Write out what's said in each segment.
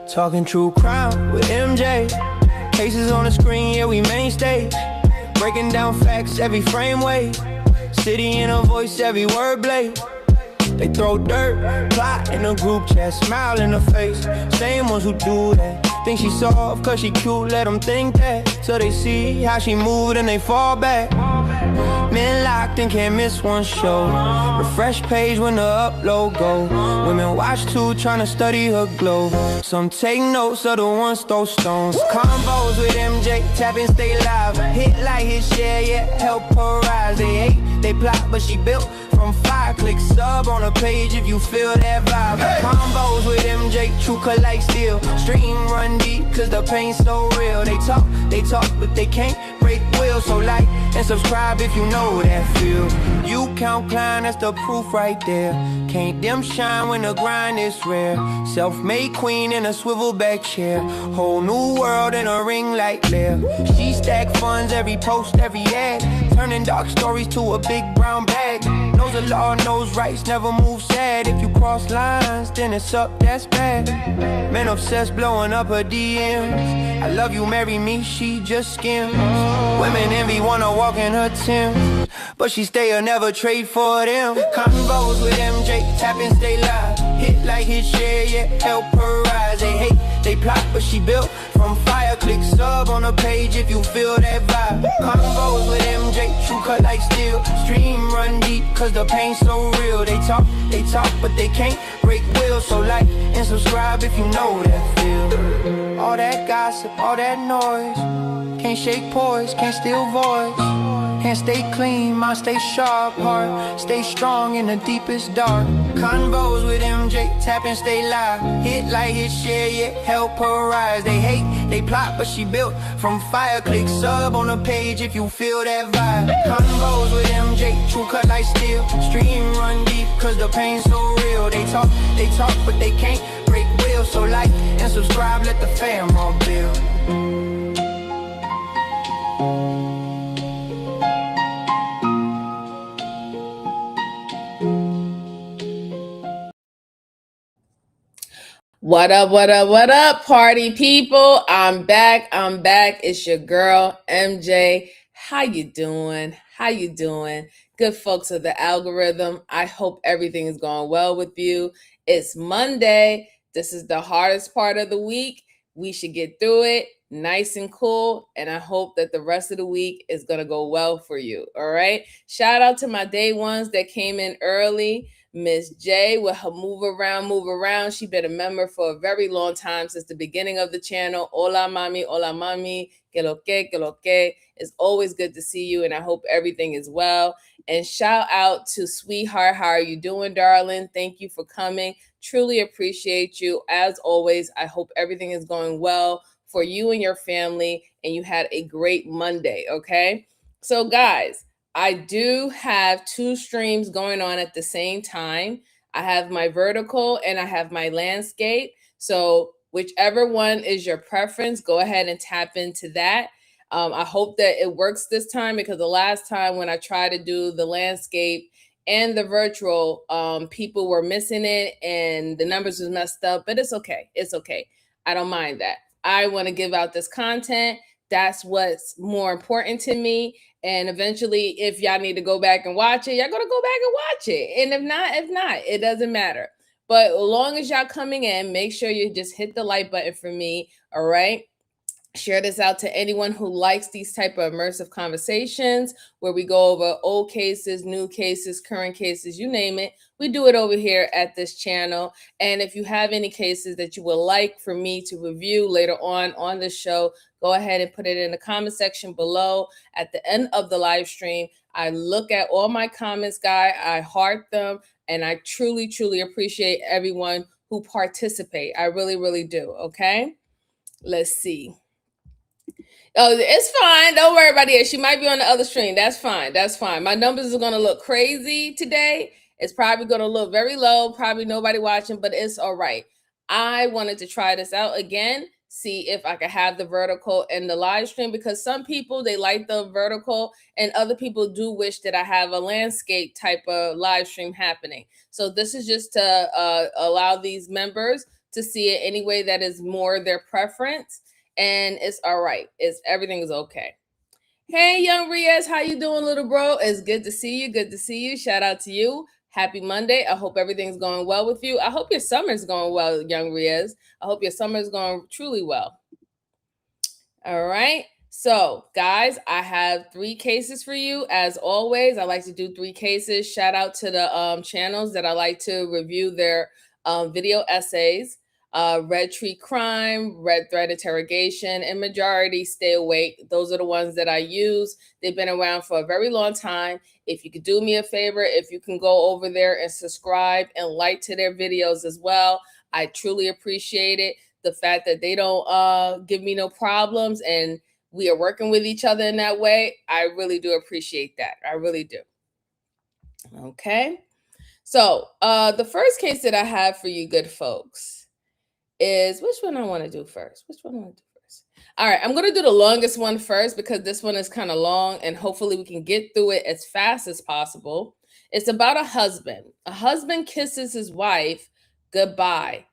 Talking true crime with MJ. Cases on the screen, yeah, we mainstay. Breaking down facts, every frame way. City in a voice, every word blade. They throw dirt, plot in a group chat, smile in her face. Same ones who do that. Think she soft cause she cute, let them think that. Till they see how she moved and they fall back. Men locked and can't miss one show. Refresh page when the upload go. Women watch too, tryna study her glow. Some take notes, other ones throw stones. Combos with MJ, tap and stay live. Hit like hit share, yeah, help her rise. They hate, they plot, but she built from fire. Click sub on a page if you feel that vibe. Hey. Combos with MJ, true cut like steel. Stream run deep, cause the pain's so real. They talk, but they can't break will. So like and subscribe if you know that feel. You count climb, that's the proof right there. Can't dim shine when the grind is rare. Self-made queen in a swivel back chair. Whole new world in a ring like Blair. She stack funds, every post, every ad. Turning dark stories to a big brown bag. Knows the law, knows rights, never move sad. If you cross lines, then it's up, that's bad. Men obsessed, blowing up her DMs. I love you, marry me, she just skims. Women envy, wanna walk in her Timbs, but she stay or never trade for them. Combos with MJ, tap and stay live. Hit like hit share, yeah, help her rise. They hate, they plot, but she built from fire. Click sub on a page if you feel that vibe. Combos with MJ, true cut like steel. Stream run deep, cause the pain's so real. They talk, but they can't break will. So like and subscribe if you know that feel. All that gossip, all that noise. Can't shake poise, can't steal voice. Can't stay clean, mind stay sharp. Heart stay strong in the deepest dark. Convos with MJ, tap and stay live. Hit like hit share, yeah, help her rise. They hate, they plot, but she built from fire. Click sub on a page if you feel that vibe. Convos with MJ, true cut like steel. Stream run deep, cause the pain's so real. They talk, but they can't break will. So like and subscribe, let the fam all build. What up, party people? I'm back. It's your girl, MJ. How you doing? Good folks of the algorithm. I hope everything is going well with you. It's Monday. This is the hardest part of the week. We should get through it nice and cool, and I hope that the rest of the week is going to go well for you, all right? Shout out to my day ones that came in early. Miss J with her move around. She's been a member for a very long time, since the beginning of the channel. Hola, mami. Que lo que. It's always good to see you, and I hope everything is well. And shout out to Sweetheart. How are you doing, darling? Thank you for coming. Truly appreciate you. As always, I hope everything is going well for you and your family, and you had a great Monday, okay? So, guys, I do have two streams going on at the same time. I have my vertical and I have my landscape. So whichever one is your preference, go ahead and tap into that. I hope that it works this time, because the last time when I tried to do the landscape and the virtual, people were missing it and the numbers was messed up, but it's okay. I don't mind that. I want to give out this content. That's what's more important to me. And eventually, if y'all need to go back and watch it, y'all gonna go back and watch it. And if not, it doesn't matter. But as long as y'all coming in, make sure you just hit the like button for me, all right? Share this out to anyone who likes these type of immersive conversations where we go over old cases, new cases, current cases, you name it. We do it over here at this channel. And if you have any cases that you would like for me to review later on the show, go ahead and put it in the comment section below. At the end of the live stream, I look at all my comments, guys. I heart them, and I truly, truly appreciate everyone who participate. I really, really do, okay? Let's see. Oh, it's fine. Don't worry about it. She might be on the other stream. That's fine. My numbers are going to look crazy today. It's probably going to look very low. Probably nobody watching, but it's all right. I wanted to try this out again, see if I could have the vertical in the live stream, because some people, they like the vertical, and other people do wish that I have a landscape type of live stream happening. So this is just to allow these members to see it any way that is more their preference, and it's all right. Everything is okay. Hey, young Riaz, how you doing, little bro? It's good to see you. Good to see you. Shout out to you. Happy Monday. I hope everything's going well with you. I hope your summer's going well, young Riaz. I hope your summer's going truly well. All right. So, guys, I have 3 cases for you. As always, I like to do 3 cases. Shout out to the channels that I like to review their video essays. Red Tree Crime, Red Thread Interrogation, and Majority Stay Awake. Those are the ones that I use. They've been around for a very long time. If you could do me a favor, if you can go over there and subscribe and like to their videos as well, I truly appreciate it. The fact that they don't give me no problems and we are working with each other in that way, I really do appreciate that. I really do. Okay. So the first case that I have for you good folks is, which one I want to do first? All right, I'm going to do the longest one first because this one is kind of long and hopefully we can get through it as fast as possible. It's about a husband. A husband kisses his wife goodbye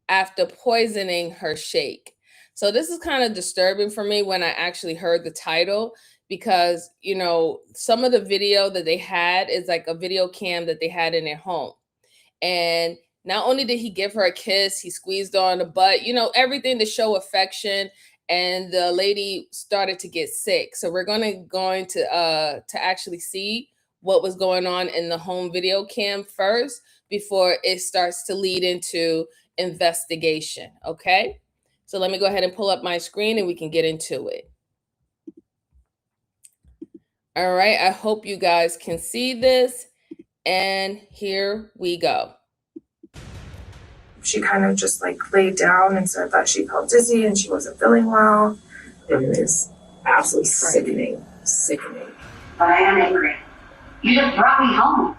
after poisoning her shake. So this is kind of disturbing for me when I actually heard the title because, you know, some of the video that they had is like a video cam that they had in their home. And not only did he give her a kiss, he squeezed her on the butt, you know, everything to show affection. And the lady started to get sick. So we're going to actually see what was going on in the home video cam first before it starts to lead into investigation. Okay. So let me go ahead and pull up my screen and we can get into it. All right. I hope you guys can see this. And here we go. She kind of just like laid down and said that she felt dizzy and she wasn't feeling well. It was absolutely sickening. But I am angry. You just brought me home.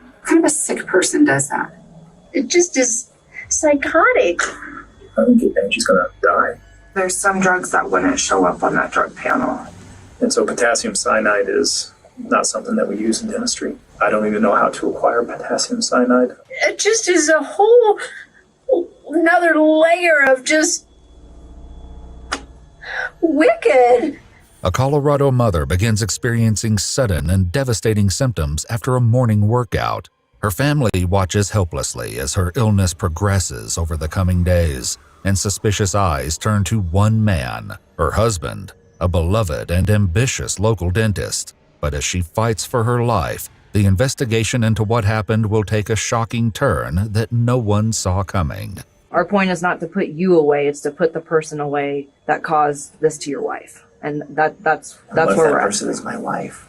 What kind of a sick person does that? It just is psychotic. I think she's gonna die. There's some drugs that wouldn't show up on that drug panel. And so potassium cyanide is not something that we use in dentistry. I don't even know how to acquire potassium cyanide. It just is a whole another layer of just wicked. A Colorado mother begins experiencing sudden and devastating symptoms after a morning workout. Her family watches helplessly as her illness progresses over the coming days, and suspicious eyes turn to one man, her husband, a beloved and ambitious local dentist. But as she fights for her life, the investigation into what happened will take a shocking turn that no one saw coming. Our point is not to put you away, it's to put the person away that caused this to your wife. And that's where we're at. That person is my wife.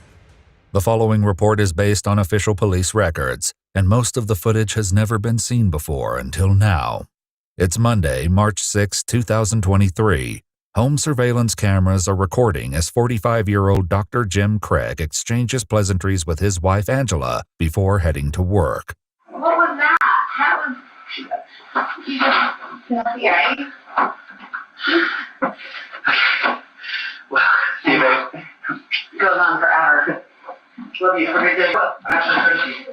The following report is based on official police records, and most of the footage has never been seen before until now. It's Monday, March 6, 2023. Home surveillance cameras are recording as 45-year-old Dr. Jim Craig exchanges pleasantries with his wife Angela before heading to work. What was that? Okay. Well, see you, babe. Goes on forever. Love you. Have a great day. Actually,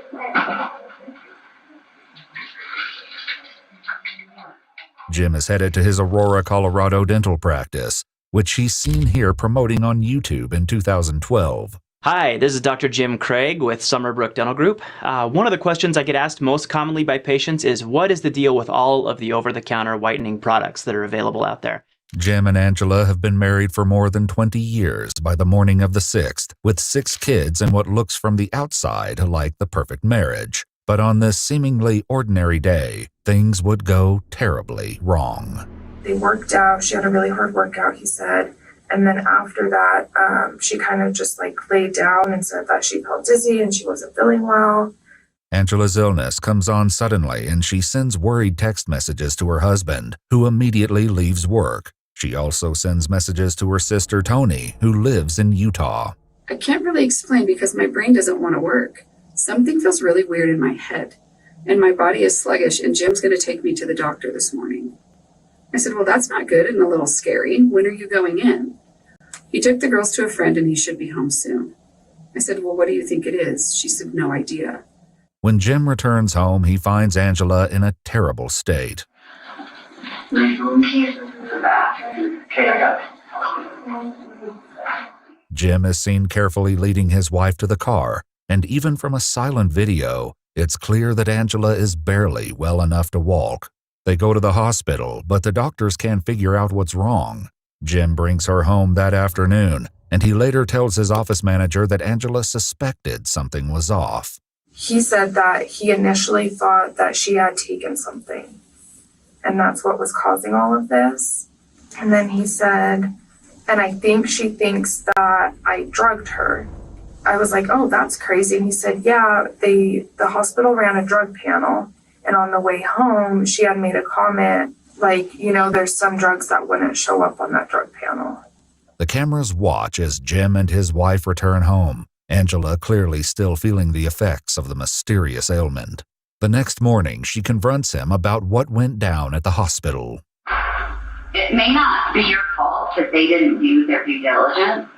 Jim is headed to his Aurora, Colorado dental practice, which he's seen here promoting on YouTube in 2012. Hi, this is Dr. Jim Craig with Summerbrook Dental Group. One of the questions I get asked most commonly by patients is, what is the deal with all of the over-the-counter whitening products that are available out there? Jim and Angela have been married for more than 20 years by the morning of the 6th, with 6 kids and what looks from the outside like the perfect marriage. But on this seemingly ordinary day, things would go terribly wrong. They worked out. She had a really hard workout, he said. And then after that, she kind of just like laid down and said that she felt dizzy and she wasn't feeling well. Angela's illness comes on suddenly and she sends worried text messages to her husband, who immediately leaves work. She also sends messages to her sister Tony, who lives in Utah. I can't really explain because my brain doesn't want to work. Something feels really weird in my head, and my body is sluggish, and Jim's going to take me to the doctor this morning. I said, well, that's not good and a little scary. When are you going in? He took the girls to a friend, and he should be home soon. I said, well, what do you think it is? She said, no idea. When Jim returns home, he finds Angela in a terrible state. My phone keys are in the bathroom. Okay, I got it. Jim is seen carefully leading his wife to the car, and even from a silent video, it's clear that Angela is barely well enough to walk. They go to the hospital, but the doctors can't figure out what's wrong. Jim brings her home that afternoon, and he later tells his office manager that Angela suspected something was off. He said that he initially thought that she had taken something, and that's what was causing all of this. And then he said, and I think she thinks that I drugged her. I was like, oh, that's crazy. And he said, yeah, the hospital ran a drug panel. And on the way home, she had made a comment like, there's some drugs that wouldn't show up on that drug panel. The cameras watch as Jim and his wife return home, Angela clearly still feeling the effects of the mysterious ailment. The next morning, she confronts him about what went down at the hospital. It may not be your fault that they didn't do their due diligence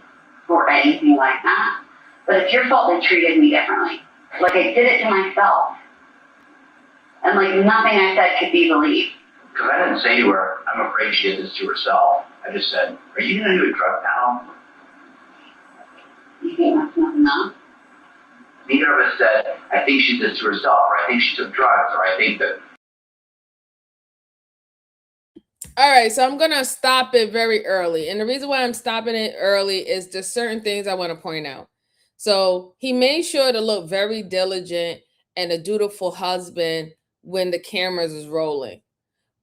or anything like that, but it's your fault they treated me differently. Like I did it to myself. And like nothing I said could be believed. Because I didn't say to her, I'm afraid she did this to herself. I just said, are you going to do a drug panel? You think that's not enough? Neither of us said, I think she did this to herself, or I think she took drugs, or I think that... All right, so I'm going to stop it very early. And the reason why I'm stopping it early is there's certain things I want to point out. So he made sure to look very diligent and a dutiful husband when the cameras is rolling.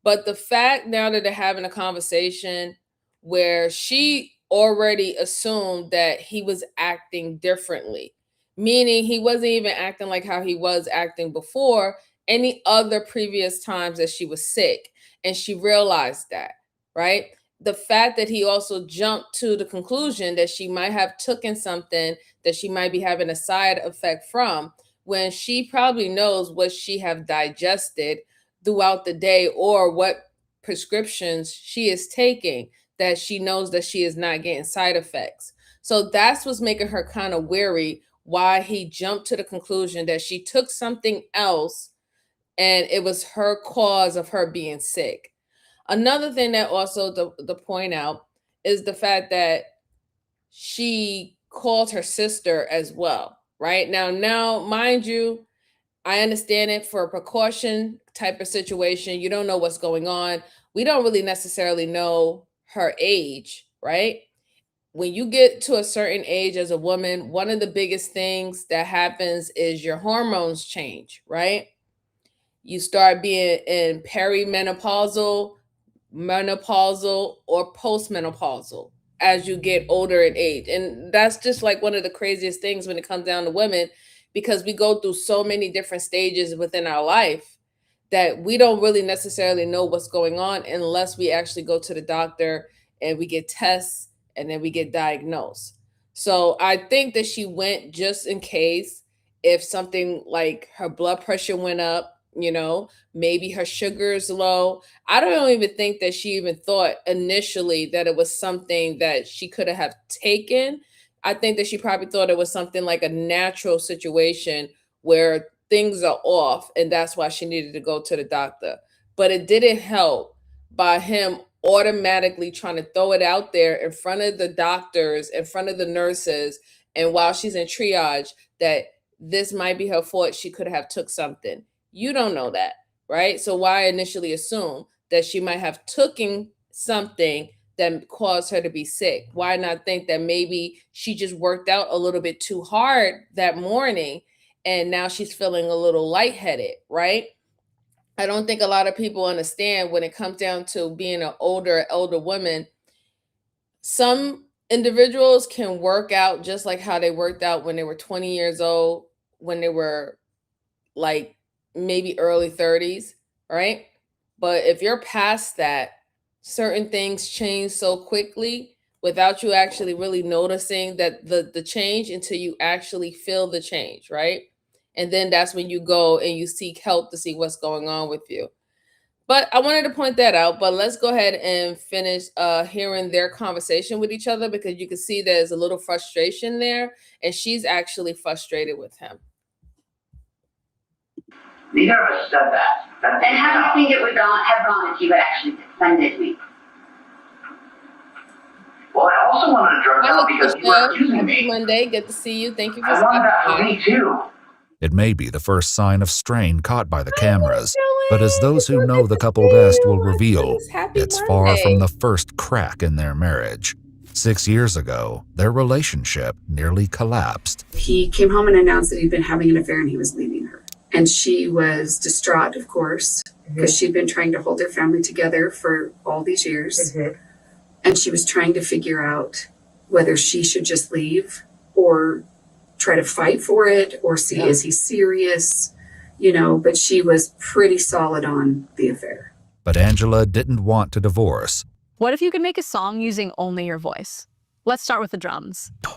But the fact now that they're having a conversation where she already assumed that he was acting differently, meaning he wasn't even acting like how he was acting before any other previous times that she was sick. And she realized that, right? The fact that he also jumped to the conclusion that she might have taken something that she might be having a side effect from, when she probably knows what she have digested throughout the day or what prescriptions she is taking, that she knows that she is not getting side effects. So that's what's making her kind of wary why he jumped to the conclusion that she took something else and it was her cause of her being sick. Another thing that also to point out is the fact that she called her sister as well, right? Now, mind you, I understand it for a precaution type of situation. You don't know what's going on. We don't really necessarily know her age, right? When you get to a certain age as a woman, one of the biggest things that happens is your hormones change, right? You start being in perimenopausal, menopausal, or postmenopausal as you get older in age. And that's just like one of the craziest things when it comes down to women, because we go through so many different stages within our life that we don't really necessarily know what's going on unless we actually go to the doctor and we get tests and then we get diagnosed. So I think that she went just in case if something like her blood pressure went up, maybe her sugar is low. I don't even think that she even thought initially that it was something that she could have taken. I think that she probably thought it was something like a natural situation where things are off and that's why she needed to go to the doctor. But it didn't help by him automatically trying to throw it out there in front of the doctors, in front of the nurses, and while she's in triage, that this might be her fault. She could have took something. You don't know that, right? So why initially assume that she might have taken something that caused her to be sick? Why not think that maybe she just worked out a little bit too hard that morning and now she's feeling a little lightheaded, right? I don't think a lot of people understand when it comes down to being an older woman. Some individuals can work out just like how they worked out when they were 20 years old, when they were like maybe early 30s, right? But if you're past that, certain things change so quickly without you actually really noticing that the change until you actually feel the change, right? And then that's when you go and you seek help to see what's going on with you. But I wanted to point that out. But let's go ahead and finish hearing their conversation with each other, because you can see there's a little frustration there, and she's actually frustrated with him. Neither of us said that. And how do you think it would have gone if you had actually defended me? Well, I also wanted a drug Hi, trial because you were accusing Happy me. Monday. Good to see you. Thank you for I wanted that for stopping me too. It may be the first sign of strain caught by the by. cameras, but as those who So know good the to couple see best you. will My reveal, goodness, happy it's far from Monday. the first crack in their marriage. 6 years ago, their relationship nearly collapsed. He came home and announced that he'd been having an affair and he was leaving her. And she was distraught, of course, because she'd been trying to hold their family together for all these years. And she was trying to figure out whether she should just leave or try to fight for it or see, is he serious? You know, but she was pretty solid on the affair. But Angela didn't want to divorce. What if you could make a song using only your voice? Let's start with the drums. I'm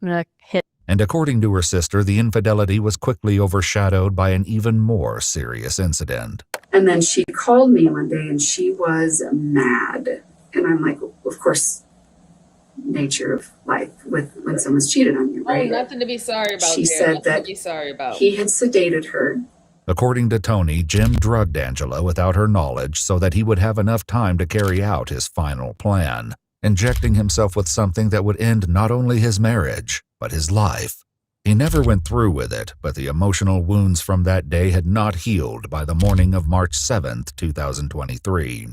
gonna hit. And according to her sister, the infidelity was quickly overshadowed by an even more serious incident. And then she called me one day and she was mad. And I'm like, of course, nature of life with when someone's cheated on you, right? Oh, nothing to be sorry about. She said that be sorry about. He had sedated her. According to Tony, Jim drugged Angela without her knowledge so that he would have enough time to carry out his final plan, injecting himself with something that would end not only his marriage, but his life. He never went through with it, but the emotional wounds from that day had not healed by the morning of March 7th, 2023.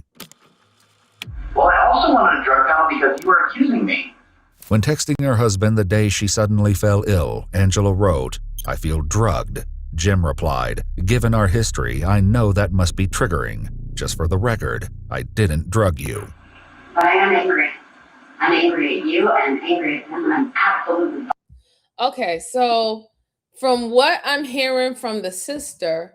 Well, I also wanted a drug trial because you were accusing me. When texting her husband the day she suddenly fell ill, Angela wrote, "I feel drugged." Jim replied, "Given our history, I know that must be triggering. Just for the record, I didn't drug you." But I am angry. I'm angry at you and angry at him, and I'm absolutely. Okay, so from what I'm hearing from the sister,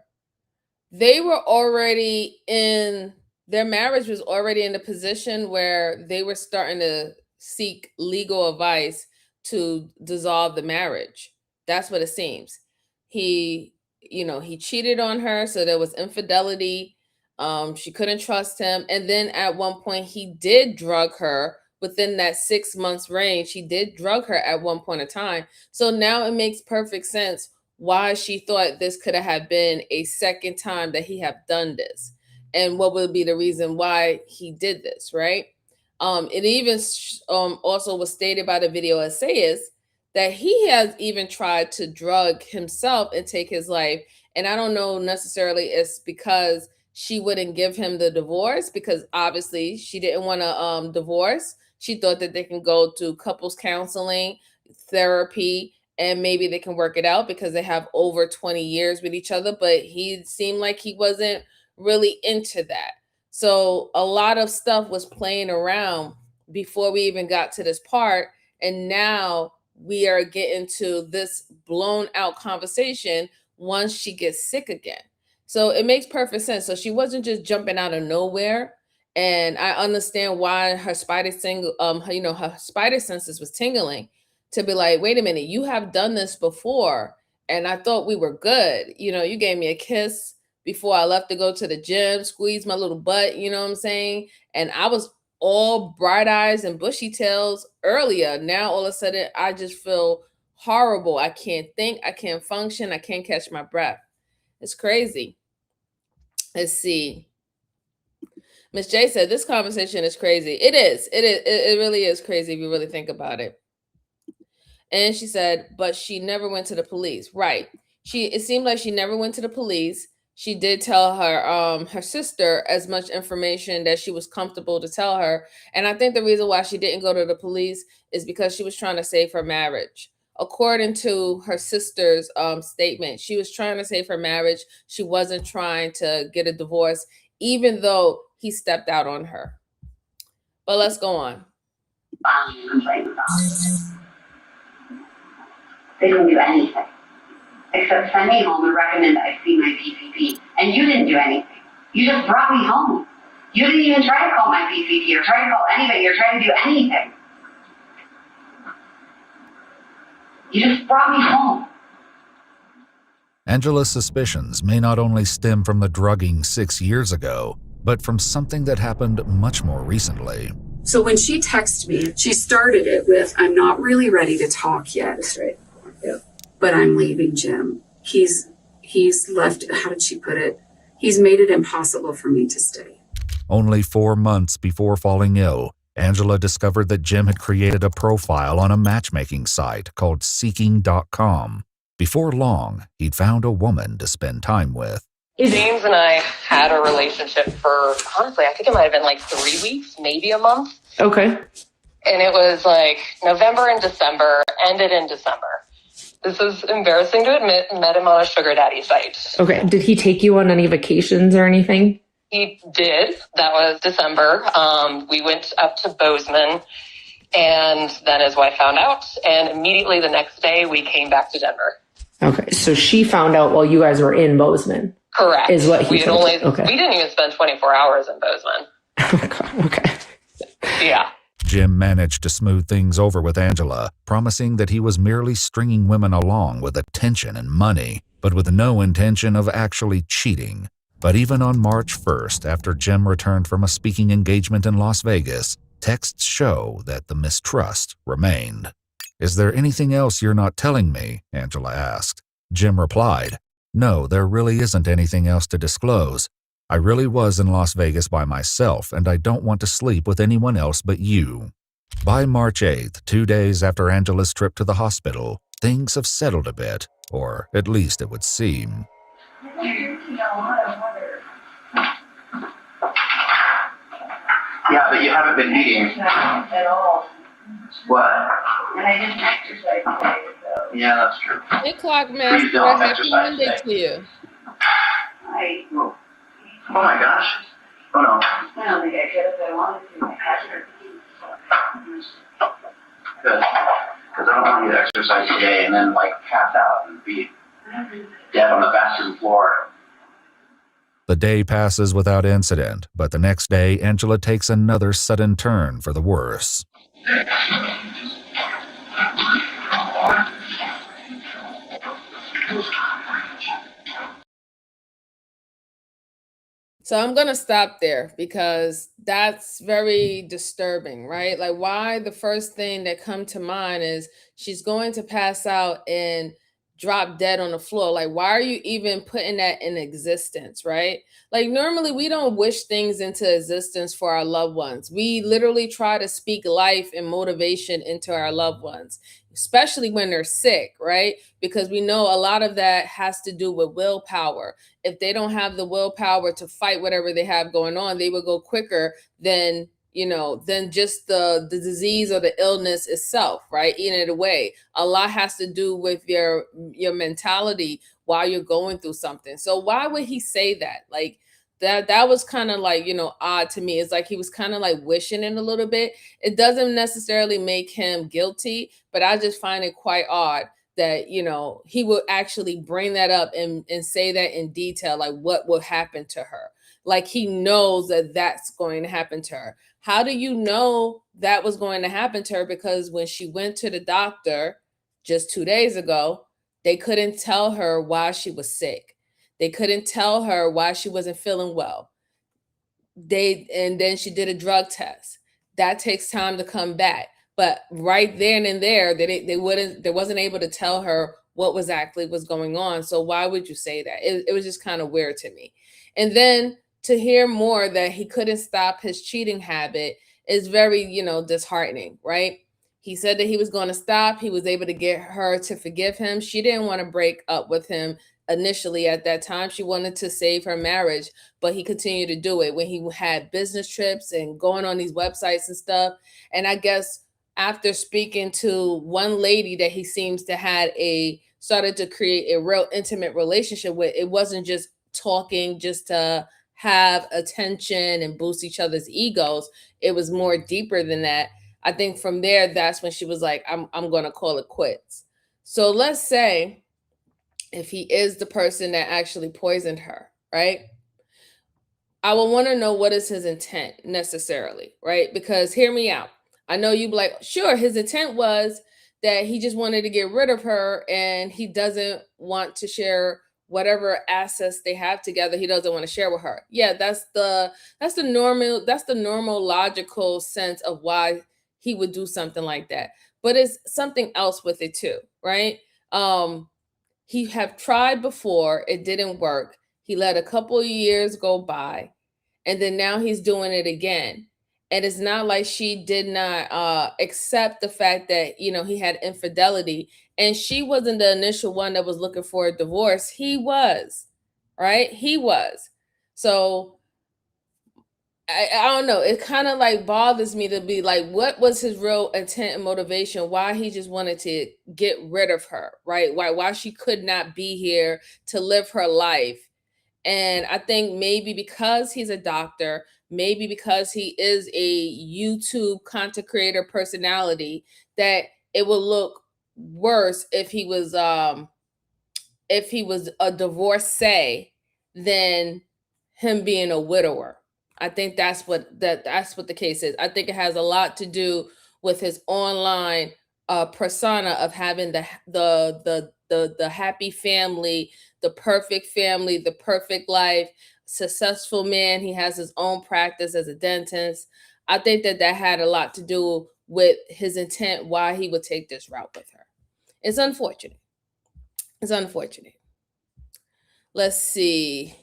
they were already in, their marriage was already in a position where they were starting to seek legal advice to dissolve the marriage. That's what it seems. He cheated on her, so there was infidelity. She couldn't trust him. And then at one point he did drug her within that 6 months range. He did drug her at one point in time. So now it makes perfect sense why she thought this could have been a second time that he have done this. And what would be the reason why he did this, right? It even also was stated by the video essayist that he has even tried to drug himself and take his life. And I don't know necessarily it's because she wouldn't give him the divorce, because obviously she didn't want to divorce. She thought that they can go to couples counseling, therapy, and maybe they can work it out because they have over 20 years with each other. But he seemed like he wasn't really into that. So a lot of stuff was playing around before we even got to this part. And now we are getting to this blown out conversation once she gets sick again. So it makes perfect sense. So she wasn't just jumping out of nowhere. And I understand why her spider senses was tingling to be like, wait a minute, you have done this before. And I thought we were good. You gave me a kiss before I left to go to the gym, squeezed my little butt, you know what I'm saying? And I was all bright eyes and bushy tails earlier. Now all of a sudden I just feel horrible. I can't think, I can't function, I can't catch my breath. It's crazy. Let's see. Miss J said this conversation is crazy. It is. It really is crazy if you really think about it. And she said, but she never went to the police. Right. It seemed like she never went to the police. She did tell her sister as much information that she was comfortable to tell her. And I think the reason why she didn't go to the police is because she was trying to save her marriage. According to her sister's statement, she was trying to save her marriage. She wasn't trying to get a divorce, even though he stepped out on her. But let's go on. They didn't do anything except send me home and recommend that I see my PCP. And you didn't do anything. You just brought me home. You didn't even try to call my PCP or try to call anybody or try to do anything. You just brought me home. Angela's suspicions may not only stem from the drugging 6 years ago, but from something that happened much more recently. So when she texted me, she started it with, I'm not really ready to talk yet. That's right. Yeah. But I'm leaving Jim. he's left, how did she put it? He's made it impossible for me to stay. Only 4 months before falling ill, Angela discovered that Jim had created a profile on a matchmaking site called Seeking.com. Before long, he'd found a woman to spend time with. James and I had a relationship for, honestly, I think it might have been like 3 weeks, maybe a month. Okay. And it was like November and December, ended in December. This is embarrassing to admit, met him on a sugar daddy site. Okay. Did he take you on any vacations or anything? He did. That was December. We went up to Bozeman, and then his wife found out, and immediately the next day we came back to Denver. Okay. So she found out while you guys were in Bozeman. Correct. Is what he told you. Okay. We didn't even spend 24 hours in Bozeman. Oh, God. Okay. Yeah. Jim managed to smooth things over with Angela, promising that he was merely stringing women along with attention and money, but with no intention of actually cheating. But even on March 1st, after Jim returned from a speaking engagement in Las Vegas, texts show that the mistrust remained. "Is there anything else you're not telling me?" Angela asked. Jim replied, "No, there really isn't anything else to disclose. I really was in Las Vegas by myself, and I don't want to sleep with anyone else but you." By March 8th, 2 days after Angela's trip to the hospital, things have settled a bit, or at least it would seem. Yeah, but you haven't been eating. No, at all. What? And I didn't exercise today, so. Yeah, that's true. Hey, Clock Please Master, don't happy exercise Monday today. to you. Oh my gosh. Oh no. I don't think I could if I wanted to. I had her. Good. Because I don't want you to exercise today and then like pass out and be dead on the bathroom floor. The day passes without incident, but the next day, Angela takes another sudden turn for the worse. So I'm going to stop there because that's very disturbing, right? Like, why the first thing that come to mind is she's going to pass out and drop dead on the floor. Like, why are you even putting that in existence, right? Like, normally we don't wish things into existence for our loved ones. We literally try to speak life and motivation into our loved ones, especially when they're sick, right? Because we know a lot of that has to do with willpower. If they don't have the willpower to fight whatever they have going on, they will go quicker than just the disease or the illness itself, right? Eating it away. A lot has to do with your mentality while you're going through something. So why would he say that? Like, that was kind of like, odd to me. It's like he was kind of like wishing it a little bit. It doesn't necessarily make him guilty, but I just find it quite odd that, he would actually bring that up and say that in detail, like what will happen to her. Like, he knows that that's going to happen to her. How do you know that was going to happen to her? Because when she went to the doctor just 2 days ago, they couldn't tell her why she was sick. They couldn't tell her why she wasn't feeling well. And then she did a drug test. That takes time to come back. But right then and there, they wasn't able to tell her what was going on. So why would you say that? It was just kind of weird to me. And then to hear more that he couldn't stop his cheating habit is very, disheartening, right? He said that he was going to stop. He was able to get her to forgive him. She didn't want to break up with him initially at that time. She wanted to save her marriage, but he continued to do it when he had business trips and going on these websites and stuff. And I guess after speaking to one lady that he seems to had started to create a real intimate relationship with, it wasn't just talking just to have attention and boost each other's egos. It was more deeper than that. I think from there, that's when she was like, I'm going to call it quits. So let's say if he is the person that actually poisoned her, right? I will want to know what is his intent necessarily, right? Because hear me out. I know you'd be like, sure, his intent was that he just wanted to get rid of her and he doesn't want to share whatever assets they have together. He doesn't want to share with her. Yeah, that's the normal logical sense of why he would do something like that. But it's something else with it too, right? He have tried before, it didn't work. He let a couple of years go by, and then now he's doing it again. And it's not like she did not accept the fact that, you know, he had infidelity, and she wasn't the initial one that was looking for a divorce. He was, right? He was. So I don't know. It kind of like bothers me to be like, what was his real intent and motivation? Why he just wanted to get rid of her, right? Why she could not be here to live her life. And I think maybe because he's a doctor, maybe because he is a YouTube content creator personality, that it will look worse if he was a divorcee than him being a widower. I think that's what the case is. I think it has a lot to do with his online persona of having the happy family, the perfect life, successful man. He has his own practice as a dentist. I think that had a lot to do with his intent, why he would take this route with her. It's unfortunate. It's unfortunate. Let's see.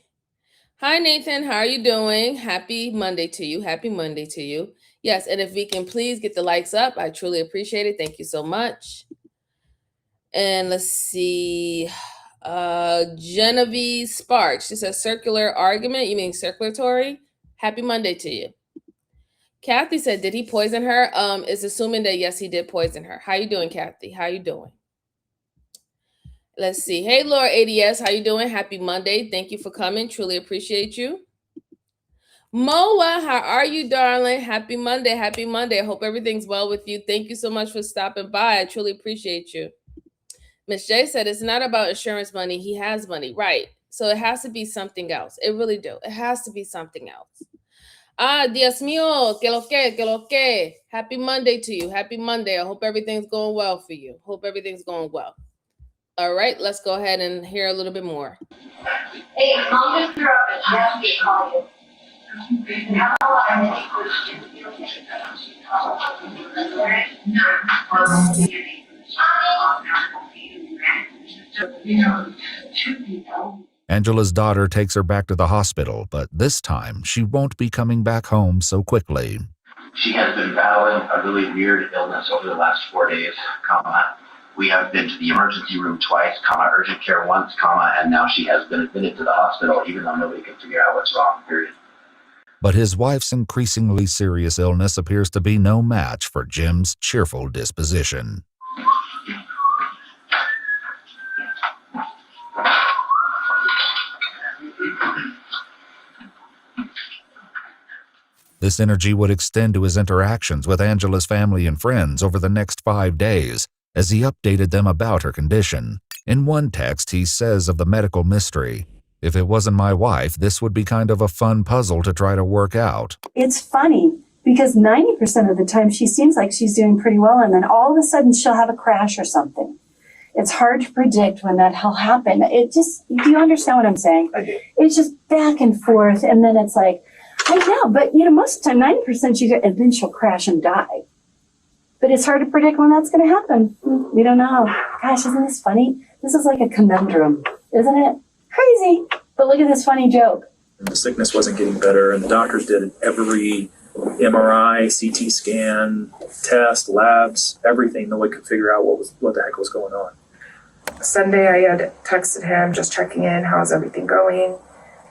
Hi, Nathan. How are you doing? Happy Monday to you. Happy Monday to you. Yes, and if we can please get the likes up, I truly appreciate it. Thank you so much. And let's see. Genevieve Sparks. She says circular argument. You mean circulatory? Happy Monday to you. Kathy said, did he poison her? Is assuming that yes, he did poison her. How you doing, Kathy? How you doing? Let's see. Hey, Laura ADS, how you doing? Happy Monday. Thank you for coming. Truly appreciate you. Moa, how are you, darling? Happy Monday. Happy Monday. I hope everything's well with you. Thank you so much for stopping by. I truly appreciate you. Miss J said, it's not about insurance money. He has money. Right. So it has to be something else. It really do. It has to be something else. Dios mío, que lo que, que lo que. Happy Monday to you. Happy Monday. I hope everything's going well for you. Hope everything's going well. All right, let's go ahead and hear a little bit more. Hey, Mom just threw up a chest to call you. How I make questions. Angela's daughter takes her back to the hospital, but this time she won't be coming back home so quickly. She has been battling a really weird illness over the last 4 days, we have been to the emergency room twice, urgent care once, and now she has been admitted to the hospital even though nobody can figure out what's wrong, period. But his wife's increasingly serious illness appears to be no match for Jim's cheerful disposition. This energy would extend to his interactions with Angela's family and friends over the next 5 days, as he updated them about her condition. In one text, he says of the medical mystery, if it wasn't my wife, this would be kind of a fun puzzle to try to work out. It's funny because 90% of the time she seems like she's doing pretty well, and then all of a sudden she'll have a crash or something. It's hard to predict when that'll happen. Do you understand what I'm saying? I do. It's just back and forth, and then it's like, I know, but most of the time, 90% and then she'll crash and die. But it's hard to predict when that's going to happen. We don't know. Gosh, isn't this funny? This is like a conundrum, isn't it? Crazy. But look at this funny joke. The sickness wasn't getting better, and the doctors did every MRI, CT scan, test, labs, everything. No one could figure out what the heck was going on. Sunday, I had texted him, just checking in. How's everything going?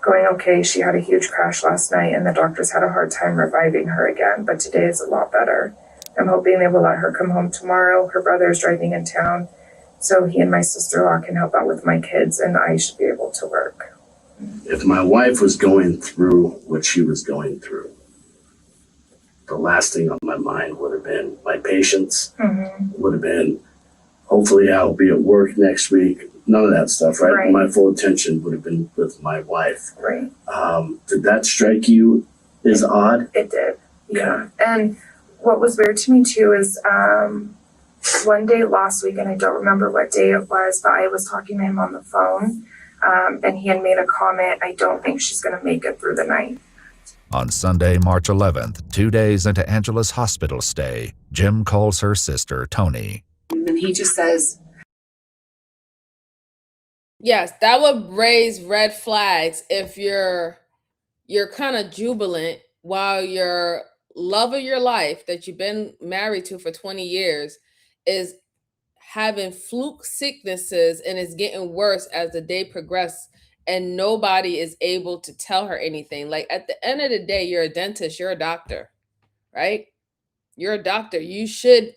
Going okay. She had a huge crash last night, and the doctors had a hard time reviving her again, but today is a lot better. I'm hoping they will let her come home tomorrow. Her brother is driving in town, so he and my sister-in-law can help out with my kids, and I should be able to work. If my wife was going through what she was going through, the last thing on my mind would have been my patients, would have been, hopefully I'll be at work next week. None of that stuff, right? My full attention would have been with my wife. Right. Did that strike you as odd? It did, yeah. And what was weird to me too is one day last week, and I don't remember what day it was, but I was talking to him on the phone, and he had made a comment, I don't think she's going to make it through the night. On Sunday, March 11th, 2 days into Angela's hospital stay, Jim calls her sister, Tony. And he just says, Yes, that would raise red flags if you're kind of jubilant while your love of your life that you've been married to for 20 years is having fluke sicknesses and it's getting worse as the day progresses, and nobody is able to tell her anything. Like, at the end of the day, you're a dentist, you're a doctor, right? You're a doctor. You should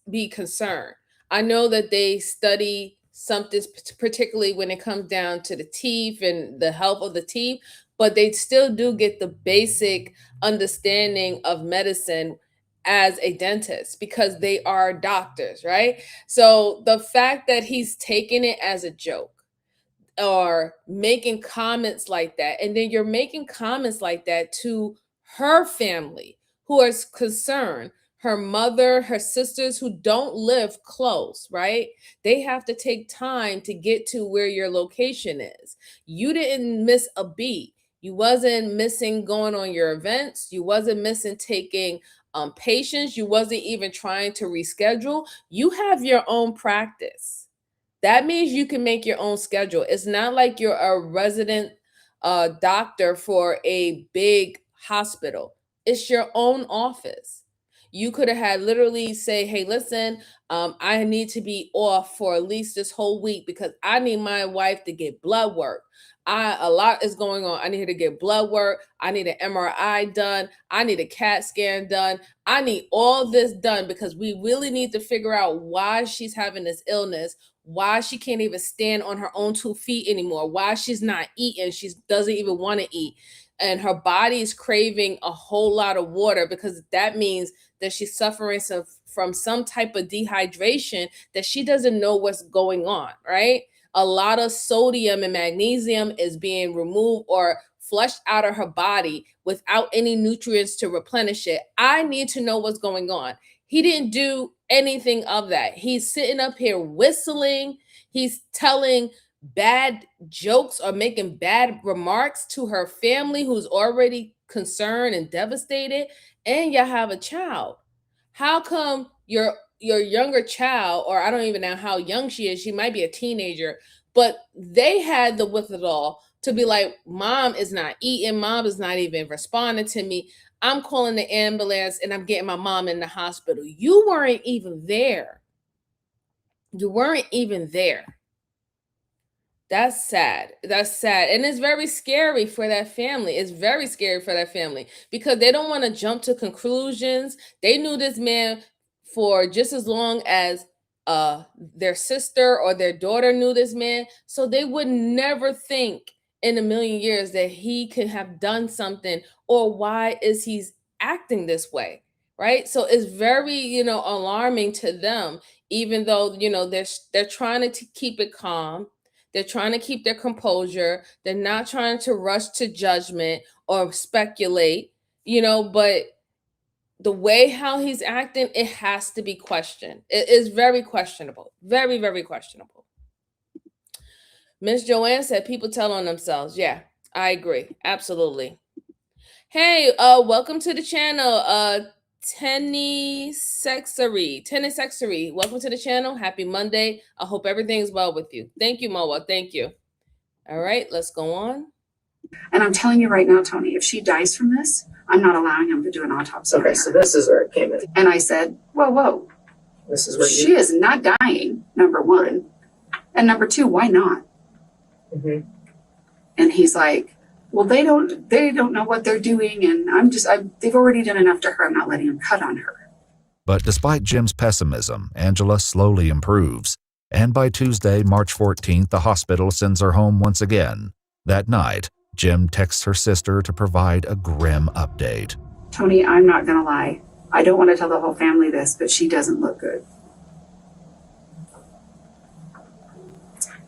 be concerned. I know that they study something, particularly when it comes down to the teeth and the health of the teeth, but they still do get the basic understanding of medicine as a dentist because they are doctors, right? So the fact that he's taking it as a joke or making comments like that, and then you're making comments like that to her family who is concerned, her mother, her sisters who don't live close, right? They have to take time to get to where your location is. You didn't miss a beat. You wasn't missing going on your events. You wasn't missing taking patients. You wasn't even trying to reschedule. You have your own practice. That means you can make your own schedule. It's not like you're a resident doctor for a big hospital. It's your own office. You could have had literally say, hey, listen, I need to be off for at least this whole week because I need my wife to get blood work. A lot is going on. I need her to get blood work. I need an MRI done. I need a CAT scan done. I need all this done because we really need to figure out why she's having this illness, why she can't even stand on her own 2 feet anymore, why she's not eating, she doesn't even want to eat, and her body is craving a whole lot of water because that means that she's suffering from some type of dehydration that she doesn't know what's going on, right? A lot of sodium and magnesium is being removed or flushed out of her body without any nutrients to replenish it. I need to know what's going on. He didn't do anything of that. He's sitting up here whistling. He's telling bad jokes or making bad remarks to her family who's already concerned and devastated. And y'all have a child. How come your younger child, or I don't even know how young she is, she might be a teenager, but they had the wherewithal to be like, mom is not eating, mom is not even responding to me. I'm calling the ambulance and I'm getting my mom in the hospital. You weren't even there. You weren't even there. That's sad. That's sad. And it's very scary for that family. It's very scary for that family because they don't want to jump to conclusions. They knew this man for just as long as their sister or their daughter knew this man. So they would never think in a million years that he could have done something, or why is he acting this way, right? So it's very, alarming to them, even though, they're trying to keep it calm. They're trying to keep their composure. They're not trying to rush to judgment or speculate, but the way how he's acting, it has to be questioned. It is very questionable. Very, very questionable. Miss Joanne said people tell on themselves. Yeah, I agree. Absolutely. Hey, welcome to the channel. Tenny Sexery. Welcome to the channel. Happy Monday. I hope everything's well with you. Thank you, Moa. Thank you. All right, let's go on. And I'm telling you right now, Tony, if she dies from this, I'm not allowing him to do an autopsy. Okay, so this is where it came in. And I said, whoa. This is where she is not dying, number one. And number two, why not? Mm-hmm. And he's like, well, they don't know what they're doing. And they've already done enough to her. I'm not letting them cut on her. But despite Jim's pessimism, Angela slowly improves. And by Tuesday, March 14th, the hospital sends her home once again. That night, Jim texts her sister to provide a grim update. Tony, I'm not going to lie. I don't want to tell the whole family this, but she doesn't look good.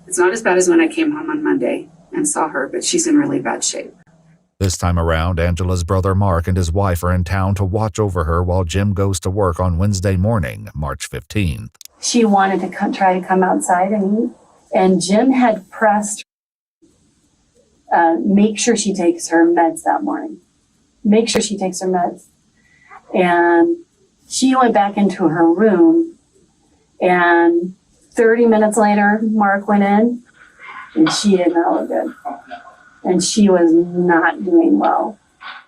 It's not as bad as when I came home on Monday and saw her, but she's in really bad shape. This time around, Angela's brother Mark and his wife are in town to watch over her while Jim goes to work on Wednesday morning, March 15th. She wanted to try to come outside and eat, and Jim had pressed make sure she takes her meds that morning. Make sure she takes her meds. And she went back into her room, and 30 minutes later, Mark went in, and she did not look good. And she was not doing well.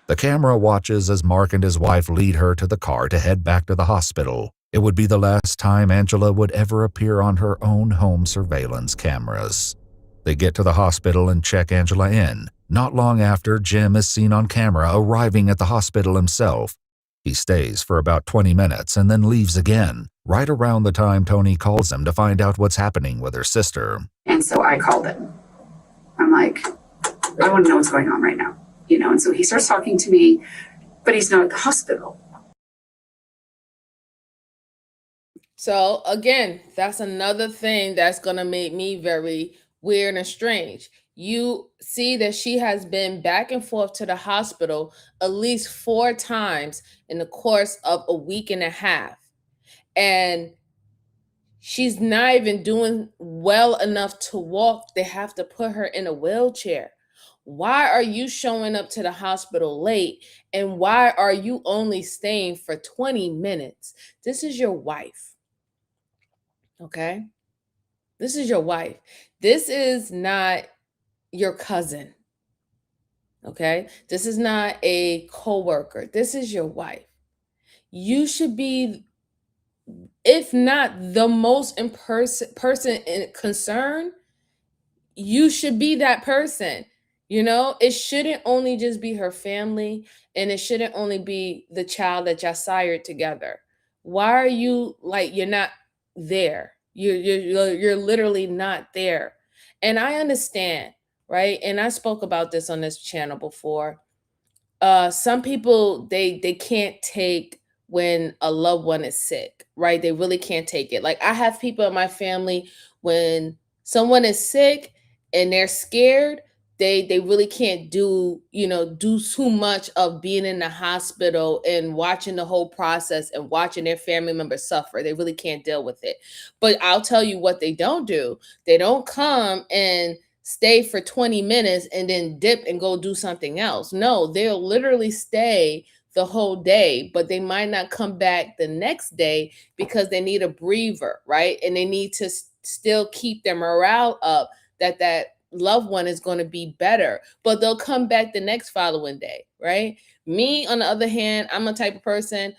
The camera watches as Mark and his wife lead her to the car to head back to the hospital. It would be the last time Angela would ever appear on her own home surveillance cameras. They get to the hospital and check Angela in. Not long after, Jim is seen on camera arriving at the hospital himself. He stays for about 20 minutes and then leaves again, right around the time Tony calls him to find out what's happening with her sister. And so I called him. I'm like, I want to know what's going on right now. And so he starts talking to me, but he's not at the hospital. So again, that's another thing that's going to make me very weird and strange. You see that she has been back and forth to the hospital at least 4 times in the course of a week and a half. And she's not even doing well enough to walk. They have to put her in a wheelchair. Why are you showing up to the hospital late? And why are you only staying for 20 minutes? This is your wife. Okay? This is your wife. This is not your cousin. Okay? This is not a coworker. This is your wife. You should be, if not the most person in concern, you should be that person. It shouldn't only just be her family, and it shouldn't only be the child that y'all sired together. Why are you like, you're not there? You're literally not there. And I understand, right? And I spoke about this on this channel before. Some people, they can't take when a loved one is sick, right? They really can't take it. Like, I have people in my family, when someone is sick and they're scared, they really can't do too much of being in the hospital and watching the whole process and watching their family members suffer. They really can't deal with it. But I'll tell you what they don't do. They don't come and stay for 20 minutes and then dip and go do something else. No, they'll literally stay the whole day, but they might not come back the next day because they need a breather, right? And they need to still keep their morale up that loved one is going to be better, but they'll come back the next following day, right? Me, on the other hand, I'm a type of person,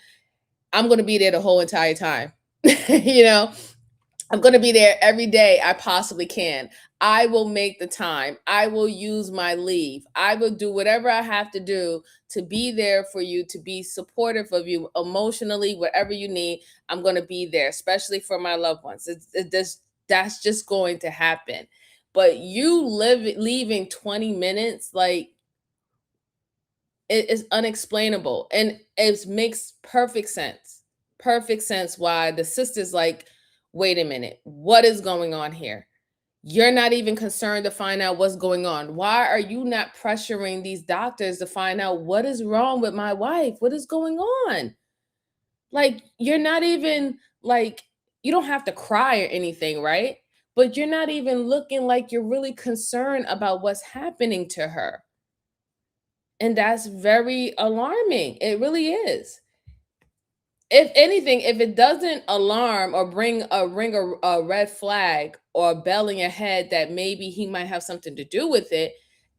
I'm going to be there the whole entire time. I'm going to be there every day I possibly can. I will make the time. I will use my leave. I will do whatever I have to do to be there for you, to be supportive of you emotionally, whatever you need. I'm going to be there, especially for my loved ones. That's just going to happen. But you leaving 20 minutes, like, it is unexplainable. And it makes perfect sense. Perfect sense why the sister's like, wait a minute, what is going on here? You're not even concerned to find out what's going on. Why are you not pressuring these doctors to find out what is wrong with my wife? What is going on? Like, you're not even like, you don't have to cry or anything, right? But you're not even looking like you're really concerned about what's happening to her. And that's very alarming. It really is. If anything, if it doesn't alarm or ring a red flag or a bell in your head that maybe he might have something to do with it,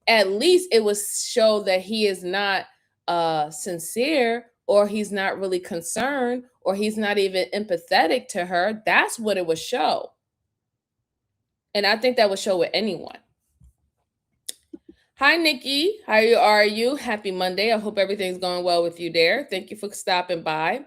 at least it would show that he is not sincere, or he's not really concerned, or he's not even empathetic to her. That's what it would show. And I think that would show with anyone. Hi, Nikki. How are you? Happy Monday. I hope everything's going well with you there. Thank you for stopping by.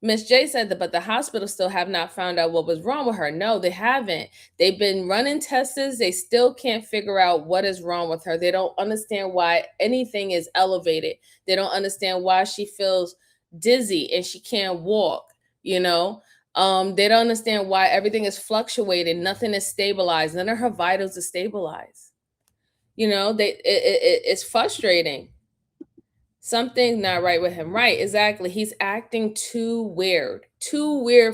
Miss J said that, but the hospital still have not found out what was wrong with her. No, they haven't. They've been running tests. They still can't figure out what is wrong with her. They don't understand why anything is elevated. They don't understand why she feels dizzy and she can't walk, They don't understand why everything is fluctuating. Nothing is stabilized. None of her vitals are stabilized. It's frustrating. Something's not right with him. Right, exactly. He's acting too weird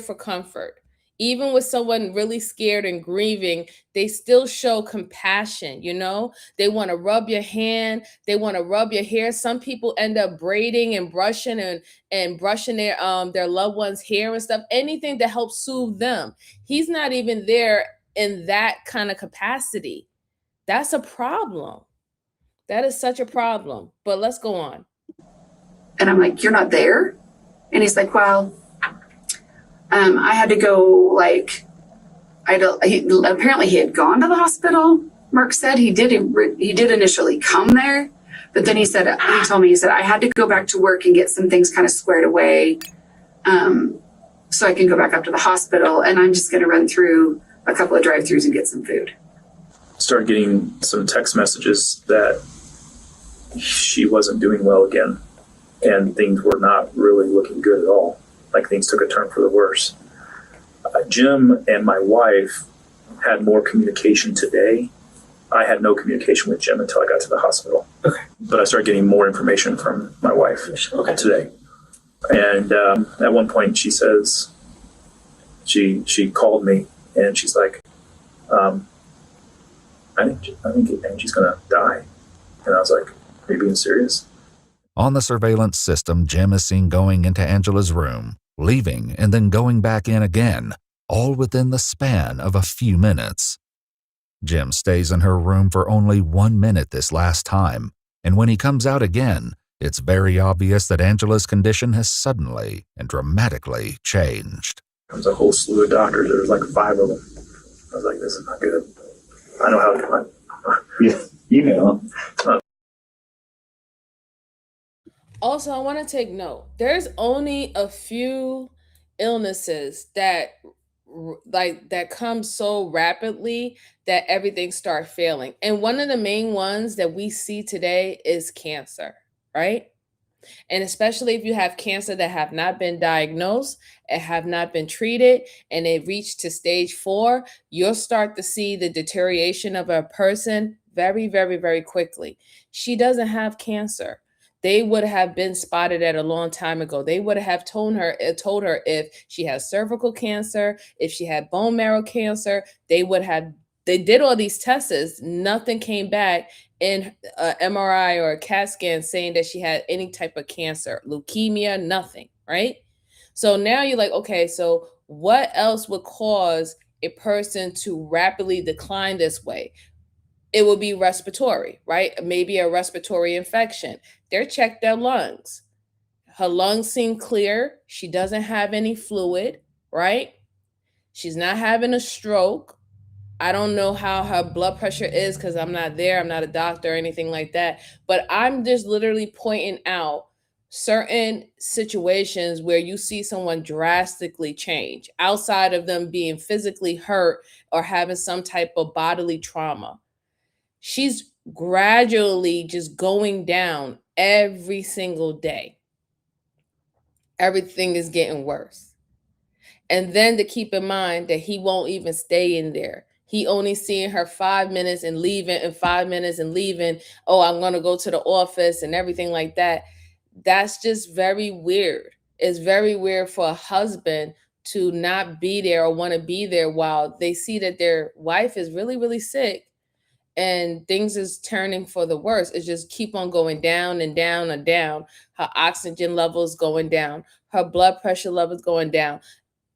for comfort. Even with someone really scared and grieving, they still show compassion. They want to rub your hand. They want to rub your hair. Some people end up braiding and brushing and brushing their loved one's hair and stuff. Anything to help soothe them. He's not even there in that kind of capacity. That's a problem. That is such a problem. But let's go on. And I'm like, you're not there? And he's like, well, I had to go, like, apparently he had gone to the hospital. Mark said he did initially come there, but then he told me, I had to go back to work and get some things kind of squared away, so I can go back up to the hospital, and I'm just going to run through a couple of drive-thrus and get some food. Started getting some text messages that she wasn't doing well again, and things were not really looking good at all. Like, things took a turn for the worse. Jim and my wife had more communication today. I had no communication with Jim until I got to the hospital. Okay. But I started getting more information from my wife today. And at one point she says, she called me and she's like, I think Angie's gonna die. And I was like, are you being serious? On the surveillance system, Jim is seen going into Angela's room, leaving, and then going back in again, all within the span of a few minutes. Jim stays in her room for only 1 minute this last time, and when he comes out again, it's very obvious that Angela's condition has suddenly and dramatically changed. There was a whole slew of doctors. There was like 5 of them. I was like, this is not good. I know how to do it. You know. Also, I want to take note. There's only a few illnesses that come so rapidly that everything starts failing. And one of the main ones that we see today is cancer, right? And especially if you have cancer that have not been diagnosed and have not been treated, and it reached to stage 4, you'll start to see the deterioration of a person very, very, very quickly. She doesn't have cancer. They would have been spotted at a long time ago. They would have told her if she has cervical cancer, if she had bone marrow cancer. They did all these tests. Nothing came back in an MRI or a CAT scan saying that she had any type of cancer, leukemia, nothing, right? So now you're like, okay, so what else would cause a person to rapidly decline this way? It would be respiratory, right? Maybe a respiratory infection. They're checked their lungs. Her lungs seem clear. She doesn't have any fluid, right? She's not having a stroke. I don't know how her blood pressure is because I'm not there. I'm not a doctor or anything like that. But I'm just literally pointing out certain situations where you see someone drastically change outside of them being physically hurt or having some type of bodily trauma. She's gradually just going down every single day. Everything is getting worse. And then to keep in mind that he won't even stay in there. He only seeing her 5 minutes and leaving, and 5 minutes and leaving. Oh, I'm going to go to the office and everything like that. That's just very weird. It's very weird for a husband to not be there or want to be there while they see that their wife is really, really sick and things is turning for the worse. It's just keep on going down and down and down. Her oxygen levels going down. Her blood pressure levels going down.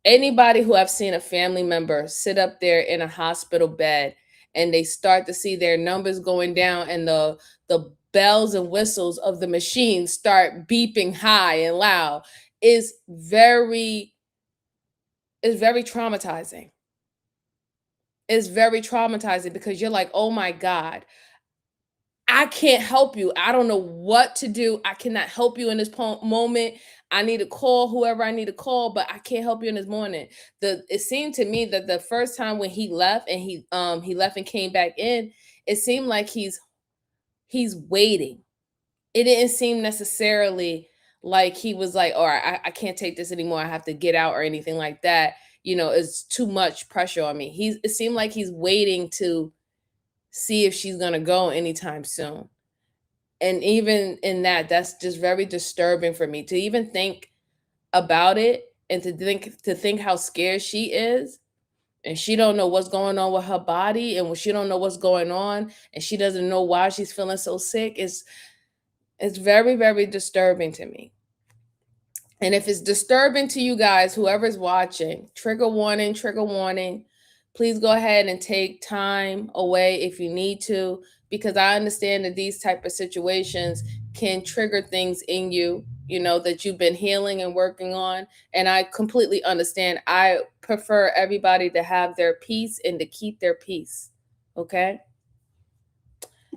Anybody who I've seen a family member sit up there in a hospital bed and they start to see their numbers going down and the bells and whistles of the machine start beeping high and loud is very traumatizing. It's very traumatizing because you're like, oh my God, I can't help you. I don't know what to do. I cannot help you in this moment. I need to call whoever I need to call, but I can't help you in this moment. It seemed to me that the first time when he left and he left and came back in, it seemed like he's waiting. It didn't seem necessarily like he was like, all right, I can't take this anymore. I have to get out or anything like that. You know, it's too much pressure on me. It seemed like he's waiting to see if she's going to go anytime soon. And even in that's just very disturbing for me to even think about it and to think how scared she is. And she don't know what's going on with her body, and when she don't know what's going on and she doesn't know why she's feeling so sick. It's very, very disturbing to me. And if it's disturbing to you guys, whoever's watching, trigger warning, Please go ahead and take time away if you need to, because I understand that these type of situations can trigger things in you, that you've been healing and working on. And I completely understand. I prefer everybody to have their peace and to keep their peace. Okay?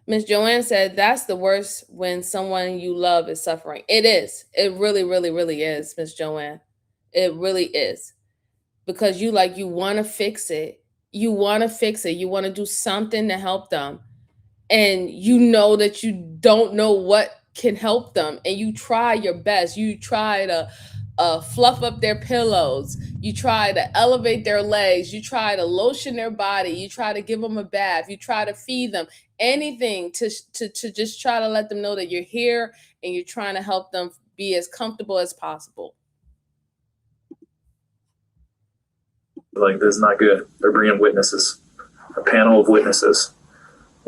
Miss Joanne said, that's the worst, when someone you love is suffering. It is. It really, really, really is, Miss Joanne. It really is. Because you want to fix it. You want to fix it. You want to do something to help them. And you know that you don't know what can help them. And you try your best. You try to fluff up their pillows. You try to elevate their legs. You try to lotion their body. You try to give them a bath. You try to feed them. Anything to just try to let them know that you're here and you're trying to help them be as comfortable as possible. Like, this is not good. They're bringing witnesses, a panel of witnesses.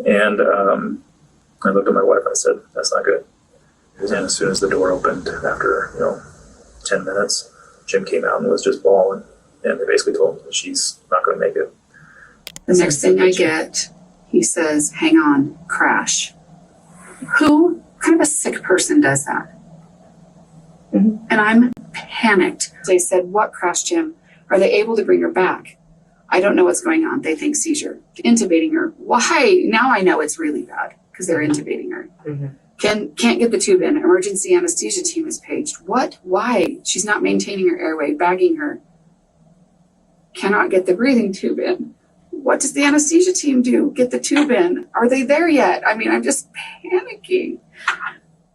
And I looked at my wife and I said, that's not good. And as soon as the door opened, after 10 minutes, Jim came out and was just bawling. And they basically told him that she's not going to make it. The next thing I get, he says, hang on, crash. Who kind of a sick person does that? Mm-hmm. And I'm panicked. They said, what crash, Jim? Are they able to bring her back? I don't know what's going on. They think seizure. Intubating her. Why? Now I know it's really bad because they're intubating her. Mm-hmm. Can't get the tube in. Emergency anesthesia team is paged. What? Why? She's not maintaining her airway, bagging her. Cannot get the breathing tube in. What does the anesthesia team do? Get the tube in. Are they there yet? I mean, I'm just panicking.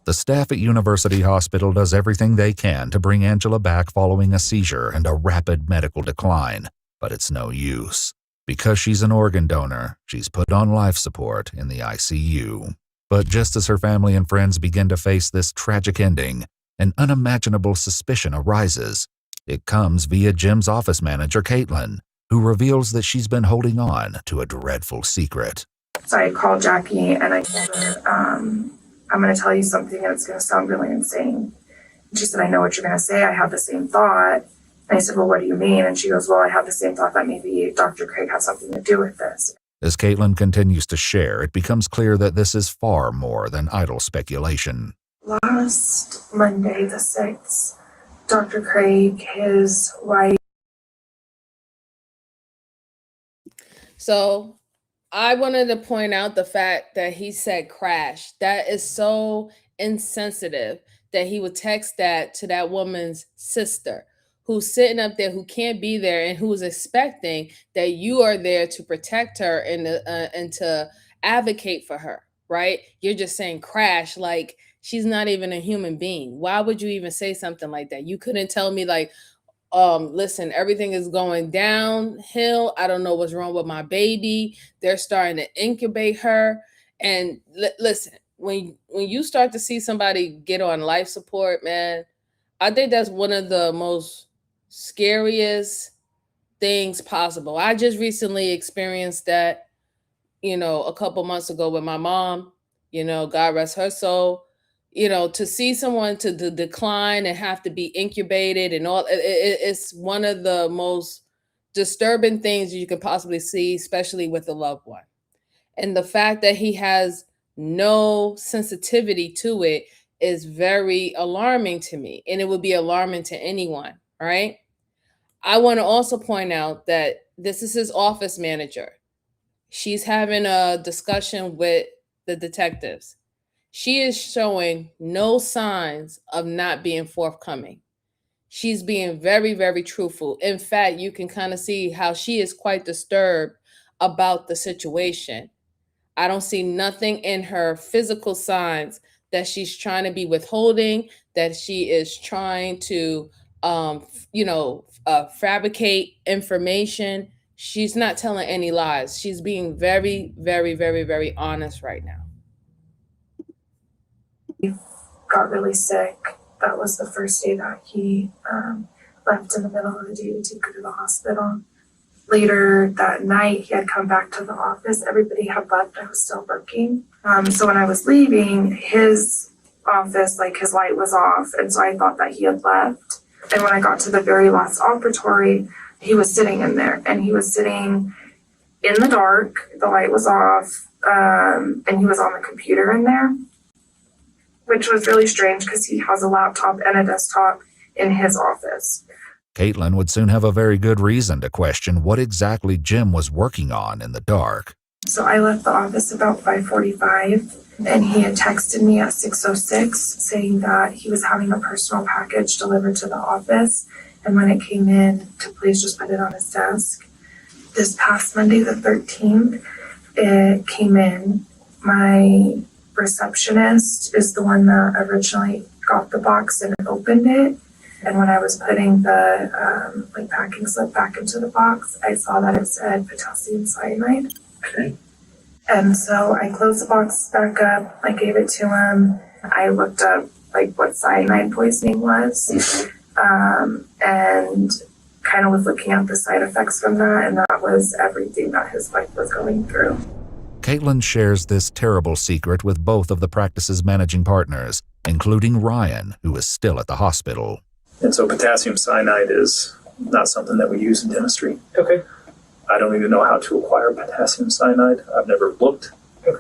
The staff at University Hospital does everything they can to bring Angela back following a seizure and a rapid medical decline, but it's no use. Because she's an organ donor, she's put on life support in the ICU. But just as her family and friends begin to face this tragic ending, an unimaginable suspicion arises. It comes via Jim's office manager, Caitlin, who reveals that she's been holding on to a dreadful secret. So I called Jackie and I told her, I'm going to tell you something and it's going to sound really insane. And she said, I know what you're going to say. I have the same thought. And I said, well, what do you mean? And she goes, well, I have the same thought that maybe Dr. Craig has something to do with this. As Caitlin continues to share, it becomes clear that this is far more than idle speculation. Last Monday, the 6th, Dr. Craig, his wife. So I wanted to point out the fact that he said crash. That is so insensitive that he would text that to that woman's sister who's sitting up there, who can't be there, and who's expecting that you are there to protect her and to advocate for her, right? You're just saying crash like she's not even a human being. Why would you even say something like that? You couldn't tell me like, listen, everything is going downhill. I don't know what's wrong with my baby. They're starting to incubate her. And listen, when you start to see somebody get on life support, man, I think that's one of the most scariest things possible. I just recently experienced that, a couple months ago with my mom, God rest her soul. To see someone to decline and have to be incubated and all, it's one of the most disturbing things you can possibly see, especially with a loved one. And the fact that he has no sensitivity to it is very alarming to me. And it would be alarming to anyone, right? I want to also point out that this is his office manager. She's having a discussion with the detectives. She is showing no signs of not being forthcoming. She's being very, very truthful. In fact, you can kind of see how she is quite disturbed about the situation. I don't see nothing in her physical signs that she's trying to be withholding, that she is trying to, fabricate information. She's not telling any lies. She's being very, very, very, very honest right now. Got really sick. That was the first day that he left in the middle of the day to take her to the hospital. Later that night, he had come back to the office. Everybody had left. I was still working. So when I was leaving, his office, like his light was off. And so I thought that he had left. And when I got to the very last operatory, he was sitting in there. And he was sitting in the dark. The light was off, and he was on the computer in there, which was really strange because he has a laptop and a desktop in his office. Caitlin would soon have a very good reason to question what exactly Jim was working on in the dark. So I left the office about 5:45, and he had texted me at 6:06 saying that he was having a personal package delivered to the office, and when it came in, to please just put it on his desk. This past Monday, the 13th, it came in. My receptionist is the one that originally got the box and opened it. And when I was putting the packing slip back into the box, I saw that it said potassium cyanide. Okay. And so I closed the box back up. I gave it to him. I looked up what cyanide poisoning was, and kind of was looking at the side effects from that, and that was everything that his wife was going through. Caitlin shares this terrible secret with both of the practice's managing partners, including Ryan, who is still at the hospital. And so potassium cyanide is not something that we use in dentistry. Okay. I don't even know how to acquire potassium cyanide. I've never looked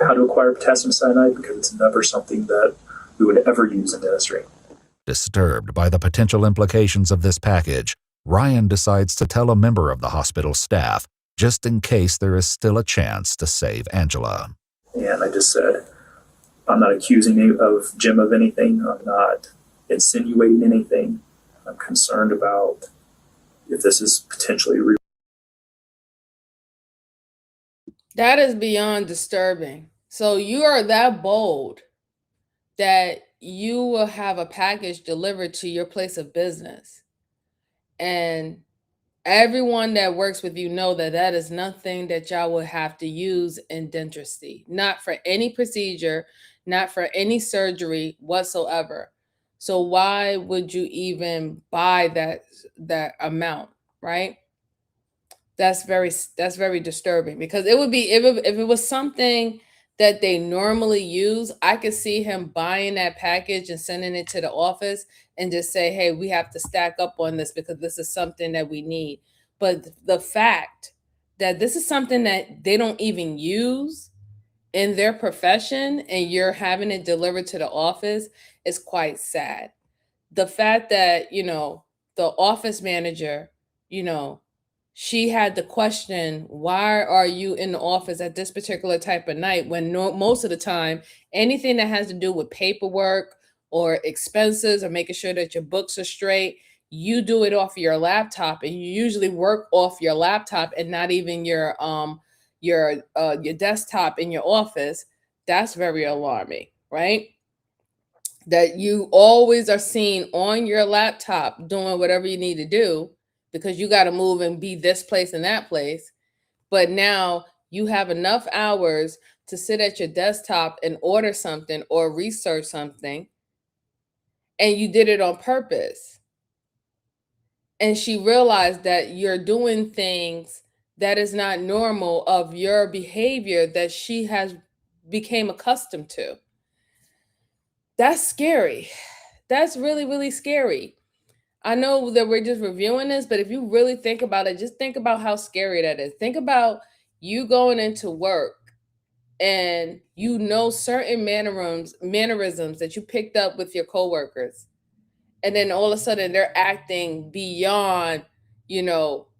how to acquire potassium cyanide because it's never something that we would ever use in dentistry. Disturbed by the potential implications of this package, Ryan decides to tell a member of the hospital staff, just in case there is still a chance to save Angela. And I just said, I'm not accusing of Jim of anything. I'm not insinuating anything. I'm concerned about if this is potentially real. That is beyond disturbing. So you are that bold that you will have a package delivered to your place of business. And everyone that works with you know that that is nothing that y'all will have to use in dentistry. Not for any procedure, not for any surgery whatsoever. So why would you even buy that amount, right? That's very disturbing, because it would be if it was something that they normally use, I could see him buying that package and sending it to the office and just say, hey, we have to stack up on this because this is something that we need. But the fact that this is something that they don't even use in their profession and you're having it delivered to the office is quite sad. The fact that, the office manager, she had to question, why are you in the office at this particular type of night when most of the time, anything that has to do with paperwork or expenses or making sure that your books are straight, you do it off your laptop, and you usually work off your laptop and not even your desktop in your office. That's very alarming, right? That you always are seen on your laptop doing whatever you need to do because you got to move and be this place and that place. But now you have enough hours to sit at your desktop and order something or research something, and you did it on purpose. And she realized that you're doing things that is not normal of your behavior that she has became accustomed to. That's scary. That's really, really scary. I know that we're just reviewing this, but if you really think about it, just think about how scary that is. Think about you going into work and certain mannerisms that you picked up with your coworkers. And then all of a sudden they're acting beyond,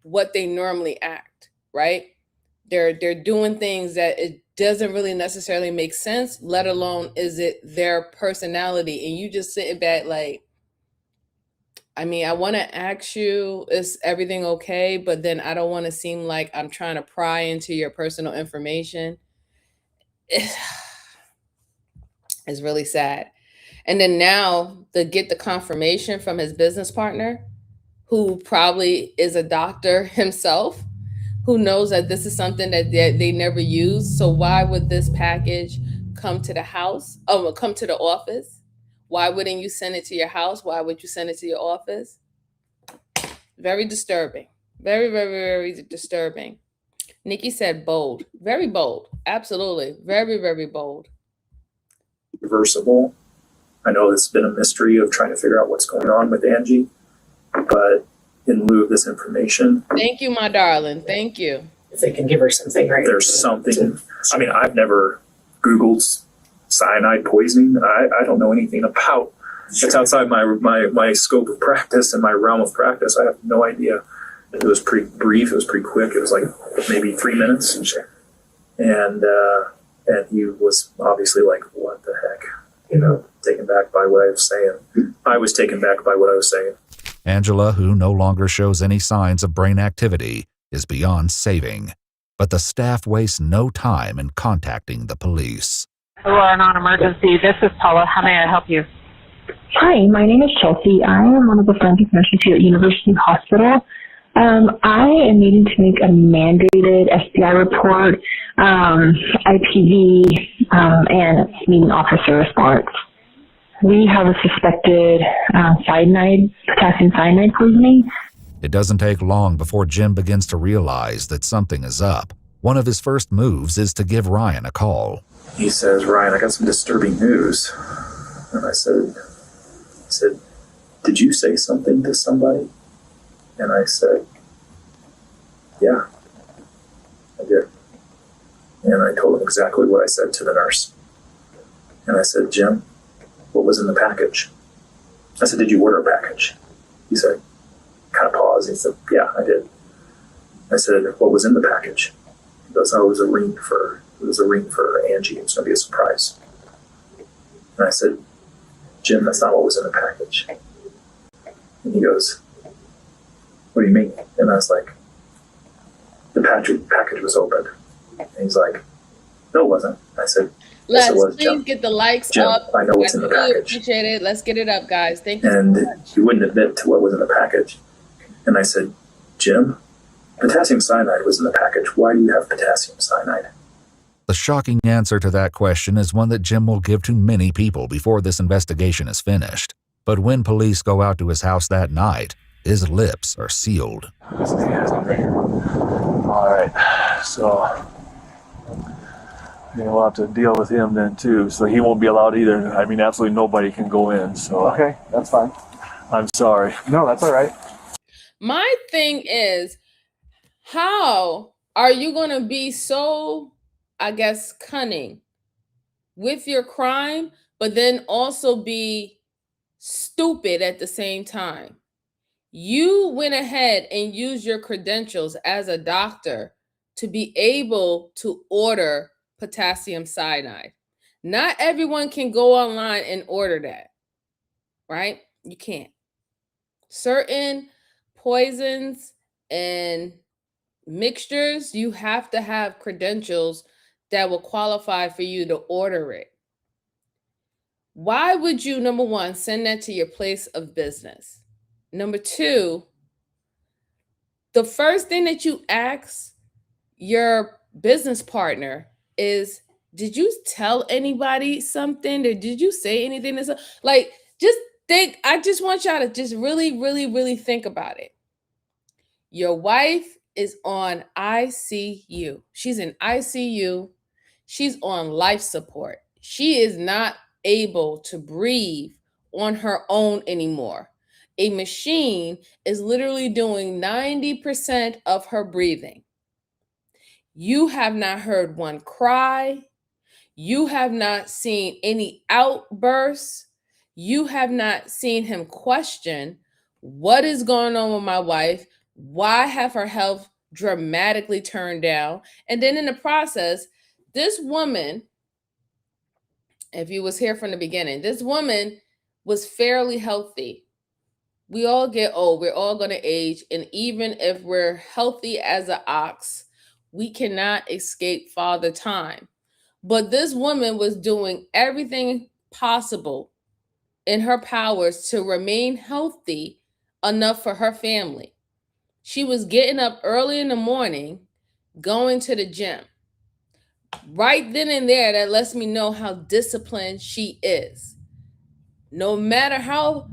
what they normally act, right? They're doing things that it doesn't really necessarily make sense, let alone is it their personality. And you just sitting back like, I want to ask you, is everything okay? But then I don't want to seem like I'm trying to pry into your personal information. It's really sad. And then now to get the confirmation from his business partner, who probably is a doctor himself, who knows that this is something that they never use. So why would this package come to the house? Oh, come to the office? Why wouldn't you send it to your house? Why would you send it to your office? Very disturbing. Very, very, very disturbing. Nikki said bold. Very bold. Absolutely. Very, very bold. Reversible. I know it's been a mystery of trying to figure out what's going on with Angie, but in lieu of this information. Thank you, my darling. Thank you. if they can give her something, right? There's something. I mean, I've never Googled cyanide poisoning. I don't know anything about. It's outside my scope of practice and my realm of practice. I have no idea. It was pretty brief. It was pretty quick. It was like maybe 3 minutes. And he was obviously like, what the heck? You know, taken back by what I was saying. I was taken back by what I was saying. Angela, who no longer shows any signs of brain activity, is beyond saving. But the staff wastes no time in contacting the police. Hello, non-emergency. This is Paula. How may I help you? Hi, my name is Chelsea. I am one of the forensic nurses here at University Hospital. I am needing to make a mandated SBI report, IPV, and needing officer response. We have a suspected potassium cyanide poisoning. It doesn't take long before Jim begins to realize that something is up. One of his first moves is to give Ryan a call. He says, Ryan, I got some disturbing news. And I said, did you say something to somebody? And I said, yeah, I did. And I told him exactly what I said to the nurse. And I said, Jim, what was in the package? I said, did you order a package? He said, kind of paused. He said, yeah, I did. I said, what was in the package? He goes, oh, it was a ring for Angie. It's going to be a surprise. And I said, Jim, that's not what was in the package. And he goes, what do you mean? And I was like, the package was opened. And he's like, no, it wasn't. I said, yes, it was, Please Jim. get the likes Jim, up. I know what's in the really package. Appreciate it. Let's get it up, guys. Thank you so And much. he wouldn't admit to what was in the package. And I said, Jim, potassium cyanide was in the package. Why do you have potassium cyanide? The shocking answer to that question is one that Jim will give to many people before this investigation is finished. But when police go out to his house that night, his lips are sealed. All right, so we'll have to deal with him then too. So he won't be allowed either. I mean, absolutely nobody can go in. So okay, that's fine. I'm sorry. No, that's all right. My thing is, how are you going to be so, I guess, cunning with your crime, but then also be stupid at the same time? You went ahead and used your credentials as a doctor to be able to order potassium cyanide. Not everyone can go online and order that, right? You can't. Certain poisons and mixtures, you have to have credentials that will qualify for you to order it. Why would you, number one, send that to your place of business? Number two, the first thing that you ask your business partner is, did you tell anybody something? Or did you say anything? Like, just think, I just want y'all to just really, really, really think about it. Your wife is on ICU. She's in ICU. She's on life support. She is not able to breathe on her own anymore. A machine is literally doing 90% of her breathing. You have not heard one cry. You have not seen any outbursts. You have not seen him question, what is going on with my wife? Why have her health dramatically turned down? And then in the process, this woman, if you was here from the beginning, this woman was fairly healthy. We all get old. We're all going to age. And even if we're healthy as an ox, we cannot escape Father Time. But this woman was doing everything possible in her powers to remain healthy enough for her family. She was getting up early in the morning, going to the gym. Right then and there, that lets me know how disciplined she is. No matter how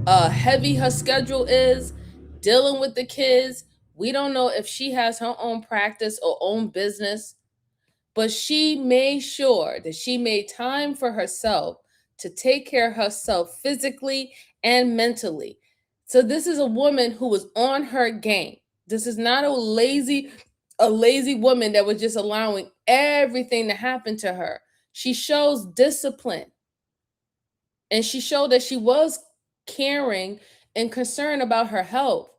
heavy her schedule is, dealing with the kids, we don't know if she has her own practice or own business, but she made sure that she made time for herself to take care of herself physically and mentally. So this is a woman who was on her game. This is not a lazy a lazy woman that was just allowing everything to happen to her. She shows discipline. And she showed that she was caring and concerned about her health.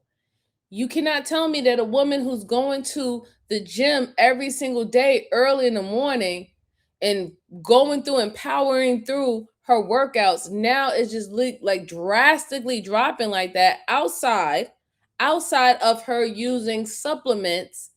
You cannot tell me that a woman who's going to the gym every single day early in the morning and going through and powering through her workouts now is just like drastically dropping like that outside of her using supplements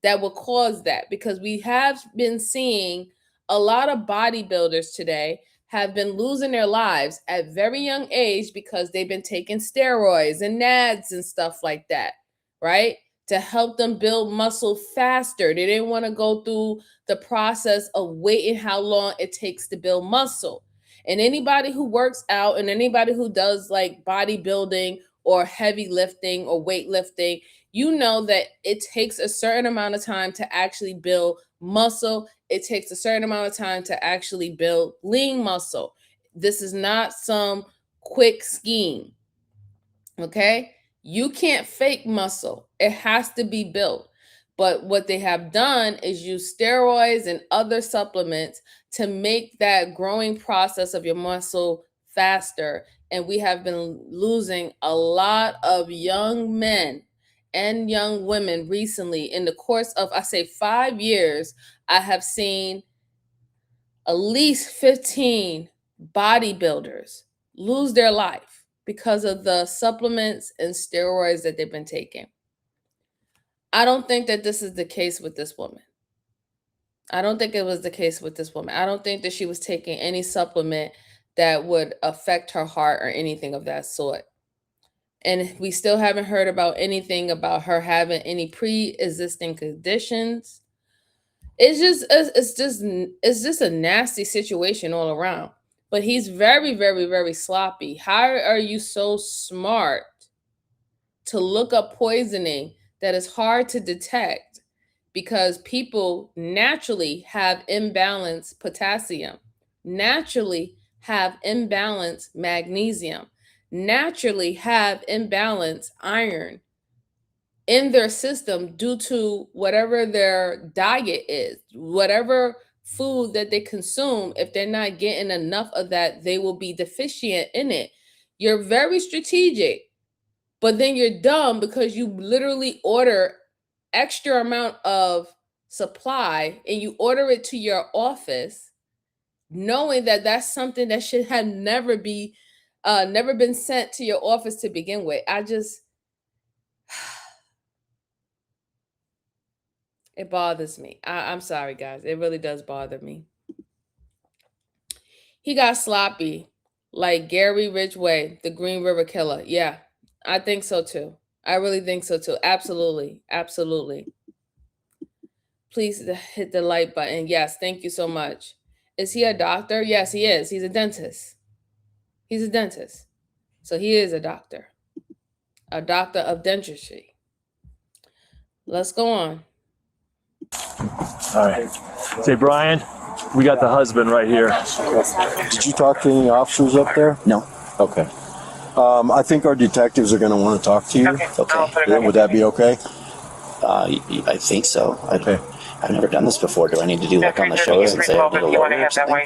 that will cause that, because we have been seeing a lot of bodybuilders today have been losing their lives at very young age because they've been taking steroids and NADs and stuff like that, right? To help them build muscle faster. They didn't want to go through the process of waiting how long it takes to build muscle. And anybody who works out and anybody who does like bodybuilding or heavy lifting or weightlifting, you know that it takes a certain amount of time to actually build muscle. It takes a certain amount of time to actually build lean muscle. This is not some quick scheme. Okay? You can't fake muscle. It has to be built. But what they have done is use steroids and other supplements to make that growing process of your muscle faster. And we have been losing a lot of young men and young women recently. In the course of, I say, 5 years, I have seen at least 15 bodybuilders lose their life because of the supplements and steroids that they've been taking. I don't think that this is the case with this woman. I don't think it was the case with this woman. I don't think that she was taking any supplement that would affect her heart or anything of that sort. And we still haven't heard about anything about her having any pre-existing conditions. It's just a nasty situation all around. But he's very, very, very sloppy. How are you so smart to look up poisoning that is hard to detect? Because people naturally have imbalanced potassium, naturally have imbalanced magnesium, naturally have imbalanced iron in their system due to whatever their diet is, whatever food that they consume. If they're not getting enough of that, they will be deficient in it. You're very strategic, but then you're dumb because you literally order extra amount of supply and you order it to your office knowing that that's something that should have never been sent to your office to begin with. It bothers me. I'm sorry, guys. It really does bother me. He got sloppy like Gary Ridgway, the Green River Killer. Yeah, I think so too. I really think so too. Absolutely. Absolutely. Please hit the like button. Yes, thank you so much. Is he a doctor? Yes, he is. He's a dentist. He's a dentist. So he is a doctor of dentistry. Let's go on. All right. Say, Brian, we got the husband right here. Did you talk to any officers up there? No. Okay. I think our detectives are going to want to talk to you. Okay. Would that be okay? I think so. Okay. I've never done this before. Do I need to do like on the shows and say I need a lawyer or something?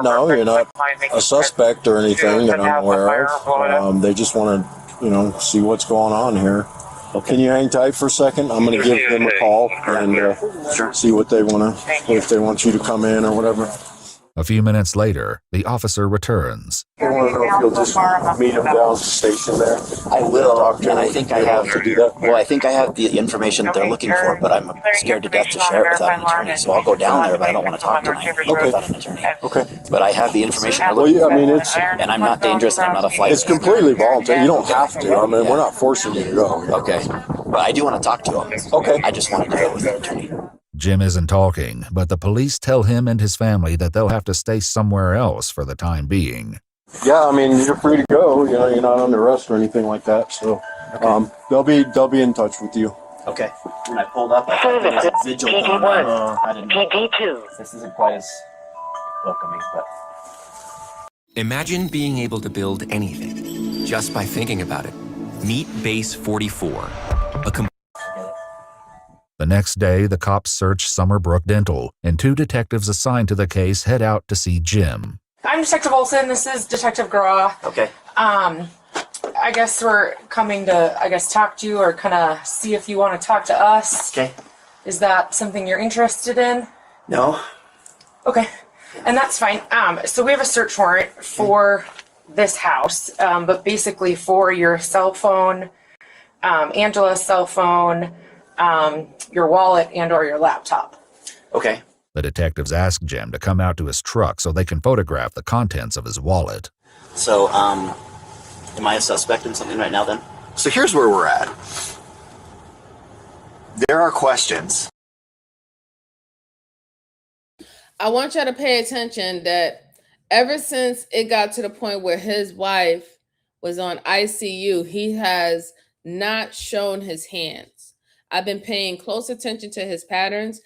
No, you're not a suspect or anything that I'm aware of. They just want to, see what's going on here. Okay. Can you hang tight for a second? I'm going to give them a call and see what they want to, if they want you to come in or whatever. A few minutes later, the officer returns. I want to know if you'll just meet him down at the station there. I will, talk to and him. I think I have to do that. Well, I think I have the information that they're looking for, but I'm scared to death to share it without an attorney. So I'll go down there, but I don't want to talk tonight without an attorney. Okay. But I have the information they're looking for. And I'm not dangerous, and I'm not a flight. It's completely voluntary. You don't have to. I mean, we're not forcing you to go. Okay. But I do want to talk to him. Okay. I just want to do it with an attorney. Jim isn't talking, but the police tell him and his family that they'll have to stay somewhere else for the time being. Yeah, I mean, you're free to go. You're not under arrest or anything like that. So, they'll be in touch with you. Okay. When I pulled up, I thought there was a vigil going on. I didn't know. PD2. This isn't quite as welcoming, but. Imagine being able to build anything just by thinking about it. Meet Base 44, The next day, the cops search Summerbrook Dental, and 2 detectives assigned to the case head out to see Jim. I'm Detective Olson. This is Detective Graw. Okay. I guess we're coming to, talk to you or kind of see if you want to talk to us. Okay. Is that something you're interested in? No. Okay. And that's fine. So we have a search warrant for this house, but basically for your cell phone, Angela's cell phone, your wallet, and or your laptop. Okay. The detectives ask Jim to come out to his truck so they can photograph the contents of his wallet. So, am I a suspect in something right now then? So here's where we're at. There are questions. I want y'all to pay attention that ever since it got to the point where his wife was on ICU, he has not shown his hands. I've been paying close attention to his patterns.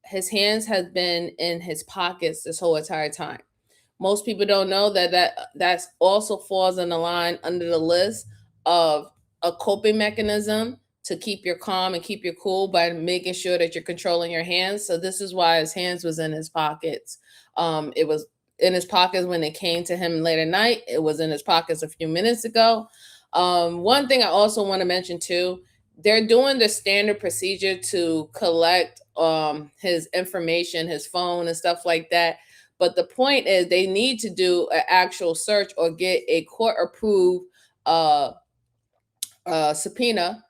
His hands have been in his pockets this whole entire time. Most people don't know that also falls in the line under the list of a coping mechanism to keep your calm and keep your cool by making sure that you're controlling your hands. So this is why his hands was in his pockets. It was in his pockets when it came to him late at night. It was in his pockets a few minutes ago. One thing I also want to mention too, they're doing the standard procedure to collect his information, his phone and stuff like that. But the point is they need to do an actual search or get a court-approved subpoena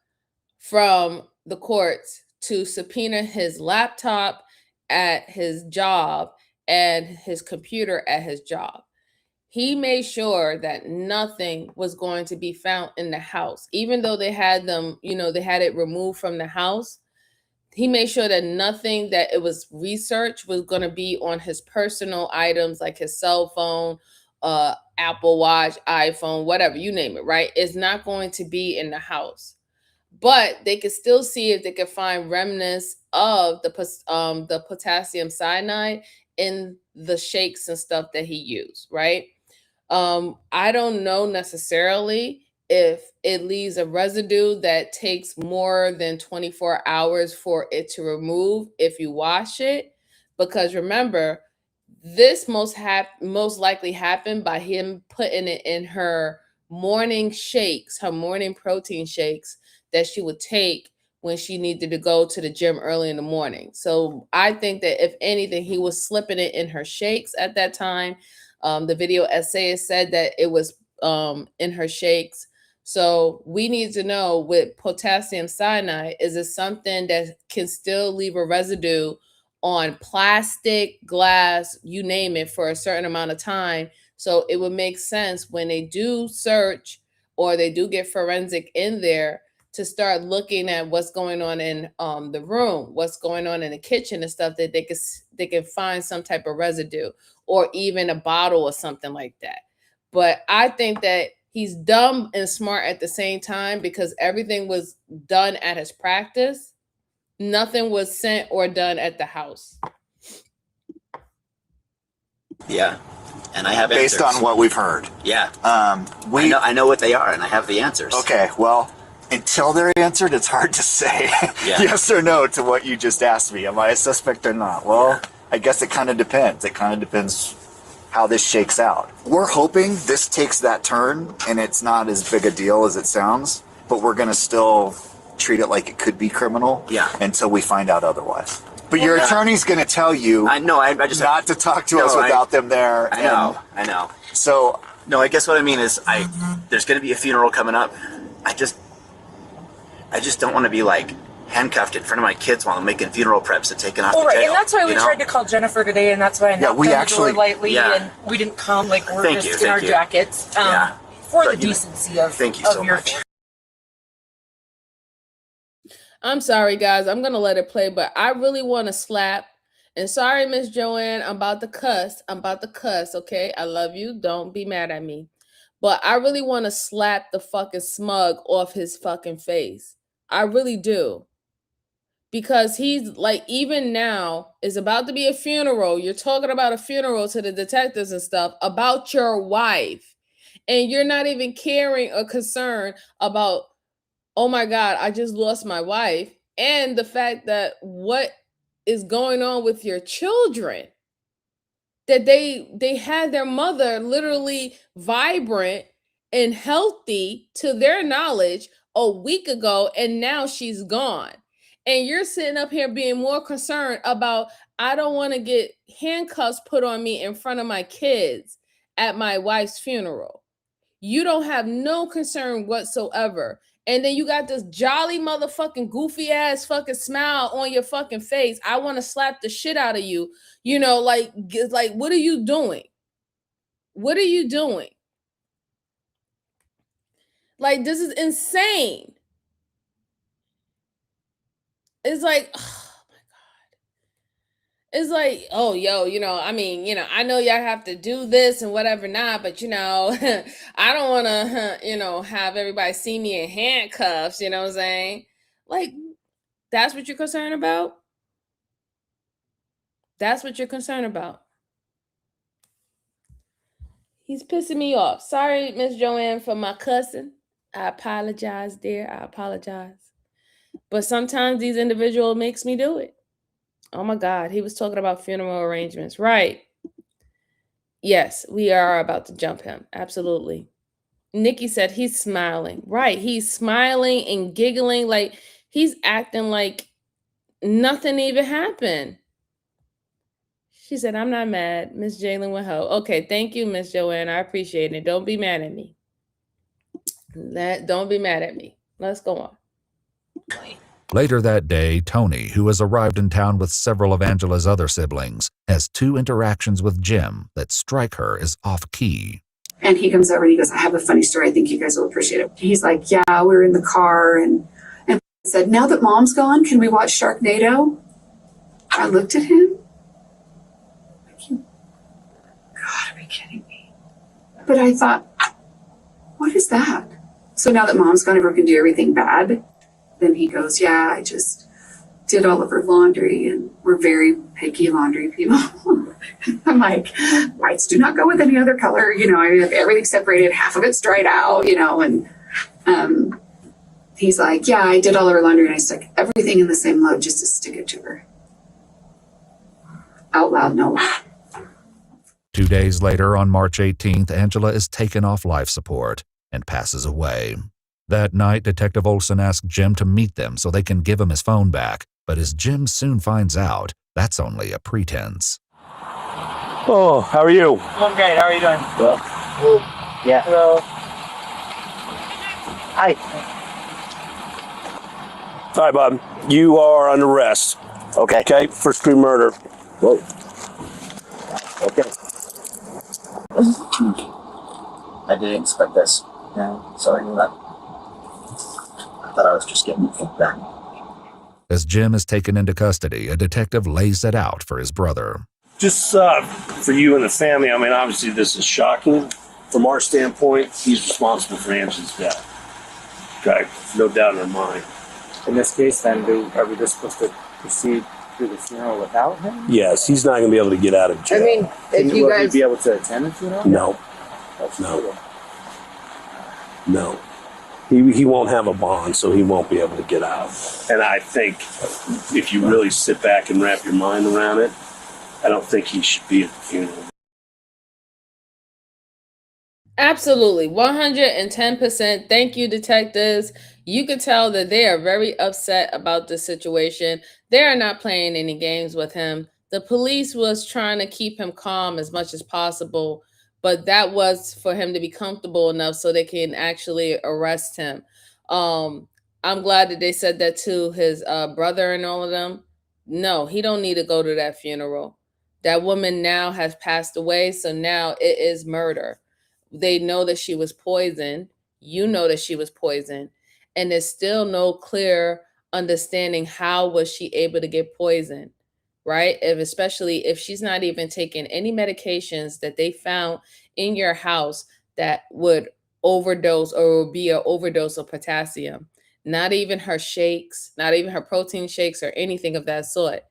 from the courts to subpoena his laptop at his job and his computer at his job. He made sure that nothing was going to be found in the house, even though they had them, they had it removed from the house. He made sure that nothing that it was research was going to be on his personal items, like his cell phone, Apple Watch, iPhone, whatever, you name it, right? It's not going to be in the house. But they could still see if they could find remnants of the potassium cyanide in the shakes and stuff that he used, right? I don't know necessarily if it leaves a residue that takes more than 24 hours for it to remove if you wash it. Because remember, this most likely happened by him putting it in her morning shakes, her morning protein shakes that she would take when she needed to go to the gym early in the morning. So I think that if anything, he was slipping it in her shakes at that time. The video essay said that it was in her shakes. So we need to know with potassium cyanide, is it something that can still leave a residue on plastic, glass, you name it, for a certain amount of time? So it would make sense when they do search or they do get forensic in there to start looking at what's going on in the room, what's going on in the kitchen and stuff, that they can find some type of residue or even a bottle or something like that. But I think that he's dumb and smart at the same time, because everything was done at his practice. Nothing was sent or done at the house. Yeah. And I have based answers. on what we've heard. Yeah. I know what they are, and I have the answers. Okay, well, until they're answered, it's hard to say yes or no to what you just asked me. Am I a suspect or not? Well, I guess it kind of depends. It kind of depends how this shakes out. We're hoping this takes that turn and it's not as big a deal as it sounds, but we're going to still treat it like it could be criminal until we find out otherwise. But your attorney's going to tell you I just not to talk to us without them there. I know. So, no, I guess what I mean is there's going to be a funeral coming up. I just don't want to be like handcuffed in front of my kids while I'm making funeral preps and taking off to jail. And that's why we tried to call Jennifer today, and that's why I knocked on the door lightly, and we didn't come like we're just in our jackets for the decency of your family. I'm sorry, guys. I'm going to let it play, but I really want to slap. And sorry, Miss Joanne, I'm about to cuss. Okay? I love you. Don't be mad at me. But I really want to slap the fucking smug off his fucking face. I really do. Because he's like, even now, it's about to be a funeral. You're talking about a funeral to the detectives and stuff about your wife. And you're not even caring or concerned about, oh my God, I just lost my wife. and the fact that what is going on with your children, that they had their mother literally vibrant and healthy to their knowledge a week ago, and now she's gone. And you're sitting up here being more concerned about, I don't want to get handcuffs put on me in front of my kids at my wife's funeral. You don't have no concern whatsoever. And then you got this jolly motherfucking goofy ass fucking smile on your fucking face. I want to slap the shit out of you. You know, like what are you doing? What are you doing? Like, this is insane. It's like, it's like, oh, yo, you know, I mean, you know, I know y'all have to do this and whatever not, but, you know, I don't want to, you know, have everybody see me in handcuffs, you know what I'm saying? Like, that's what you're concerned about? That's what you're concerned about. He's pissing me off. Sorry, Miss Joanne, for my cussing. I apologize, dear. I apologize. But sometimes these individuals makes me do it. Oh my God, he was talking about funeral arrangements. Right. Yes, we are about to jump him. Absolutely. Nikki said he's smiling. Right. He's smiling and giggling, like he's acting like nothing even happened. She said, I'm not mad. Miss Jalen will help. Okay, thank you, Miss Joanne. I appreciate it. Don't be mad at me. Don't be mad at me. Let's go on. Later that day, Tony, who has arrived in town with several of Angela's other siblings, has 2 interactions with Jim that strike her as off-key. And he comes over and he goes, I have a funny story. I think you guys will appreciate it. He's like, yeah, we were in the car and said, now that mom's gone, can we watch Sharknado? I looked at him. God, are you kidding me? But I thought, what is that? So now that mom's gone, everyone can do everything bad. Then he goes, yeah, I just did all of her laundry and we're very picky laundry people. I'm like, whites do not go with any other color. You know, I have everything separated. Half of it's dried out, you know, and he's like, yeah, I did all of her laundry and I stuck everything in the same load just to stick it to her. Out loud, no lie. 2 days later, on March 18th, Angela is taken off life support and passes away. That night, Detective Olson asks Jim to meet them so they can give him his phone back. But as Jim soon finds out, that's only a pretense. Oh, how are you? I'm great. How are you doing? Well, yeah. Hello. Hi. all right, Bob. You are under arrest. Okay. Okay, first degree murder. Whoa. Okay. I didn't expect this. No, sorry for that. I thought I was just getting feedback. As Jim is taken into custody, a detective lays it out for his brother. Just for you and the family, I mean, obviously this is shocking. From our standpoint, he's responsible for Angela's death. Okay, no doubt in our mind. In this case, then, are we just supposed to proceed through the funeral without him? Yes, he's not going to be able to get out of jail. I mean, if you guys... Will he be able to attend the funeral? No. That's no. Cool. No. He won't have a bond, so he won't be able to get out. And I think if you really sit back and wrap your mind around it, I don't think he should be at the funeral. Absolutely, 110%. Thank you, detectives. You can tell that they are very upset about this situation. They are not playing any games with him. The police was trying to keep him calm as much as possible, but that was for him to be comfortable enough so they can actually arrest him. I'm glad that they said that to his brother and all of them. No, he don't need to go to that funeral. That woman now has passed away, so now it is murder. They know that she was poisoned. You know that she was poisoned. And there's still no clear understanding how was she able to get poisoned, right? Especially if she's not even taking any medications that they found in your house that would overdose or would be an overdose of potassium. Not even her shakes, not even her protein shakes or anything of that sort.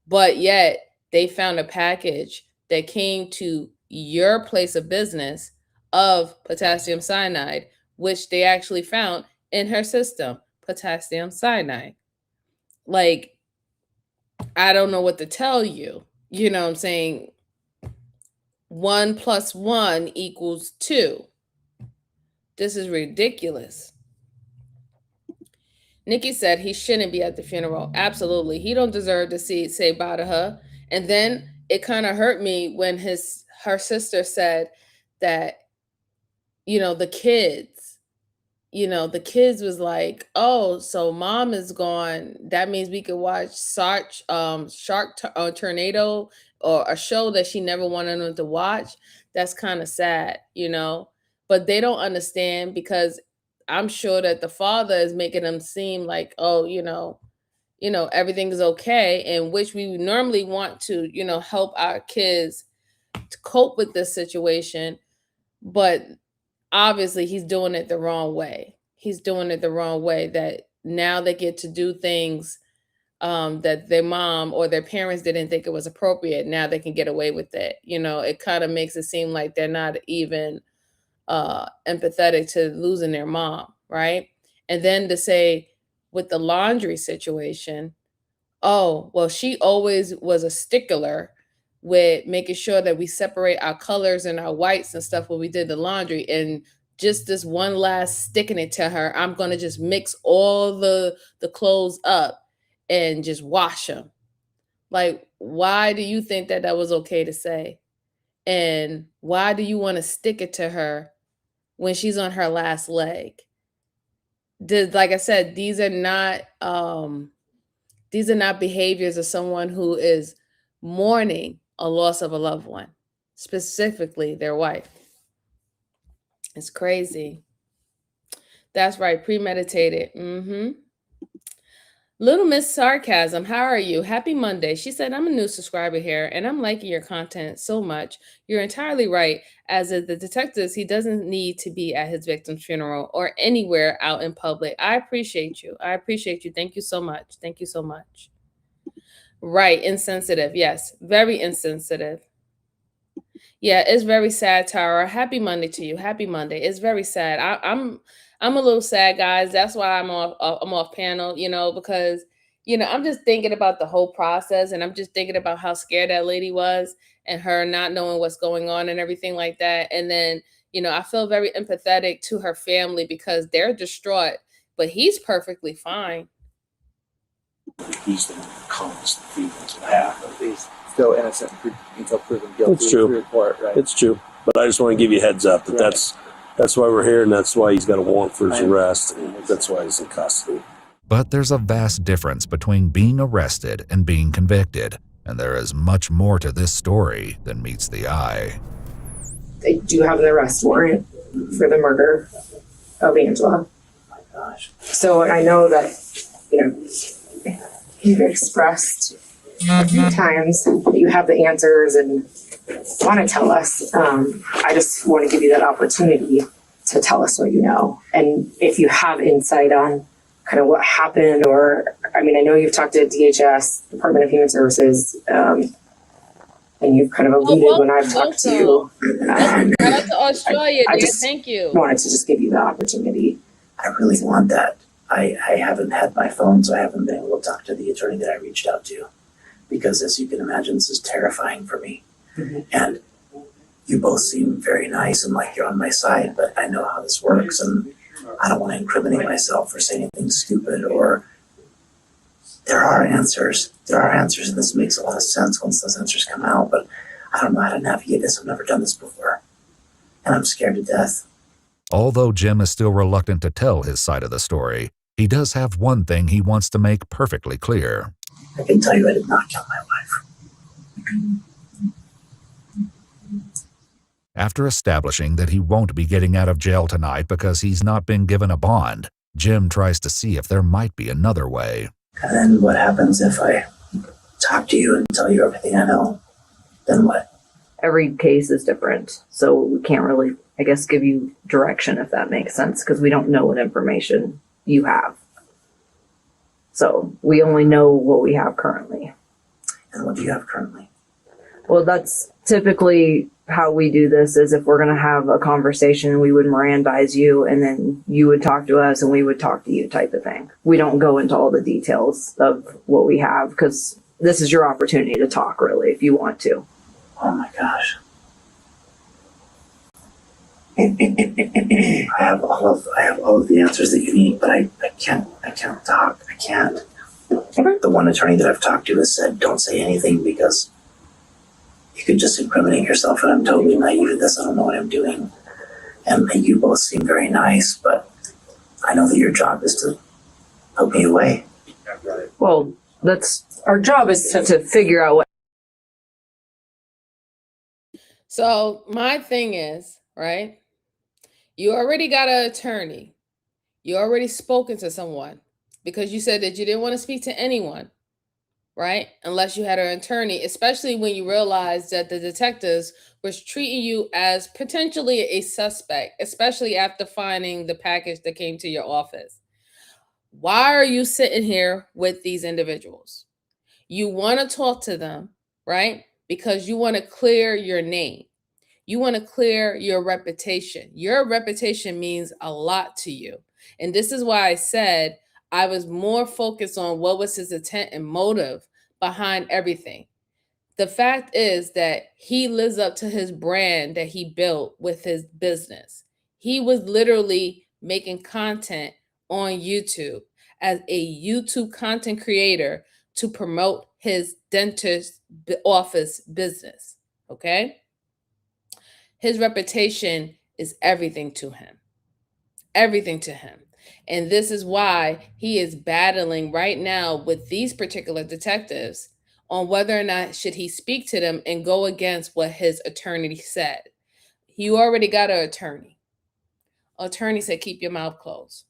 But yet they found a package that came to your place of business of potassium cyanide, which they actually found in her system, potassium cyanide. Like, I don't know what to tell you. You know what I'm saying? 1 + 1 = 2. This is ridiculous. Nikki said he shouldn't be at the funeral. Absolutely. He don't deserve to say bye to her. And then it kind of hurt me when her sister said that, the kids was like, oh, so mom is gone. That means we could watch Tornado, or a show that she never wanted them to watch. That's kind of sad, but they don't understand, because I'm sure that the father is making them seem like, oh, everything is okay, and which we normally want to, help our kids to cope with this situation. But obviously he's doing it the wrong way. That now they get to do things that their mom or their parents didn't think it was appropriate. Now they can get away with it. It kind of makes it seem like they're not even empathetic to losing their mom, right? And then to say with the laundry situation, oh, well, she always was a stickler with making sure that we separate our colors and our whites and stuff when we did the laundry. And just this one last sticking it to her, I'm going to just mix all the clothes up and just wash them. Like, why do you think that was okay to say? And why do you want to stick it to her when she's on her last leg? Like I said, these are not behaviors of someone who is mourning a loss of a loved one, specifically their wife. It's crazy. That's right, premeditated. Little Miss Sarcasm, how are you? Happy Monday. She said, I'm a new subscriber here, and I'm liking your content so much. You're entirely right. As the detectives, he doesn't need to be at his victim's funeral or anywhere out in public. I appreciate you. Thank you so much. Right, insensitive. Yes, very insensitive. Yeah, it's very sad, Tara. Happy Monday to you. Happy Monday. It's very sad. I'm a little sad, guys. That's why I'm off panel, because I'm just thinking about the whole process, and I'm just thinking about how scared that lady was and her not knowing what's going on and everything like that. And then, I feel very empathetic to her family because they're distraught, but he's perfectly fine. He's the one that caused the feelings of half. He's still innocent until proven guilty. It's true. Report, right? It's true. But I just want to give you a heads up that that's why we're here, and that's why he's got a warrant for his arrest, and that's why he's in custody. But there's a vast difference between being arrested and being convicted, and there is much more to this story than meets the eye. They do have an arrest warrant for the murder of Angela. Oh my gosh. So I know that, you've expressed a few times that you have the answers and want to tell us. I just want to give you that opportunity to tell us what you know. And if you have insight on kind of what happened, or, I know you've talked to DHS, Department of Human Services, and you've kind of alluded when I've talked to you. Shout out to Australia, dear. Thank you. Wanted to just give you the opportunity. I really want that. I haven't had my phone, so I haven't been able to talk to the attorney that I reached out to. Because as you can imagine, this is terrifying for me. Mm-hmm. And you both seem very nice and like you're on my side, but I know how this works, and I don't want to incriminate myself or say anything stupid. Or there are answers, and this makes a lot of sense once those answers come out, but I don't know how to navigate this. I've never done this before, and I'm scared to death. Although Jim is still reluctant to tell his side of the story, he does have one thing he wants to make perfectly clear. I can tell you I did not kill my wife. After establishing that he won't be getting out of jail tonight because he's not been given a bond, Jim tries to see if there might be another way. And then what happens if I talk to you and tell you everything I know? Then what? Every case is different, so we can't really, give you direction, if that makes sense, because we don't know what information you have. So we only know what we have currently. And what do you have currently? Well, that's typically how we do this is if we're going to have a conversation, we would Mirandize you and then you would talk to us and we would talk to you type of thing. We don't go into all the details of what we have because this is your opportunity to talk really if you want to. Oh my gosh. I have all of the answers that you need, but I can't talk. I can't. The one attorney that I've talked to has said, don't say anything because you could just incriminate yourself, and I'm totally naive at this. I don't know what I'm doing. And you both seem very nice, but I know that your job is to put me away. Well, that's our job is to figure out what. So my thing is, right? You already got an attorney. You already spoken to someone because you said that you didn't want to speak to anyone, right? Unless you had an attorney, especially when you realized that the detectives was treating you as potentially a suspect, especially after finding the package that came to your office. Why are you sitting here with these individuals? You want to talk to them, right? Because you want to clear your name. You want to clear your reputation. Your reputation means a lot to you. And this is why I said I was more focused on what was his intent and motive behind everything. The fact is that he lives up to his brand that he built with his business. He was literally making content on YouTube as a YouTube content creator to promote his dentist office business. Okay? His reputation is everything to him. Everything to him. And this is why he is battling right now with these particular detectives on whether or not should he speak to them and go against what his attorney said. You already got an attorney. Attorney said, keep your mouth closed.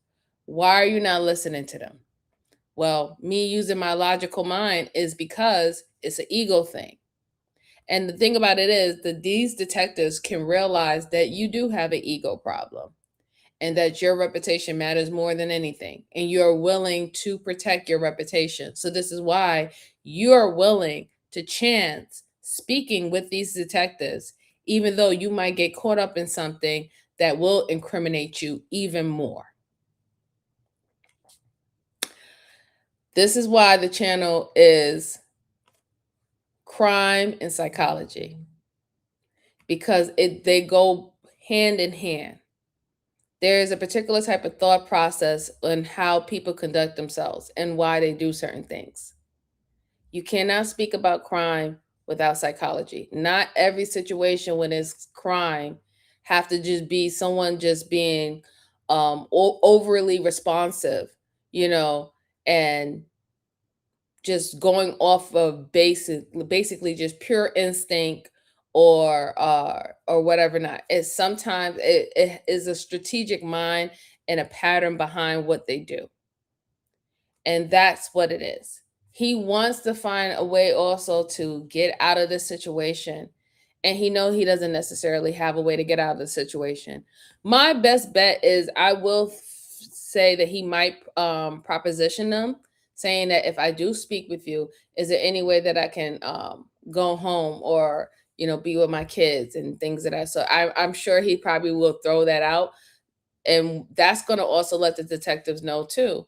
Why are you not listening to them? Well, me using my logical mind is because it's an ego thing. And the thing about it is that these detectives can realize that you do have an ego problem and that your reputation matters more than anything. And you're willing to protect your reputation. So this is why you're willing to chance speaking with these detectives, even though you might get caught up in something that will incriminate you even more. This is why the channel is Crime and Psychology, because they go hand in hand. There is a particular type of thought process on how people conduct themselves and why they do certain things. You cannot speak about crime without psychology. Not every situation when it's crime have to just be someone just being overly responsive, and just going off of basically just pure instinct or whatever not. It's sometimes it is a strategic mind and a pattern behind what they do. And that's what it is. He wants to find a way also to get out of this situation. And he knows he doesn't necessarily have a way to get out of the situation. My best bet is I will say that he might proposition them, saying that if I do speak with you, is there any way that I can go home or, be with my kids and things of that. So I'm sure he probably will throw that out. And that's going to also let the detectives know too,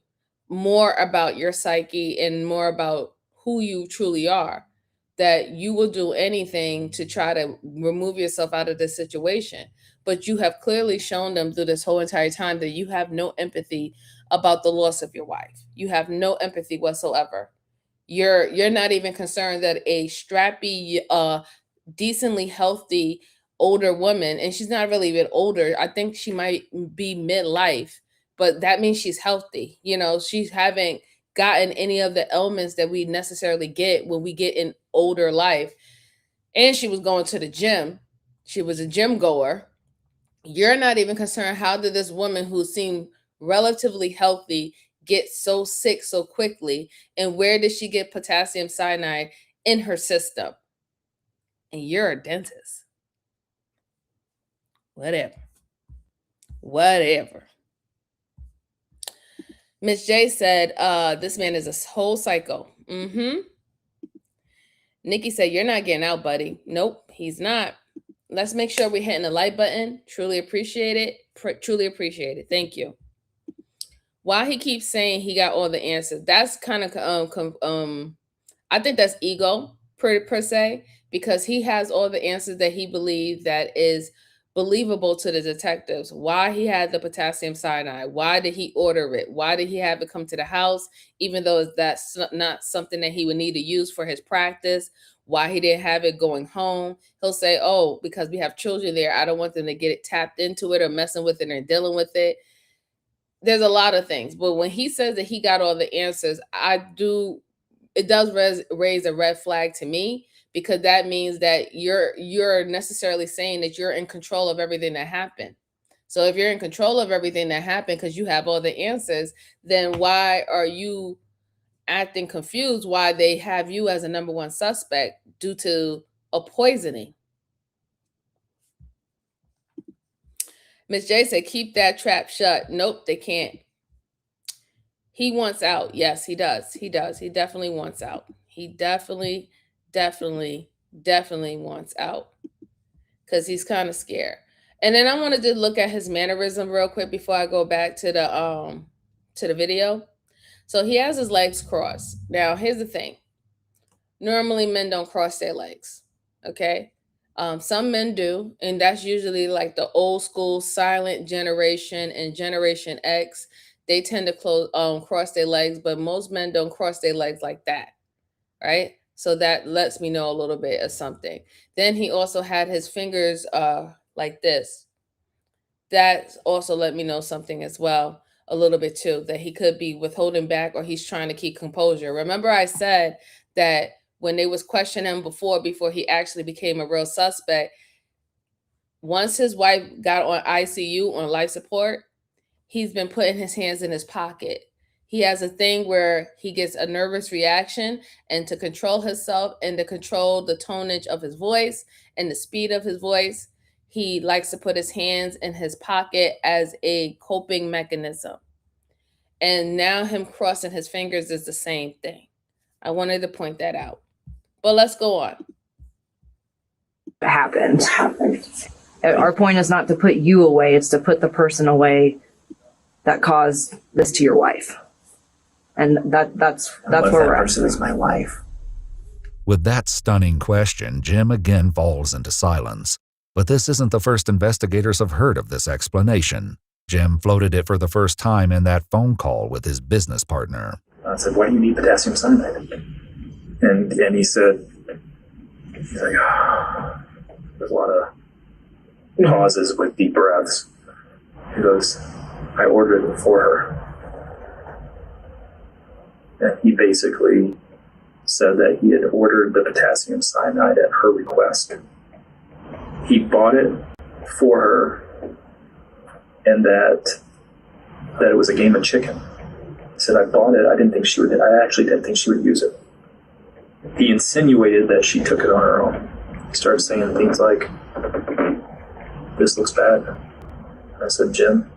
more about your psyche and more about who you truly are, that you will do anything to try to remove yourself out of this situation. But you have clearly shown them through this whole entire time that you have no empathy about the loss of your wife. You have no empathy whatsoever. You're not even concerned that a strappy, decently healthy older woman, and she's not really even older. I think she might be midlife, but that means she's healthy. She haven't gotten any of the ailments that we necessarily get when we get in older life. And she was going to the gym. She was a gym goer. You're not even concerned, how did this woman who seemed relatively healthy get so sick so quickly? And where did she get potassium cyanide in her system? And you're a dentist. Whatever. Miss J said, this man is a whole psycho. Nikki said, you're not getting out, buddy. Nope, he's not. Let's make sure we're hitting the like button. Truly appreciate it. Truly appreciate it. Thank you. Why he keeps saying he got all the answers? That's kind of I think that's ego per se, because he has all the answers that he believes that is believable to the detectives. Why he had the potassium cyanide? Why did he order it? Why did he have it come to the house, even though that's not something that he would need to use for his practice? Why he didn't have it going home? He'll say, "Oh, because we have children there. I don't want them to get it tapped into it or messing with it or dealing with it." There's a lot of things, but when he says that he got all the answers, it does raise a red flag to me, because that means that you're necessarily saying that you're in control of everything that happened. So if you're in control of everything that happened because you have all the answers, then why are you acting confused why they have you as a number one suspect due to a poisoning? Miss J said, keep that trap shut. Nope, they can't. He wants out. Yes, he does. He does. He definitely wants out. He definitely wants out, because he's kind of scared. And then I wanted to look at his mannerism real quick before I go back to the video. So he has his legs crossed. Now, here's the thing. Normally, men don't cross their legs. Okay. Some men do, and that's usually like the old school silent generation and Generation X. They tend to cross their legs, but most men don't cross their legs like that, right? So that lets me know a little bit of something. Then he also had his fingers like this. That also let me know something as well, a little bit too, that he could be withholding back or he's trying to keep composure. Remember I said that when they was questioning him before he actually became a real suspect, once his wife got on ICU on life support, he's been putting his hands in his pocket. He has a thing where he gets a nervous reaction, and to control himself and to control the tonage of his voice and the speed of his voice, he likes to put his hands in his pocket as a coping mechanism. And now him crossing his fingers is the same thing. I wanted to point that out. But let's go on. It happened. Our point is not to put you away, it's to put the person that caused this to your wife. And that's where we're at. That person is my wife. With that stunning question, Jim again falls into silence. But this isn't the first investigators have heard of this explanation. Jim floated it for the first time in that phone call with his business partner. I said, "Why do you need potassium cyanide?" And he's like, there's a lot of pauses with deep breaths. He goes, "I ordered it for her." And he basically said that he had ordered the potassium cyanide at her request. He bought it for her, and that it was a game of chicken. He said, "I bought it. I actually didn't think she would use it." He insinuated that she took it on her own. He started saying things like, "This looks bad." I said, "Jim?"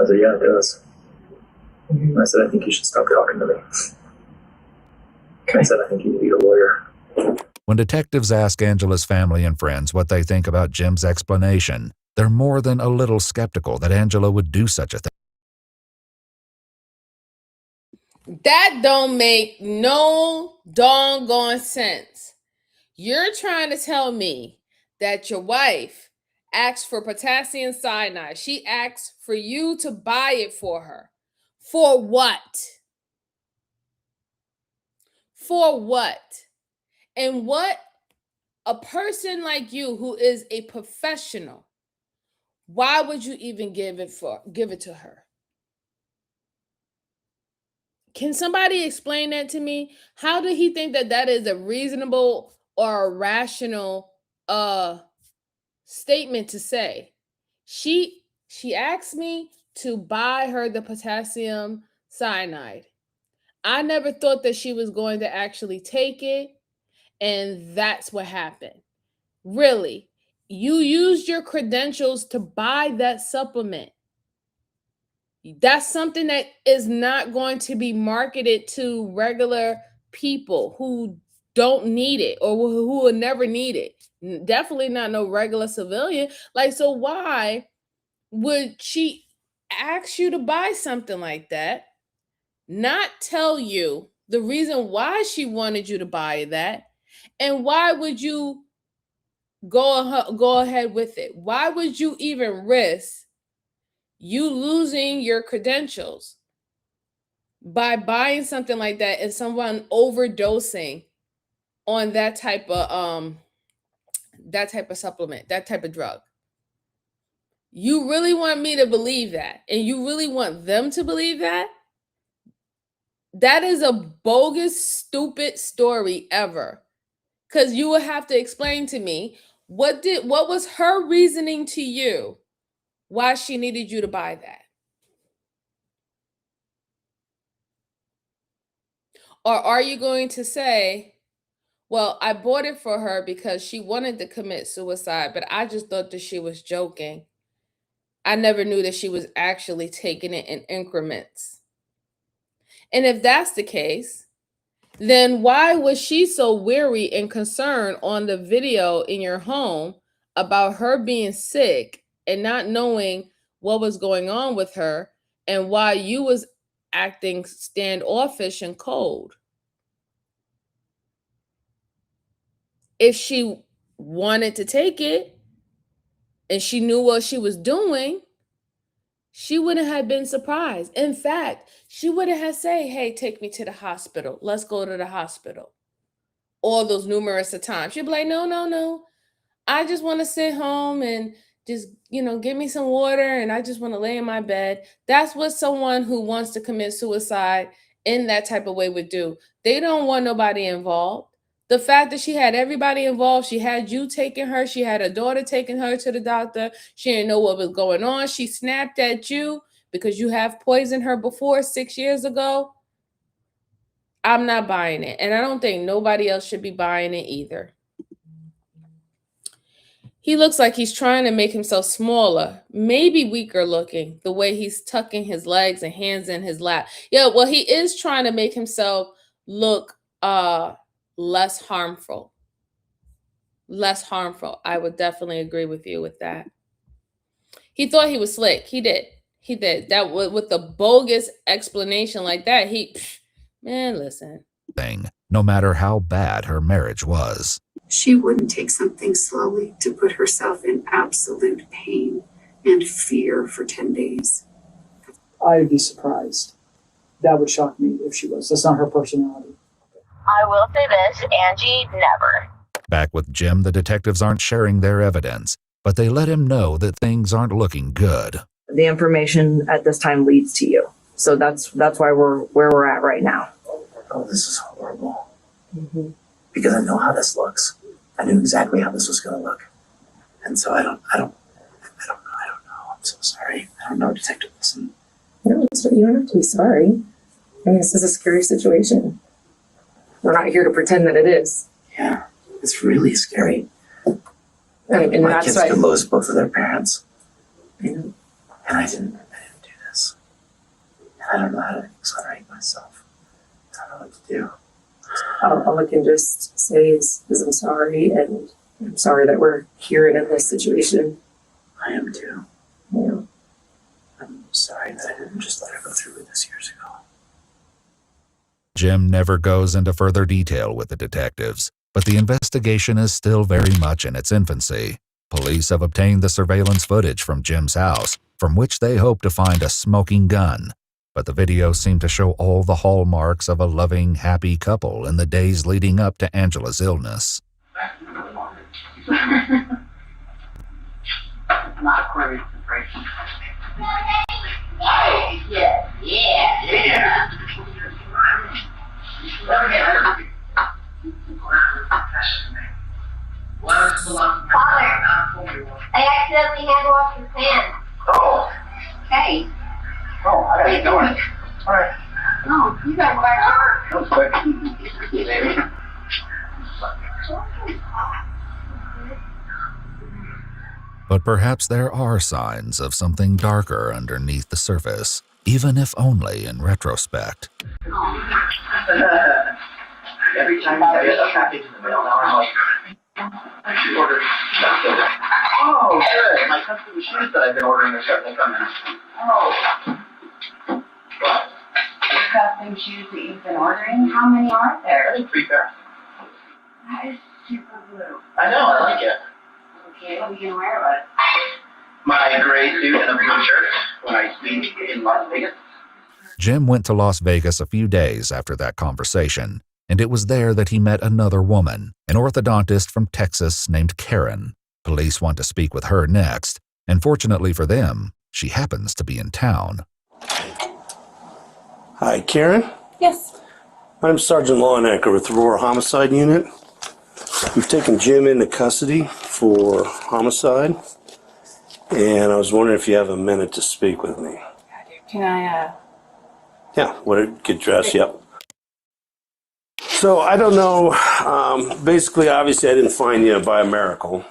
I said, "Yeah, it does." And I said, "I think you should stop talking to me." I said, "I think you need a lawyer." When detectives ask Angela's family and friends what they think about Jim's explanation, they're more than a little skeptical that Angela would do such a thing. That don't make no doggone sense. You're trying to tell me that your wife asked for potassium cyanide. She asked for you to buy it for her. For what? For what? And what a person like you who is a professional, why would you even give it to her? Can somebody explain that to me? How did he think that is a reasonable or a rational statement to say? She asked me to buy her the potassium cyanide. I never thought that she was going to actually take it, and that's what happened. Really? You used your credentials to buy that supplement. That's something that is not going to be marketed to regular people who don't need it or who will never need it. Definitely not no regular civilian. Like, so why would she ask you to buy something like that, not tell you the reason why she wanted you to buy that, and why would you go ahead with it? Why would you even risk you losing your credentials by buying something like that and someone overdosing on that type of supplement, that type of drug? You really want me to believe that, and you really want them to believe that? That is a bogus, stupid story ever. Because you will have to explain to me what was her reasoning to you why she needed you to buy that. Or are you going to say, well, I bought it for her because she wanted to commit suicide, but I just thought that she was joking. I never knew that she was actually taking it in increments. And if that's the case, then why was she so weary and concerned on the video in your home about her being sick and not knowing what was going on with her, and why you was acting standoffish and cold? If she wanted to take it and she knew what she was doing, she wouldn't have been surprised. In fact, she wouldn't have said, hey, take me to the hospital. Let's go to the hospital. All those numerous of times. She'd be like, no. I just want to sit home and just, give me some water, and I just want to lay in my bed. That's what someone who wants to commit suicide in that type of way would do. They don't want nobody involved. The fact that she had everybody involved, she had you taking her, she had her daughter taking her to the doctor, she didn't know what was going on, she snapped at you because you have poisoned her before 6 years ago. I'm not buying it, and I don't think nobody else should be buying it either. He looks like he's trying to make himself smaller, maybe weaker looking, the way he's tucking his legs and hands in his lap. Yeah, well, he is trying to make himself look less harmful. Less harmful. I would definitely agree with you with that. He thought he was slick. He did. That with the bogus explanation like that, man, listen. No matter how bad her marriage was. She wouldn't take something slowly to put herself in absolute pain and fear for 10 days. I'd be surprised. That would shock me if she was. That's not her personality. I will say this, Angie, never. Back with Jim, the detectives aren't sharing their evidence, but they let him know that things aren't looking good. The information at this time leads to you. So that's why we're where we're at right now. Oh, this is horrible. Mm-hmm. Because I know how this looks. I knew exactly how this was going to look. And so I don't know. I'm so sorry. I don't know, Detective Wilson. No, you don't have to be sorry. I mean, this is a scary situation. We're not here to pretend that it is. Yeah, it's really scary. And my that's kids why could lose both of their parents. I know. And I didn't do this. And I don't know how to exonerate myself. I don't know what to do. All I can just say is I'm sorry, and I'm sorry that we're here and in this situation. I am too. Yeah. I'm sorry that I didn't just let her go through with this years ago. Jim never goes into further detail with the detectives, but the investigation is still very much in its infancy. Police have obtained the surveillance footage from Jim's house, from which they hope to find a smoking gun. But the videos seem to show all the hallmarks of a loving, happy couple in the days leading up to Angela's illness. Not according to breaking. Yeah. Father, I accidentally hand washed your pants. Oh. Hey. Oh, I gotta get going. All right. No, you gotta go back to work. That was quick. Baby. But perhaps there are signs of something darker underneath the surface, even if only in retrospect. Every time I get a package in the mail now, I'm like, I should order custom. Oh, good. My custom shoes that I've been ordering are starting to come in. Oh. What? Your custom shoes that you've been ordering, how many are there? I think 3 pairs. That is super blue. I know, I like it. Okay, what are you gonna wear with? My gray suit and a blue shirt when I speak in Las Vegas. Jim went to Las Vegas a few days after that conversation, and it was there that he met another woman, an orthodontist from Texas named Karen. Police want to speak with her next, and fortunately for them, she happens to be in town. Hi, Karen. Yes. I'm Sergeant Lawnecker with the Aurora Homicide Unit. We've taken Jim into custody for homicide, and I was wondering if you have a minute to speak with me. Can I, Yeah, what get dressed, yep. So I don't know, basically, obviously I didn't find you by a miracle.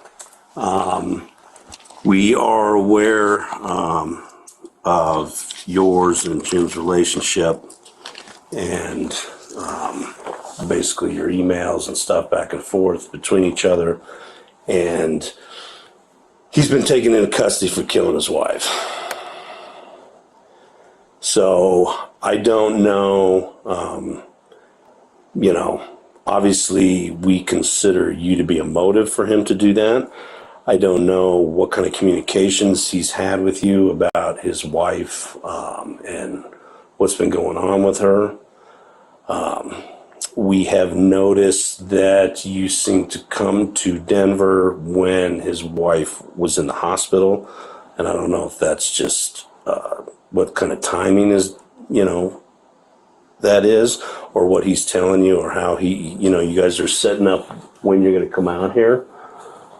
We are aware of yours and Jim's relationship and basically your emails and stuff back and forth between each other. And he's been taken into custody for killing his wife. So I don't know, obviously we consider you to be a motive for him to do that. I don't know what kind of communications he's had with you about his wife and what's been going on with her. We have noticed that you seem to come to Denver when his wife was in the hospital. And I don't know if that's just what kind of timing is, that is, or what he's telling you, or how he, you guys are setting up when you're going to come out here.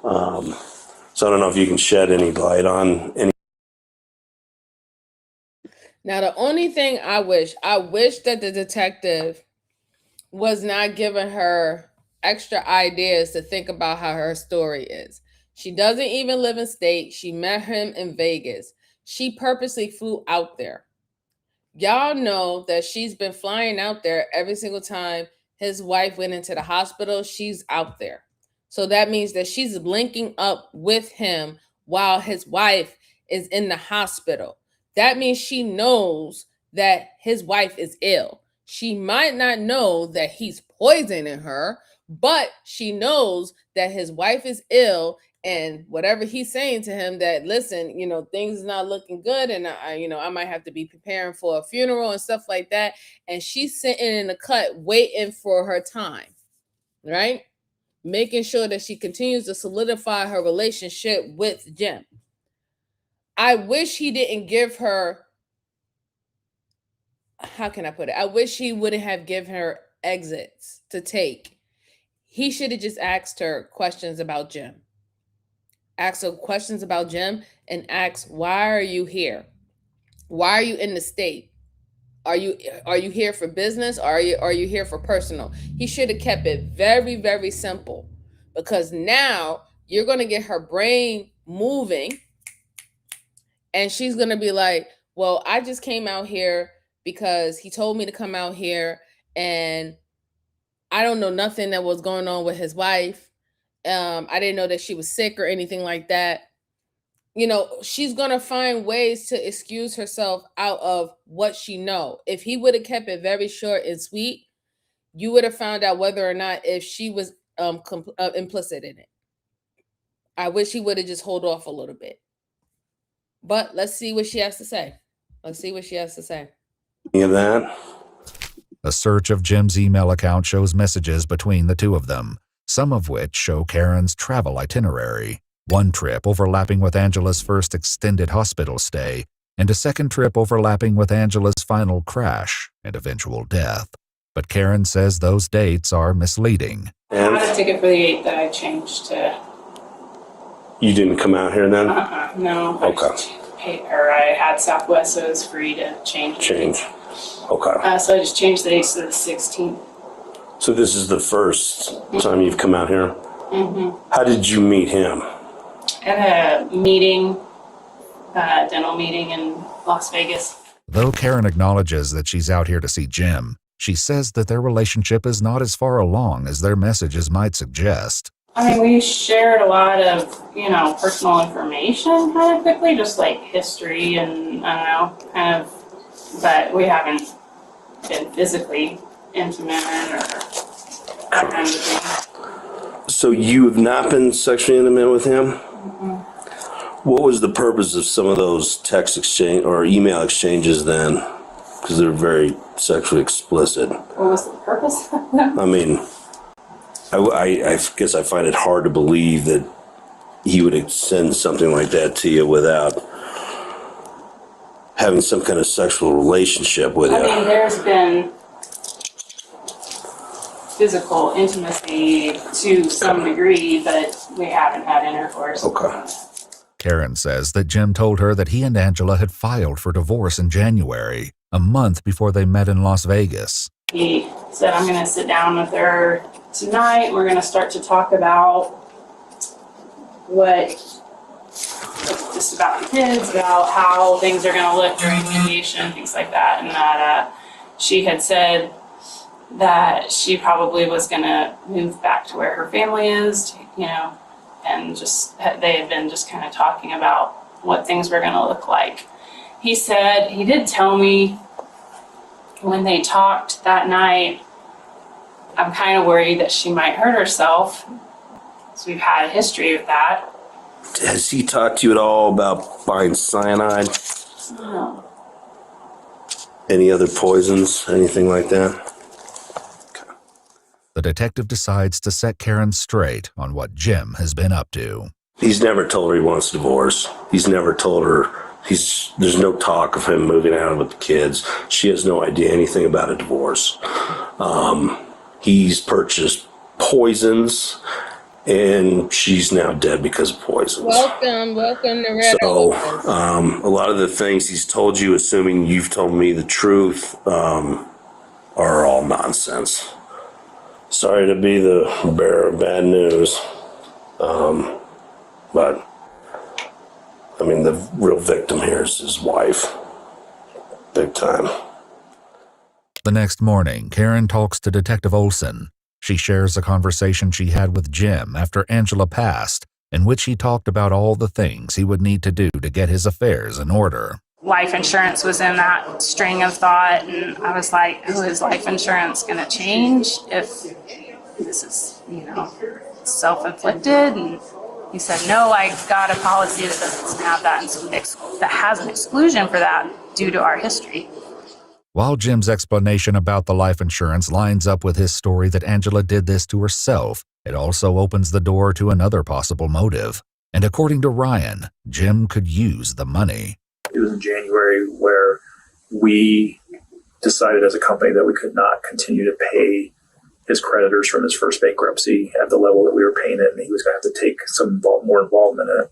So I don't know if you can shed any light on any. Now, the only thing I wish that the detective was not giving her extra ideas to think about how her story is. She doesn't even live in state. She met him in Vegas. She purposely flew out there. Y'all know that she's been flying out there every single time his wife went into the hospital. She's out there. So that means that she's linking up with him while his wife is in the hospital. That means she knows that his wife is ill. She might not know that he's poisoning her, but she knows that his wife is ill, and whatever he's saying to him, that listen, things is not looking good, and I might have to be preparing for a funeral and stuff like that. And she's sitting in the cut waiting for her time, right? Making sure that she continues to solidify her relationship with Jim. I wish he didn't give her, how can I put it? I wish he wouldn't have given her exits to take. He should have just asked her questions about Jim. Ask her questions about Jim and ask, why are you here? Why are you in the state? Are you here for business, or are you here for personal? He should have kept it very, very simple, because now you're going to get her brain moving, and she's going to be like, well, I just came out here because he told me to come out here, and I don't know nothing that was going on with his wife. I didn't know that she was sick or anything like that. She's going to find ways to excuse herself out of what she know. If he would have kept it very short and sweet, you would have found out whether or not if she was implicit in it. I wish he would have just hold off a little bit. But let's see what she has to say. Any of that? A search of Jim's email account shows messages between the two of them, some of which show Karen's travel itinerary. One trip overlapping with Angela's first extended hospital stay, and a second trip overlapping with Angela's final crash and eventual death. But Karen says those dates are misleading. I had a ticket for the 8th that I changed to. You didn't come out here then? No. Okay. I had Southwest, so it was free to change. Okay. So I just changed the dates to the 16th. So this is the first time you've come out here? Mm-hmm. How did you meet him? At a meeting, dental meeting in Las Vegas. Though Karen acknowledges that she's out here to see Jim, she says that their relationship is not as far along as their messages might suggest. I mean, we shared a lot of, personal information kind of quickly, just like history and I don't know, kind of, but we haven't been physically intimate or that kind of thing. So you have not been sexually intimate with him? Mm-mm. What was the purpose of some of those text exchange or email exchanges then? Because they're very sexually explicit. What was the purpose of that? I mean, I guess I find it hard to believe that he would send something like that to you without having some kind of sexual relationship with you. I mean, there's been physical intimacy to some degree, but we haven't had intercourse. Okay. Karen says that Jim told her that he and Angela had filed for divorce in January, a month before they met in Las Vegas. He said, I'm going to sit down with her tonight. We're going to start to talk about just about the kids, about how things are going to look during mediation, things like that. And that she had said that she probably was going to move back to where her family is, and just they had been just kind of talking about what things were going to look like. He said, he did tell me when they talked that night, I'm kind of worried that she might hurt herself. So we've had a history of that. Has he talked to you at all about buying cyanide? No. Any other poisons? Anything like that? The detective decides to set Karen straight on what Jim has been up to. He's never told her he wants a divorce. He's never told her there's no talk of him moving out with the kids. She has no idea anything about a divorce. He's purchased poisons, and she's now dead because of poisons. Welcome to Red So, Elephants. a lot of the things he's told you, assuming you've told me the truth, are all nonsense. Sorry to be the bearer of bad news, but I mean, the real victim here is his wife. Big time. The next morning, Karen talks to Detective Olson. She shares a conversation she had with Jim after Angela passed, in which he talked about all the things he would need to do to get his affairs in order. Life insurance was in that string of thought, and I was like, oh, is life insurance going to change if this is, self-inflicted? And he said, no, I got a policy that doesn't have that, and so that has an exclusion for that due to our history. While Jim's explanation about the life insurance lines up with his story that Angela did this to herself, it also opens the door to another possible motive. And according to Ryan, Jim could use the money. It was in January where we decided as a company that we could not continue to pay his creditors from his first bankruptcy at the level that we were paying it, and he was going to have to take some more involvement in it.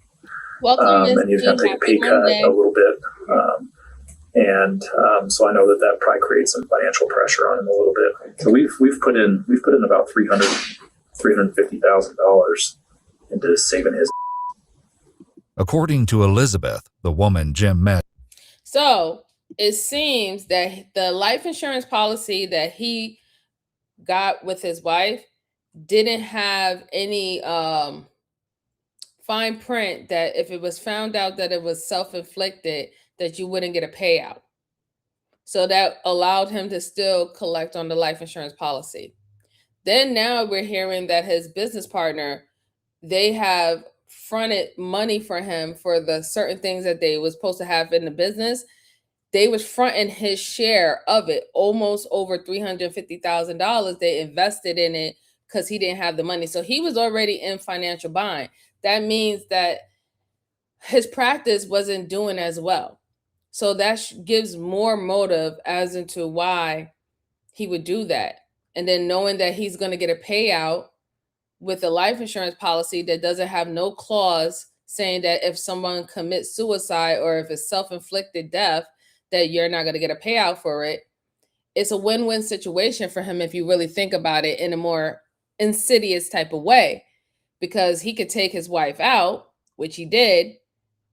And he was going to take a pay cut a little bit. So I know that probably creates some financial pressure on him a little bit. So we've put in about $350,000 into saving his. According to Elizabeth, the woman Jim met. So it seems that the life insurance policy that he got with his wife didn't have any fine print that if it was found out that it was self-inflicted, that you wouldn't get a payout. So that allowed him to still collect on the life insurance policy. Then now we're hearing that his business partner, they have fronted money for him for the certain things that they was supposed to have in the business. They was fronting his share of it, almost over $350,000. They invested in it because he didn't have the money. So he was already in financial bind. That means that his practice wasn't doing as well. So that gives more motive as into why he would do that. And then knowing that he's going to get a payout with a life insurance policy that doesn't have no clause saying that if someone commits suicide or if it's self-inflicted death, that you're not going to get a payout for it. It's a win-win situation for him if you really think about it in a more insidious type of way, because he could take his wife out, which he did,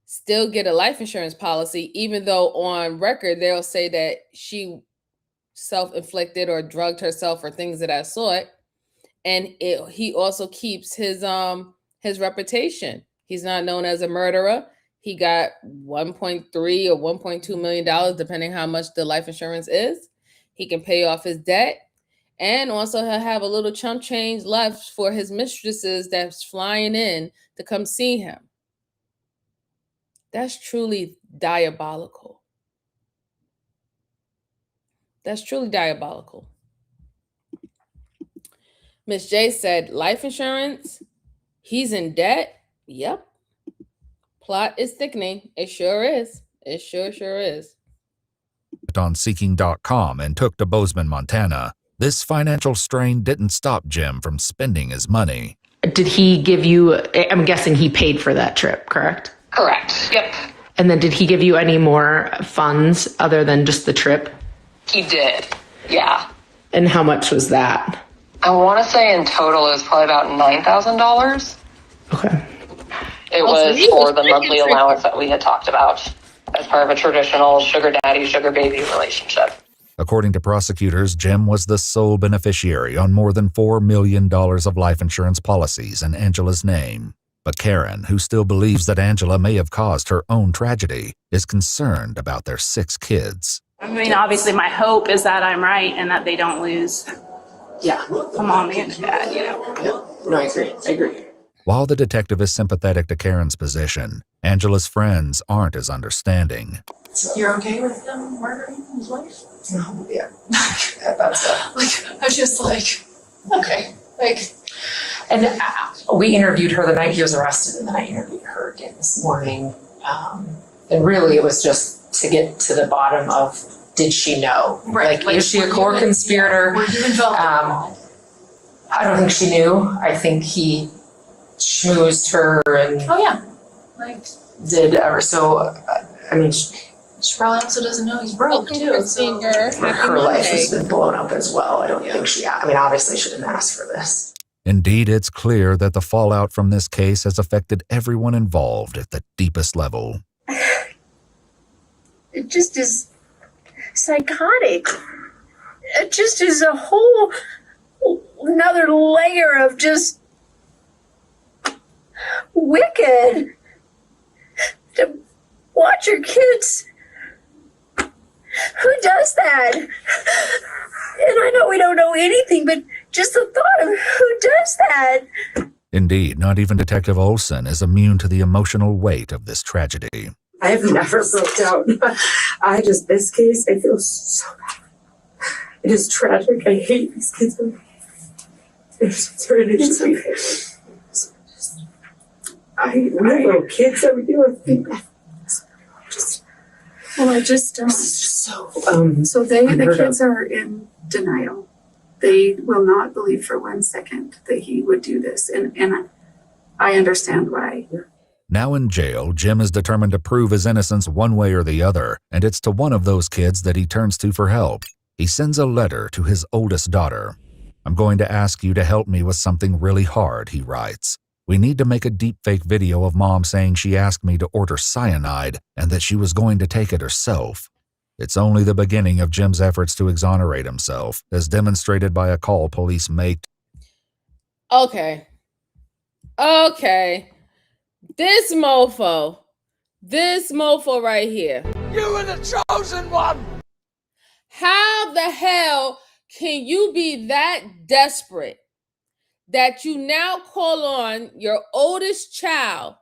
still get a life insurance policy, even though on record they'll say that she self-inflicted or drugged herself or things of that sort. and he also keeps his reputation. He's not known as a murderer. He got $1.3 or $1.2 million, depending how much the life insurance is. He can pay off his debt. And also he'll have a little chump change left for his mistresses that's flying in to come see him. That's truly diabolical. That's truly diabolical. Miss J said, life insurance, he's in debt. Yep. Plot is thickening. It sure is. It sure is. On Seeking.com and took to Bozeman, Montana. This financial strain didn't stop Jim from spending his money. Did he give you, I'm guessing he paid for that trip, correct? Correct. Yep. And then did he give you any more funds other than just the trip? He did. Yeah. And how much was that? I want to say in total it was probably about $9,000. Okay. It was for the monthly allowance that we had talked about as part of a traditional sugar daddy, sugar baby relationship. According to prosecutors, Jim was the sole beneficiary on more than $4 million of life insurance policies in Angela's name. But Karen, who still believes that Angela may have caused her own tragedy, is concerned about their 6 kids. I mean, obviously my hope is that I'm right and that they don't lose a mommy and a dad, you know. No, I agree. While the detective is sympathetic to Karen's position, Angela's friends aren't as understanding. You're okay with him murdering his wife? No, yeah. That's I was just like, okay. And we interviewed her the night he was arrested, and then I interviewed her again this morning. And really it was just to get to the bottom of, did she know? Right. Is she a core conspirator? Were you involved at all? I don't think she knew. I think he schmoozed her and did ever so. I mean, she probably also doesn't know he's broke too. So her life has been blown up as well. I don't think obviously she didn't ask for this. Indeed, it's clear that the fallout from this case has affected everyone involved at the deepest level. It just is psychotic. It just is a whole another layer of just wicked. To watch your kids. Who does that? And I know we don't know anything, but just the thought of who does that. Indeed, not even Detective Olson is immune to the emotional weight of this tragedy. I have never broke down. This case, I feel so bad. It is tragic. I hate these kids. I little kids that we deal with. So the kids are in denial. They will not believe for 1 second that he would do this. And I understand why. Now in jail, Jim is determined to prove his innocence one way or the other, and it's to one of those kids that he turns to for help. He sends a letter to his oldest daughter. "I'm going to ask you to help me with something really hard," he writes. "We need to make a deepfake video of Mom saying she asked me to order cyanide and that she was going to take it herself." It's only the beginning of Jim's efforts to exonerate himself, as demonstrated by a call police make. Okay. This mofo right here. You were the chosen one! How the hell can you be that desperate that you now call on your oldest child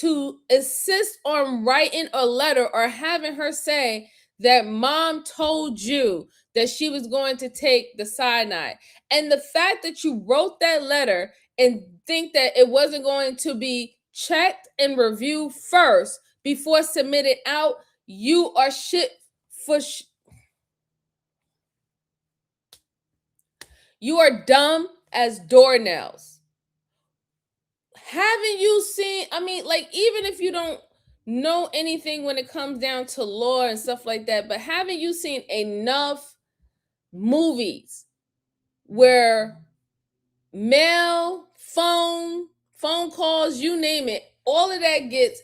to assist on writing a letter or having her say that Mom told you that she was going to take the cyanide? And the fact that you wrote that letter and think that it wasn't going to be checked and reviewed first before submitted out, you are you are dumb as doornails. Haven't you seen, even if you don't know anything when it comes down to law and stuff like that, but haven't you seen enough movies where mail, phone calls, you name it, all of that gets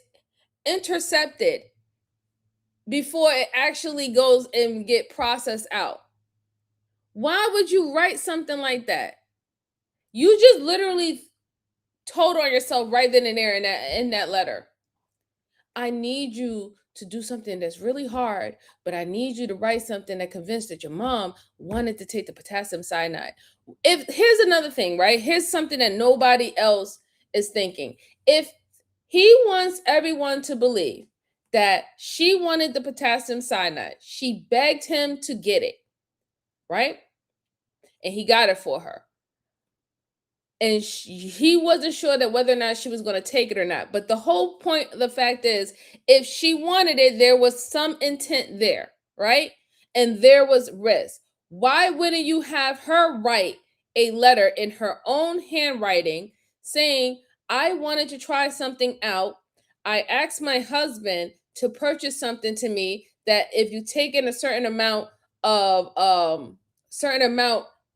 intercepted before it actually goes and get processed out? Why would you write something like that? You just literally told on yourself right then and there in that letter. I need you to do something that's really hard, but I need you to write something that convinced that your mom wanted to take the potassium cyanide. Here's another thing, right? Here's something that nobody else is thinking. If he wants everyone to believe that she wanted the potassium cyanide, she begged him to get it, right? And he got it for her. And he wasn't sure that whether or not she was going to take it or not. But the whole point, the fact is, if she wanted it, there was some intent there, right? And there was risk. Why wouldn't you have her write a letter in her own handwriting saying, I wanted to try something out. I asked my husband to purchase something to me that if you take in a certain amount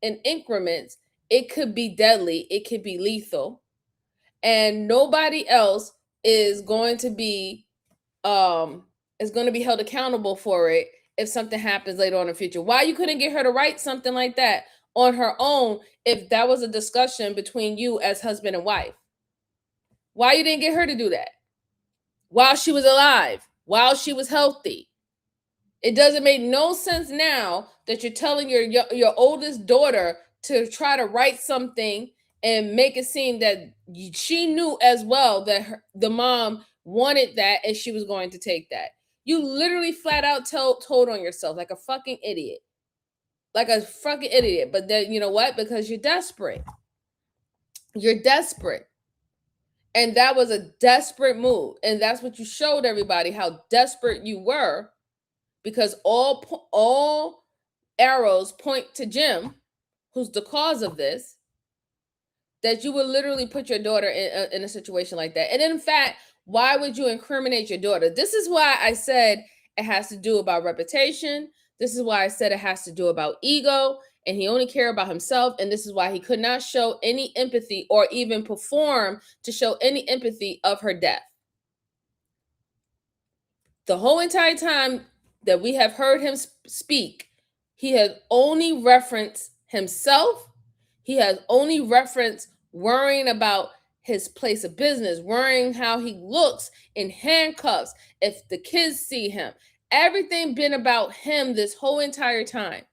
in increments, it could be deadly, it could be lethal, and nobody else is going to be held accountable for it if something happens later on in the future. Why you couldn't get her to write something like that on her own if that was a discussion between you as husband and wife? Why you didn't get her to do that while she was alive, while she was healthy? It doesn't make no sense now that you're telling your oldest daughter to try to write something and make it seem that she knew as well that the mom wanted that and she was going to take that. You literally flat out told on yourself like a fucking idiot. Like a fucking idiot. But then, you know what? Because you're desperate. You're desperate. And that was a desperate move. And that's what you showed everybody, how desperate you were. Because all arrows point to Jim, who's the cause of this, that you would literally put your daughter in a situation like that. And in fact, why would you incriminate your daughter? This is why I said it has to do about reputation. This is why I said it has to do about ego. And he only cared about himself. And this is why he could not show any empathy or even perform to show any empathy of her death. The whole entire time that we have heard him speak, he has only referenced himself. He has only referenced worrying about his place of business, worrying how he looks in handcuffs if the kids see him. Everything been about him this whole entire time.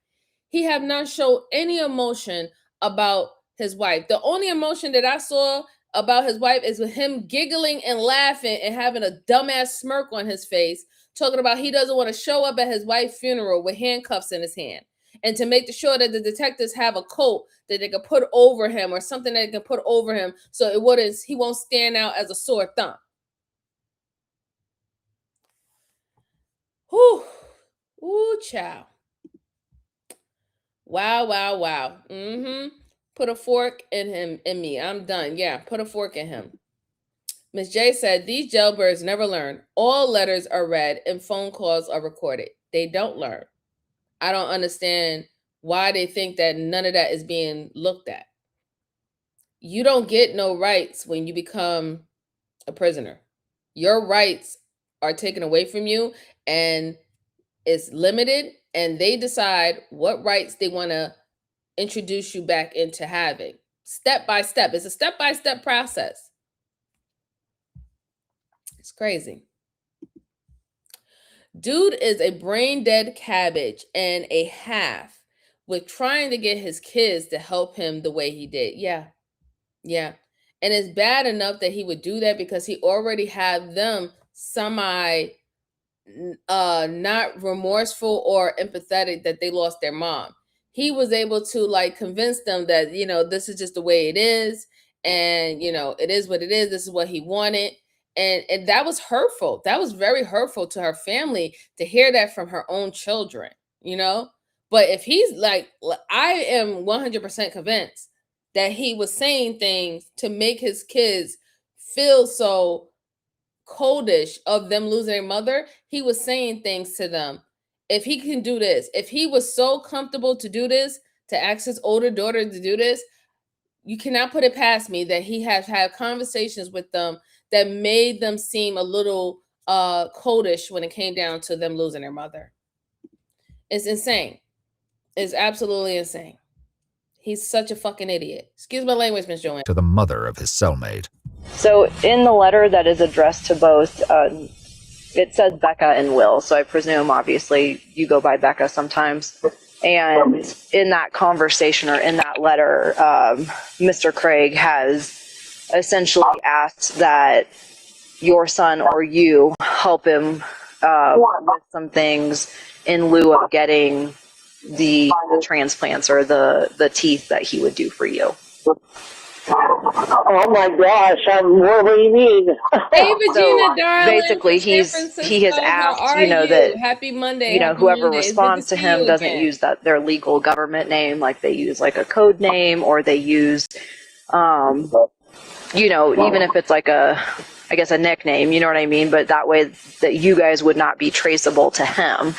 He have not shown any emotion about his wife. The only emotion that I saw about his wife is with him giggling and laughing and having a dumbass smirk on his face, talking about he doesn't want to show up at his wife's funeral with handcuffs in his hand. And to make sure that the detectives have a coat that they can put over him or something that they can put over him so he won't stand out as a sore thumb. Whew. Ooh, child. Wow, wow, wow. Put a fork in me. I'm done. Yeah, put a fork in him. Miss J said, these jailbirds never learn. All letters are read and phone calls are recorded. They don't learn. I don't understand why they think that none of that is being looked at. You don't get no rights when you become a prisoner. Your rights are taken away from you and it's limited, and they decide what rights they want to introduce you back into having. Step by step. It's a step-by-step process. It's crazy. Dude is a brain-dead cabbage and a half with trying to get his kids to help him the way he did. Yeah. And it's bad enough that he would do that because he already had them not remorseful or empathetic that they lost their mom. He was able to like convince them that, this is just the way it is. And, it is what it is. This is what he wanted. And that was hurtful. That was very hurtful to her family to hear that from her own children, But if he's like, I am 100% convinced that he was saying things to make his kids feel so coldish of them losing their mother. He was saying things to them. If he can do this, if he was so comfortable to do this, to ask his older daughter to do this, you cannot put it past me that he has had conversations with them that made them seem a little coldish when it came down to them losing their mother. It's insane. It's absolutely insane. He's such a fucking idiot. Excuse my language, Miss Joanne. To the mother of his cellmate. So in the letter that is addressed to both, it says Becca and Will. So I presume, obviously, you go by Becca sometimes. And in that conversation or in that letter, Mr. Craig has essentially asked that your son or you help him with some things in lieu of getting the transplants or the teeth that he would do for you. Oh my gosh, what do you mean? Hey, Regina, darling. Basically, he has asked, that Happy Monday. Whoever responds to him doesn't use their legal government name, like they use like a code name, or they use, even if it's like a nickname, you know what I mean? But that way that you guys would not be traceable to him.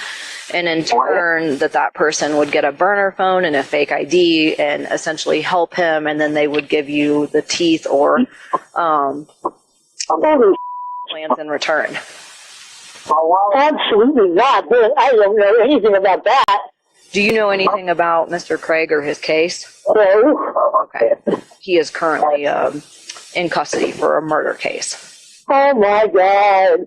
And in turn, that person would get a burner phone and a fake ID and essentially help him, and then they would give you the teeth or plans in return. Absolutely not. I don't know anything about that. Do you know anything about Mr. Craig or his case? No. Okay. He is currently in custody for a murder case. Oh my God.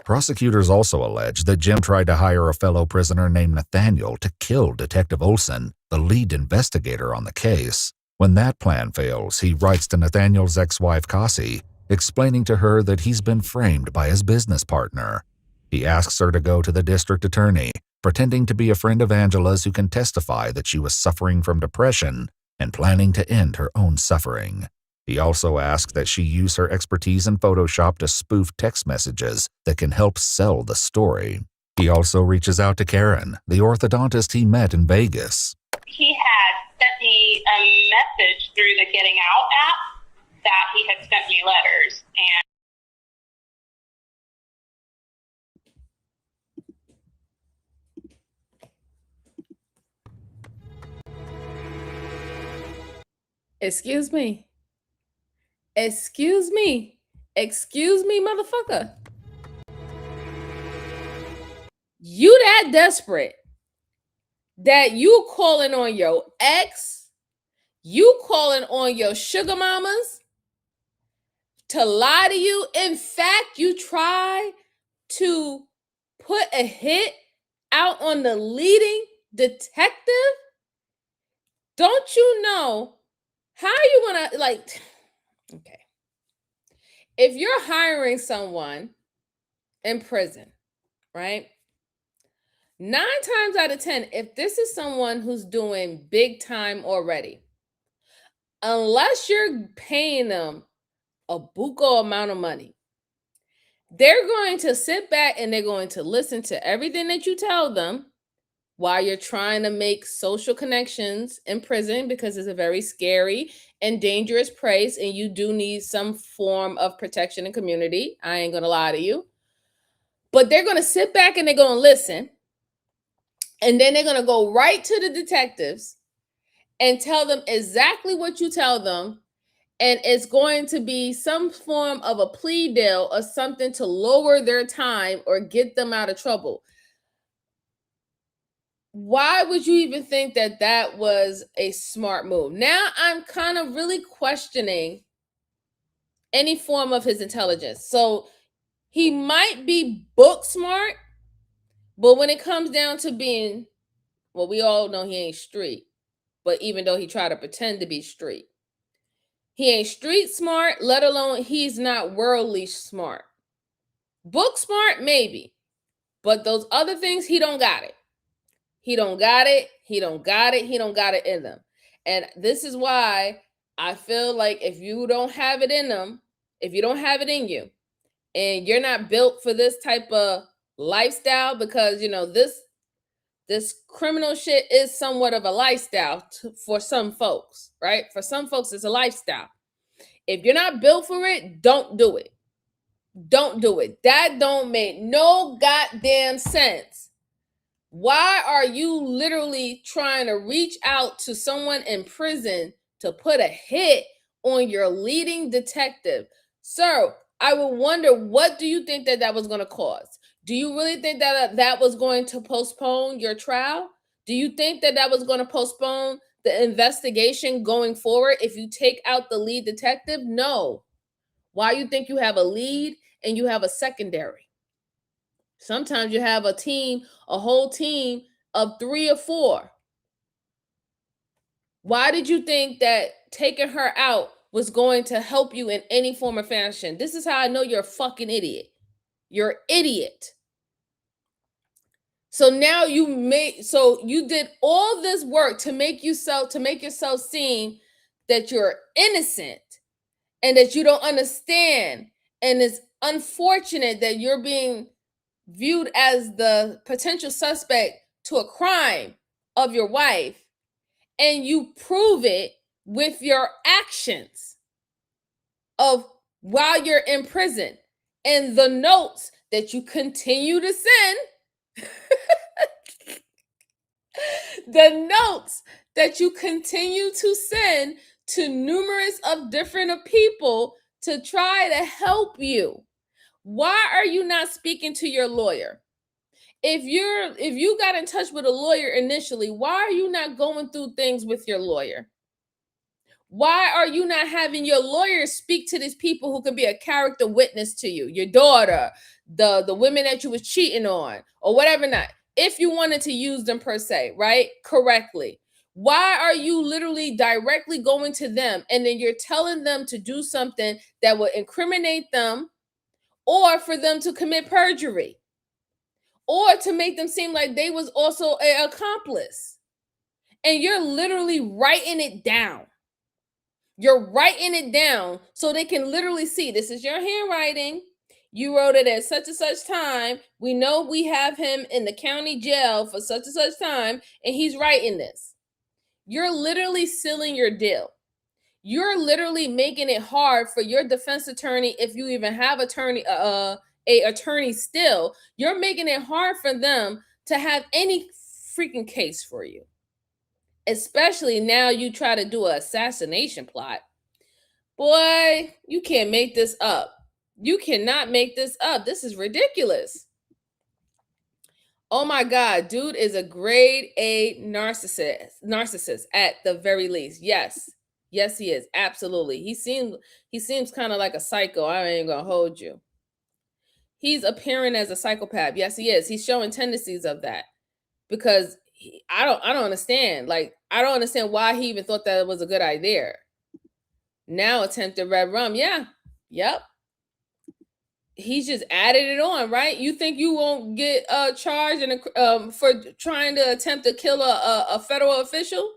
Prosecutors also allege that Jim tried to hire a fellow prisoner named Nathaniel to kill Detective Olson, the lead investigator on the case. When that plan fails, he writes to Nathaniel's ex-wife Cassie, explaining to her that he's been framed by his business partner. He asks her to go to the district attorney, pretending to be a friend of Angela's who can testify that she was suffering from depression and planning to end her own suffering. He also asks that she use her expertise in Photoshop to spoof text messages that can help sell the story. He also reaches out to Karen, the orthodontist he met in Vegas. He had sent me a message through the Getting Out app that he had sent me letters, and Excuse me, motherfucker. You that desperate that you calling on your ex, you calling on your sugar mamas to lie to you. In fact, you try to put a hit out on the leading detective. Don't you know how are you gonna okay. If you're hiring someone in prison, right? 9 times out of 10, if this is someone who's doing big time already, unless you're paying them a buco amount of money, they're going to sit back and they're going to listen to everything that you tell them while you're trying to make social connections in prison, because it's a very scary and dangerous place and you do need some form of protection and community. I ain't gonna lie to you. But they're gonna sit back and they're gonna listen. And then they're gonna go right to the detectives and tell them exactly what you tell them. And it's going to be some form of a plea deal or something to lower their time or get them out of trouble. Why would you even think that that was a smart move? Now I'm kind of really questioning any form of his intelligence. So he might be book smart, but when it comes down to being, well, we all know he ain't street, but even though he tried to pretend to be street, he ain't street smart, let alone he's not worldly smart. Book smart, maybe, but those other things, he don't got it. He don't got it. He don't got it. He don't got it in them. And this is why I feel like if you don't have it in them, if you don't have it in you, and you're not built for this type of lifestyle, because this criminal shit is somewhat of a lifestyle for some folks, right? For some folks, it's a lifestyle. If you're not built for it, don't do it. Don't do it. That don't make no goddamn sense. Why are you literally trying to reach out to someone in prison to put a hit on your leading detective? Sir, I would wonder, what do you think that was going to cause? Do you really think that was going to postpone your trial? Do you think that was going to postpone the investigation going forward if you take out the lead detective? No. Why you think you have a lead and you have a secondary? Sometimes you have a whole team of 3 or 4. Why did you think that taking her out was going to help you in any form or fashion? This is how I know you're a fucking idiot. You're an idiot. So now you did all this work to make yourself seem that you're innocent and that you don't understand. And it's unfortunate that you're being viewed as the potential suspect to a crime of your wife, and you prove it with your actions of while you're in prison and the notes that you continue to send. The notes that you continue to send to numerous of different people to try to help you. Why are you not speaking to your lawyer? If you got in touch with a lawyer initially, why are you not going through things with your lawyer? Why are you not having your lawyer speak to these people who can be a character witness to you? Your daughter, the women that you was cheating on, or whatever not. If you wanted to use them per se, right? Correctly. Why are you literally directly going to them and then you're telling them to do something that will incriminate them, or for them to commit perjury, or to make them seem like they was also an accomplice? And you're literally writing it down. You're writing it down so they can literally see this is your handwriting. You wrote it at such and such time. We know we have him in the county jail for such and such time, and he's writing this. You're literally sealing your deal. You're literally making it hard for your defense attorney, if you even have a attorney still. You're making it hard for them to have any freaking case for you. Especially now you try to do an assassination plot. Boy, you can't make this up. You cannot make this up. This is ridiculous. Oh my God, dude is a grade A narcissist at the very least. Yes, he is. Absolutely. He seems kind of like a psycho. I ain't gonna hold you. He's appearing as a psychopath. Yes, he is. He's showing tendencies of that because I don't understand. Like, I don't understand why he even thought that was a good idea. Now attempted red rum. Yeah. Yep. He's just added it on, right? You think you won't get charged for trying to attempt to kill a federal official?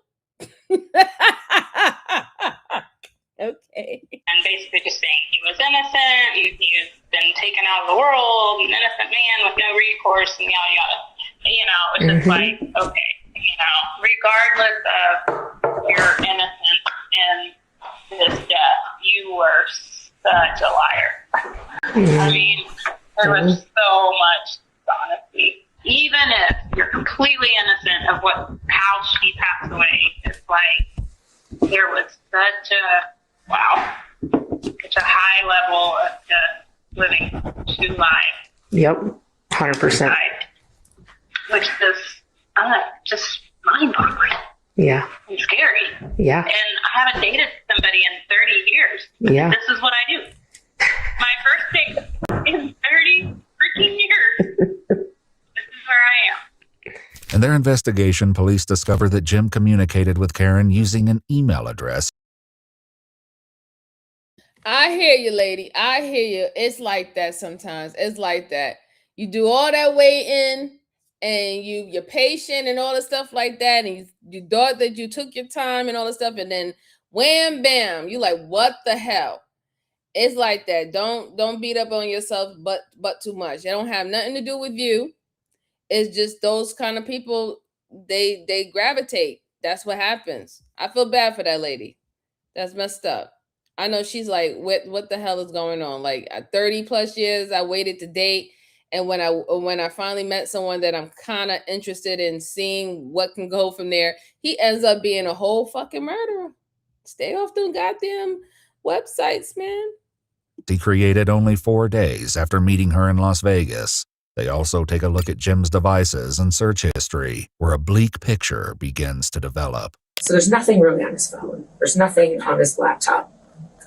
Okay. And basically just saying he was innocent, he's been taken out of the world, an innocent man with no recourse, and yada yada. You know, it's just like, okay, you know, regardless of your innocence in this death, you were such a liar. I mean, there was so much honesty. Even if you're completely innocent of how she passed away, it's like there was such a high level of just living 2 lives. Yep, 100%. Which is just mind-boggling. Yeah. And scary. Yeah. And I haven't dated somebody in 30 years. Yeah. This is what I do. My first date in 30 freaking years. This is where I am. In their investigation, police discover that Jim communicated with Karen using an email address. I hear you, lady. I hear you. It's like that sometimes. It's like that. You do all that waiting and you're patient and all the stuff like that, and you thought that you took your time and all the stuff, and then wham bam, you like, what the hell? It's like that. Don't beat up on yourself but too much. It don't have nothing to do with you. It's just those kind of people, they gravitate. That's what happens. I feel bad for that lady. That's messed up. I know she's like, what the hell is going on? Like 30 plus years I waited to date. And when I finally met someone that I'm kind of interested in seeing what can go from there, he ends up being a whole fucking murderer. Stay off them goddamn websites, man. He created only 4 days after meeting her in Las Vegas. They also take a look at Jim's devices and search history, where a bleak picture begins to develop. So there's nothing really on his phone. There's nothing on his laptop.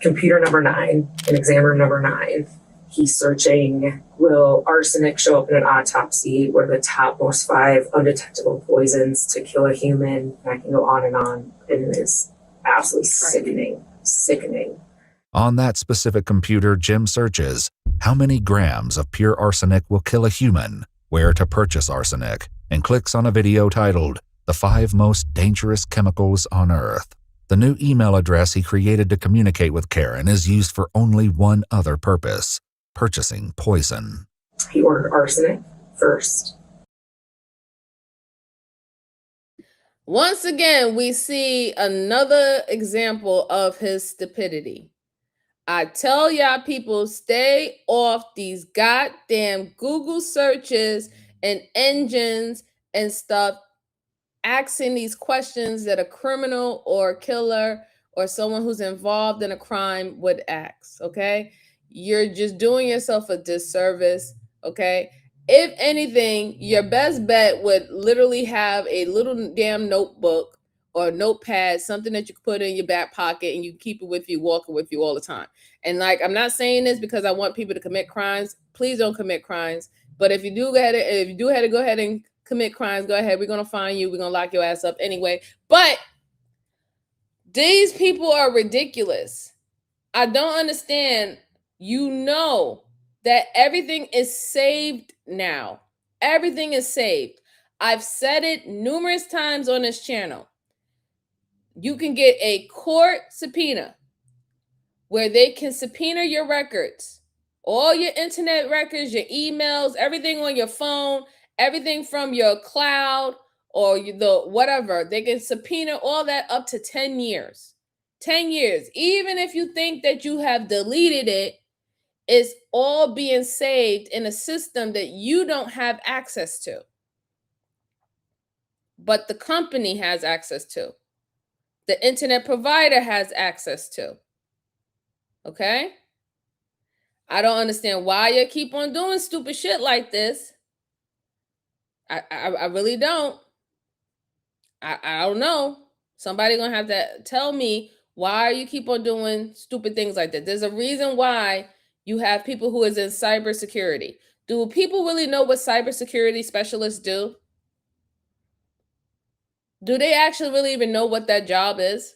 Computer number 9 and exam room number 9. He's searching, will arsenic show up in an autopsy? What are the top most 5 undetectable poisons to kill a human? And I can go on. And it is absolutely sickening. On that specific computer, Jim searches, how many grams of pure arsenic will kill a human, where to purchase arsenic, and clicks on a video titled, The 5 Most Dangerous Chemicals on Earth. The new email address he created to communicate with Karen is used for only one other purpose, purchasing poison. He ordered arsenic first. Once again, we see another example of his stupidity. I tell y'all people, stay off these goddamn Google searches and engines and stuff, asking these questions that a criminal or a killer or someone who's involved in a crime would ask, okay? You're just doing yourself a disservice, okay? If anything, your best bet would literally have a little damn notebook or notepad, something that you can put in your back pocket and you keep it with you, walking with you all the time. And like, I'm not saying this because I want people to commit crimes. Please don't commit crimes. But if you do go ahead and commit crimes, go ahead. We're going to find you. We're going to lock your ass up anyway. But these people are ridiculous. I don't understand. You know that everything is saved now. Everything is saved. I've said it numerous times on this channel. You can get a court subpoena where they can subpoena your records, all your internet records, your emails, everything on your phone, everything from your cloud or the whatever. They can subpoena all that up to 10 years. 10 years. Even if you think that you have deleted it, it's all being saved in a system that you don't have access to, but the company has access to. The internet provider has access to. Okay? I don't understand why you keep on doing stupid shit like this. I really don't. I don't know. Somebody gonna have to tell me why you keep on doing stupid things like that. There's a reason why you have people who is in cybersecurity. Do people really know what cybersecurity specialists do? Do they actually really even know what that job is?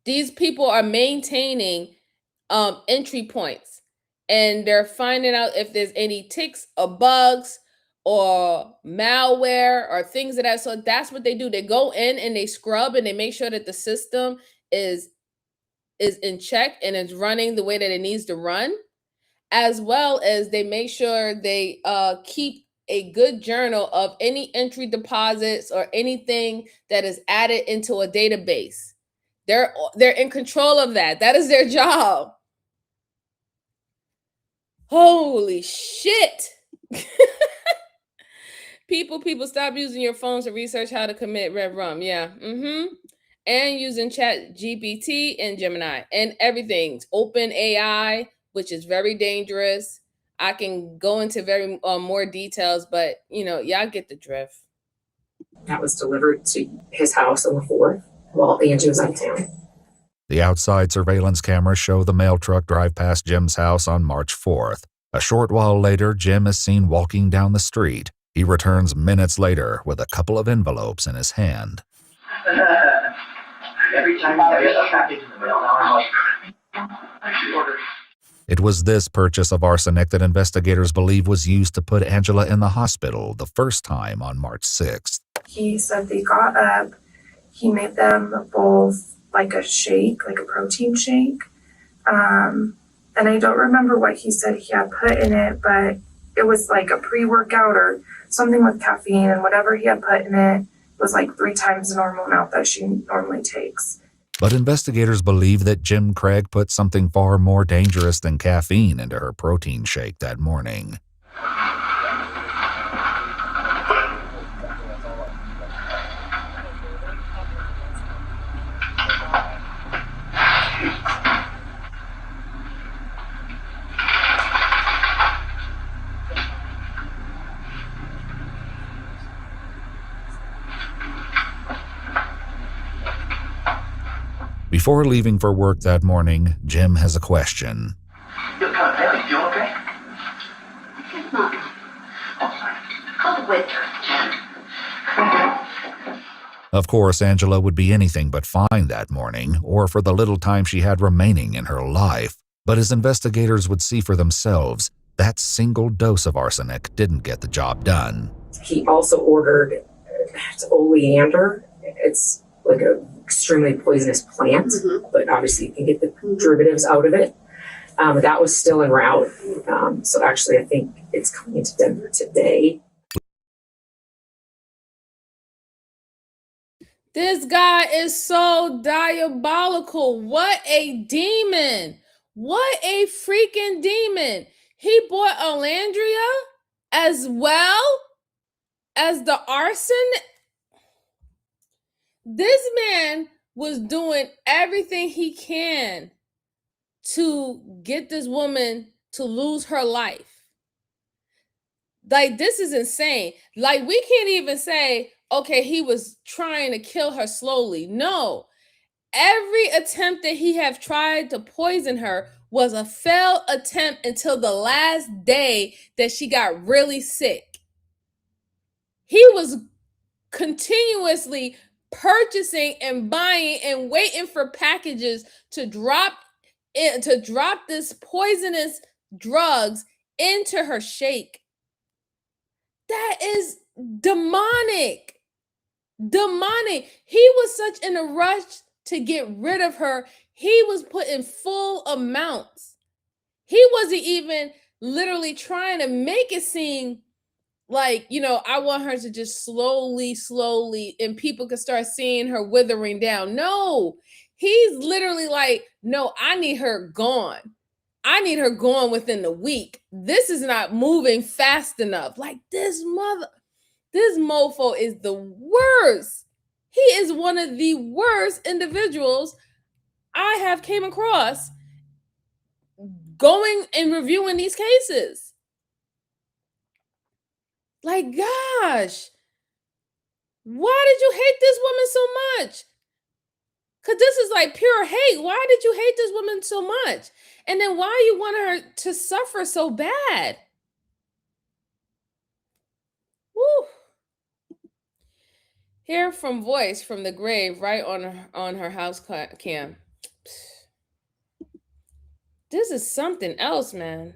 These people are maintaining entry points, and they're finding out if there's any ticks or bugs or malware or things of that sort. That's what they do. They go in and they scrub and they make sure that the system is in check and it's running the way that it needs to run, as well as they make sure they keep a good journal of any entry deposits or anything that is added into a database. They're in control of that. That is their job. Holy shit. People stop using your phones to research how to commit red rum. Yeah. And using Chat GPT and Gemini and everything's open AI, which is very dangerous. I can go into very more details, but y'all get the drift. That was delivered to his house on the 4th while Angie was out of town. The outside surveillance cameras show the mail truck drive past Jim's house on March 4th. A short while later, Jim is seen walking down the street. He returns minutes later with a couple of envelopes in his hand. Every time I get a package in the mail, now I'm like, I should order. It was this purchase of arsenic that investigators believe was used to put Angela in the hospital the first time on March 6th. He said they got up, he made them both like a shake, like a protein shake. And I don't remember what he said he had put in it, but it was like a pre-workout or something with caffeine, and whatever he had put in it was like 3 times the normal amount that she normally takes. But investigators believe that Jim Craig put something far more dangerous than caffeine into her protein shake that morning. Before leaving for work that morning, Jim has a question. You're kind of pale. You feel okay? It's not. It's called winter, Jen. Of course, Angela would be anything but fine that morning, or for the little time she had remaining in her life. But as investigators would see for themselves, that single dose of arsenic didn't get the job done. He also ordered oleander. It's like an extremely poisonous plant, but obviously you can get the derivatives out of it. That was still en route. So actually, I think it's coming to Denver today. This guy is so diabolical. What a demon. What a freaking demon. He bought Alandria as well as the arson. This man was doing everything he can to get this woman to lose her life. Like, this is insane. Like, we can't even say, okay, he was trying to kill her slowly. No, every attempt that he have tried to poison her was a failed attempt until the last day that she got really sick. He was continuously purchasing and buying and waiting for packages to drop this poisonous drugs into her shake. That is demonic. Demonic. He was such in a rush to get rid of her. He was putting full amounts. He wasn't even literally trying to make it seem like, I want her to just slowly, and people could start seeing her withering down. No, he's literally like, no, I need her gone. I need her gone within the week. This is not moving fast enough. Like, this mofo is the worst. He is one of the worst individuals I have came across going and reviewing these cases. Like, gosh, why did you hate this woman so much? Because this is like pure hate. Why did you hate this woman so much? And then why you want her to suffer so bad? Woo. Hear from voice from the grave right on her house cam. This is something else, man.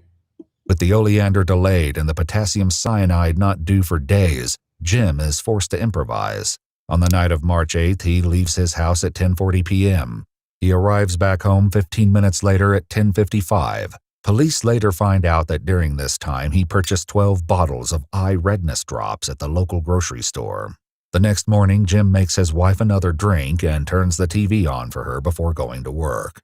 With the oleander delayed and the potassium cyanide not due for days, Jim is forced to improvise. On the night of March 8th, he leaves his house at 10:40 p.m. He arrives back home 15 minutes later at 10:55. Police later find out that during this time, he purchased 12 bottles of eye redness drops at the local grocery store. The next morning, Jim makes his wife another drink and turns the TV on for her before going to work.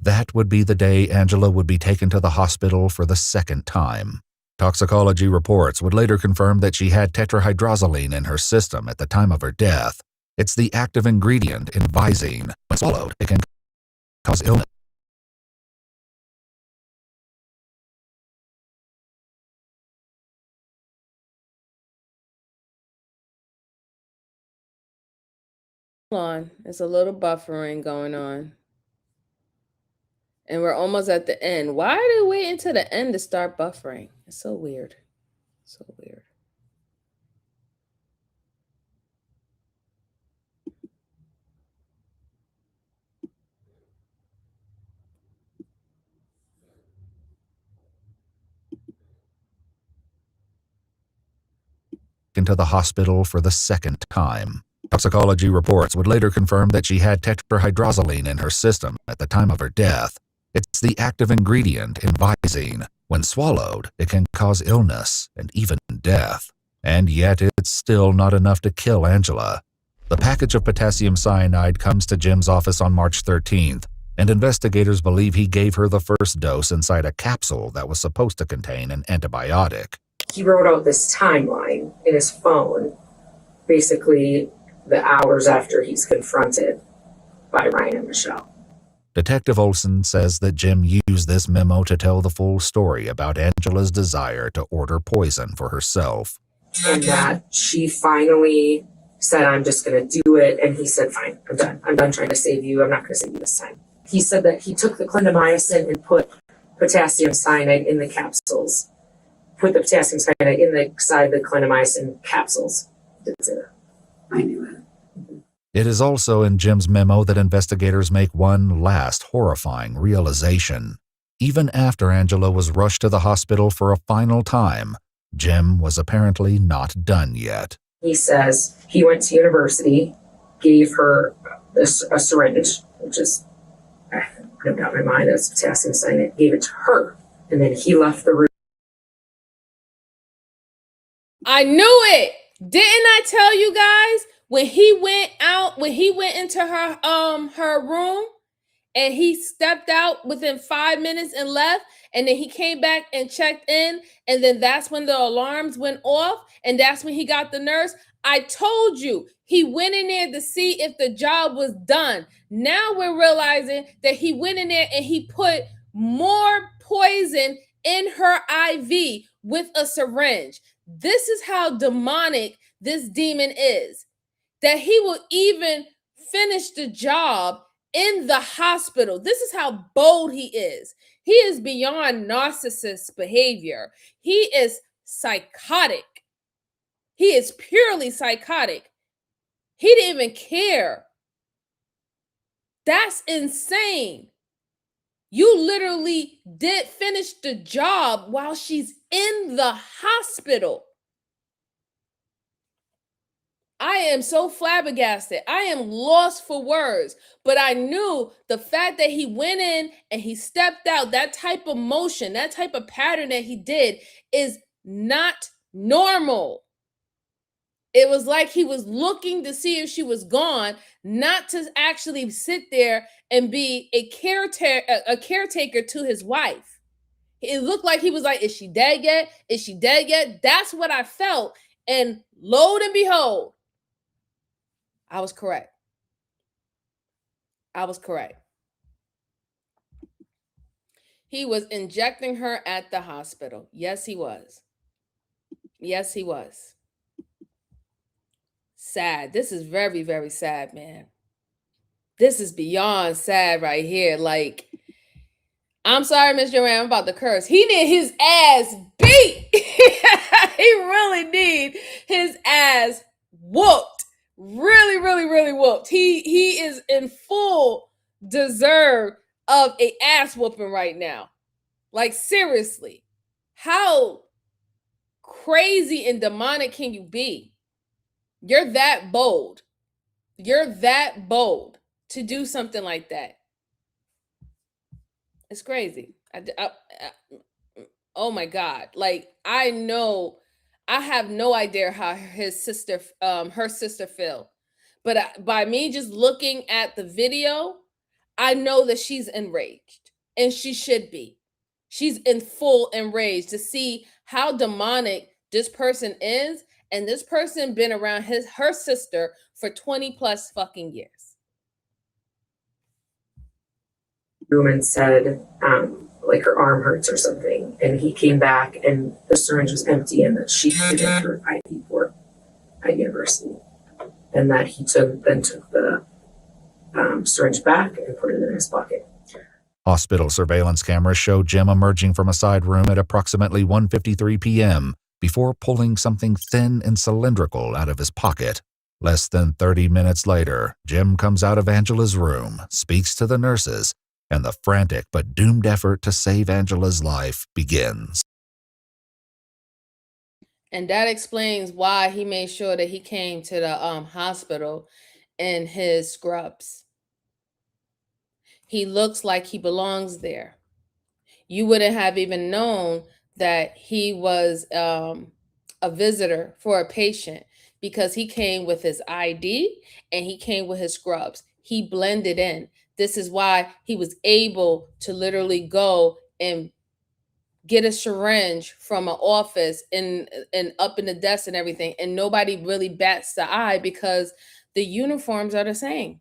That would be the day Angela would be taken to the hospital for the second time. Toxicology reports would later confirm that she had tetrahydrozoline in her system at the time of her death. It's the active ingredient in Visine. When swallowed, it can cause illness. Hold on, there's a little buffering going on. And we're almost at the end. Why do they wait until the end to start buffering? It's so weird. So weird. Into the hospital for the second time. Toxicology reports would later confirm that she had tetrahydrozoline in her system at the time of her death. It's the active ingredient in Visine. When swallowed, it can cause illness and even death. And yet it's still not enough to kill Angela. The package of potassium cyanide comes to Jim's office on March 13th. and investigators believe he gave her the first dose inside a capsule that was supposed to contain an antibiotic. He wrote out this timeline in his phone, basically the hours after he's confronted by Ryan and Michelle. Detective Olson says that Jim used this memo to tell the full story about Angela's desire to order poison for herself. And that she finally said, I'm just going to do it. And he said, fine, I'm done. I'm done trying to save you. I'm not going to save you this time. He said that he took the clindamycin and put potassium cyanide in the capsules. Put the potassium cyanide inside the clindamycin capsules. Didn't say that. I knew it. It is also in Jim's memo that investigators make one last horrifying realization. Even after Angela was rushed to the hospital for a final time, Jim was apparently not done yet. He says he went to university, gave her a syringe, which is, no doubt in my mind, that's potassium cyanide, gave it to her, and then he left the room. I knew it. Didn't I tell you guys when he went into her room and he stepped out within 5 minutes and left, and then he came back and checked in, and then that's when the alarms went off, and that's when he got the nurse. I told you he went in there to see if the job was done. Now we're realizing that he went in there and he put more poison in her IV with a syringe. This is how demonic this demon is, that he will even finish the job in the hospital. This is how bold he is. He is beyond narcissist behavior. He is psychotic. He is purely psychotic. He didn't even care. That's insane. You literally did finish the job while she's in the hospital. I am so flabbergasted. I am lost for words. But I knew the fact that he went in and he stepped out, that type of motion, that type of pattern that he did is not normal. It was like he was looking to see if she was gone, not to actually sit there and be a caretaker to his wife. It looked like he was like, is she dead yet? Is she dead yet? That's what I felt. And lo and behold, I was correct. I was correct. He was injecting her at the hospital. Yes, he was. Yes, he was. Sad. This is very, very sad, man. This is beyond sad right here. Like, I'm sorry, Miss Joanne, I'm about to curse. He need his ass beat. He really need his ass whooped. Really, really, really whooped. He is in full deserve of a ass whooping right now. Like, seriously. How crazy and demonic can you be? You're that bold. You're that bold to do something like that. It's crazy. Oh my God. Like, I have no idea how her sister felt. But by me just looking at the video, I know that she's enraged, and she should be. She's in full enraged to see how demonic this person is, and this person been around her sister for 20 plus fucking years. Room and said, like her arm hurts or something, and he came back and the syringe was empty, and that she did her IV port at university, and that he took the syringe back and put it in his pocket. Hospital surveillance cameras show Jim emerging from a side room at approximately 1:53 p.m. before pulling something thin and cylindrical out of his pocket. Less than 30 minutes later, Jim comes out of Angela's room, speaks to the nurses, and the frantic but doomed effort to save Angela's life begins. And that explains why he made sure that he came to the hospital in his scrubs. He looks like he belongs there. You wouldn't have even known that he was a visitor for a patient because he came with his ID and he came with his scrubs. He blended in. This is why he was able to literally go and get a syringe from an office and up in the desk and everything, and nobody really bats the eye because the uniforms are the same.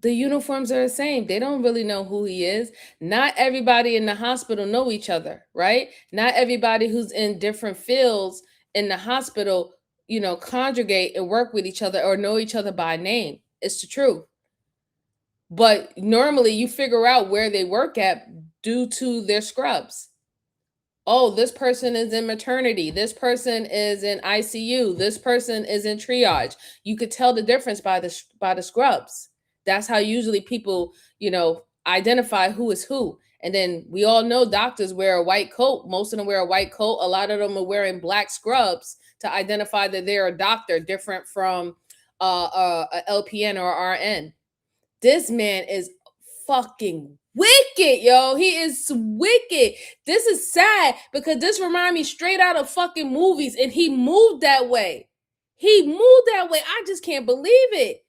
The uniforms are the same. They don't really know who he is. Not everybody in the hospital know each other, right? Not everybody who's in different fields in the hospital, congregate and work with each other or know each other by name. It's the truth. But normally you figure out where they work at due to their scrubs. Oh, this person is in maternity. This person is in ICU. This person is in triage. You could tell the difference by the scrubs. That's how usually people, identify who is who. And then we all know doctors wear a white coat. Most of them wear a white coat. A lot of them are wearing black scrubs to identify that they're a doctor, different from a LPN or RN. This man is fucking wicked, yo. He is wicked. This is sad because this reminds me straight out of fucking movies, and he moved that way. I just can't believe it.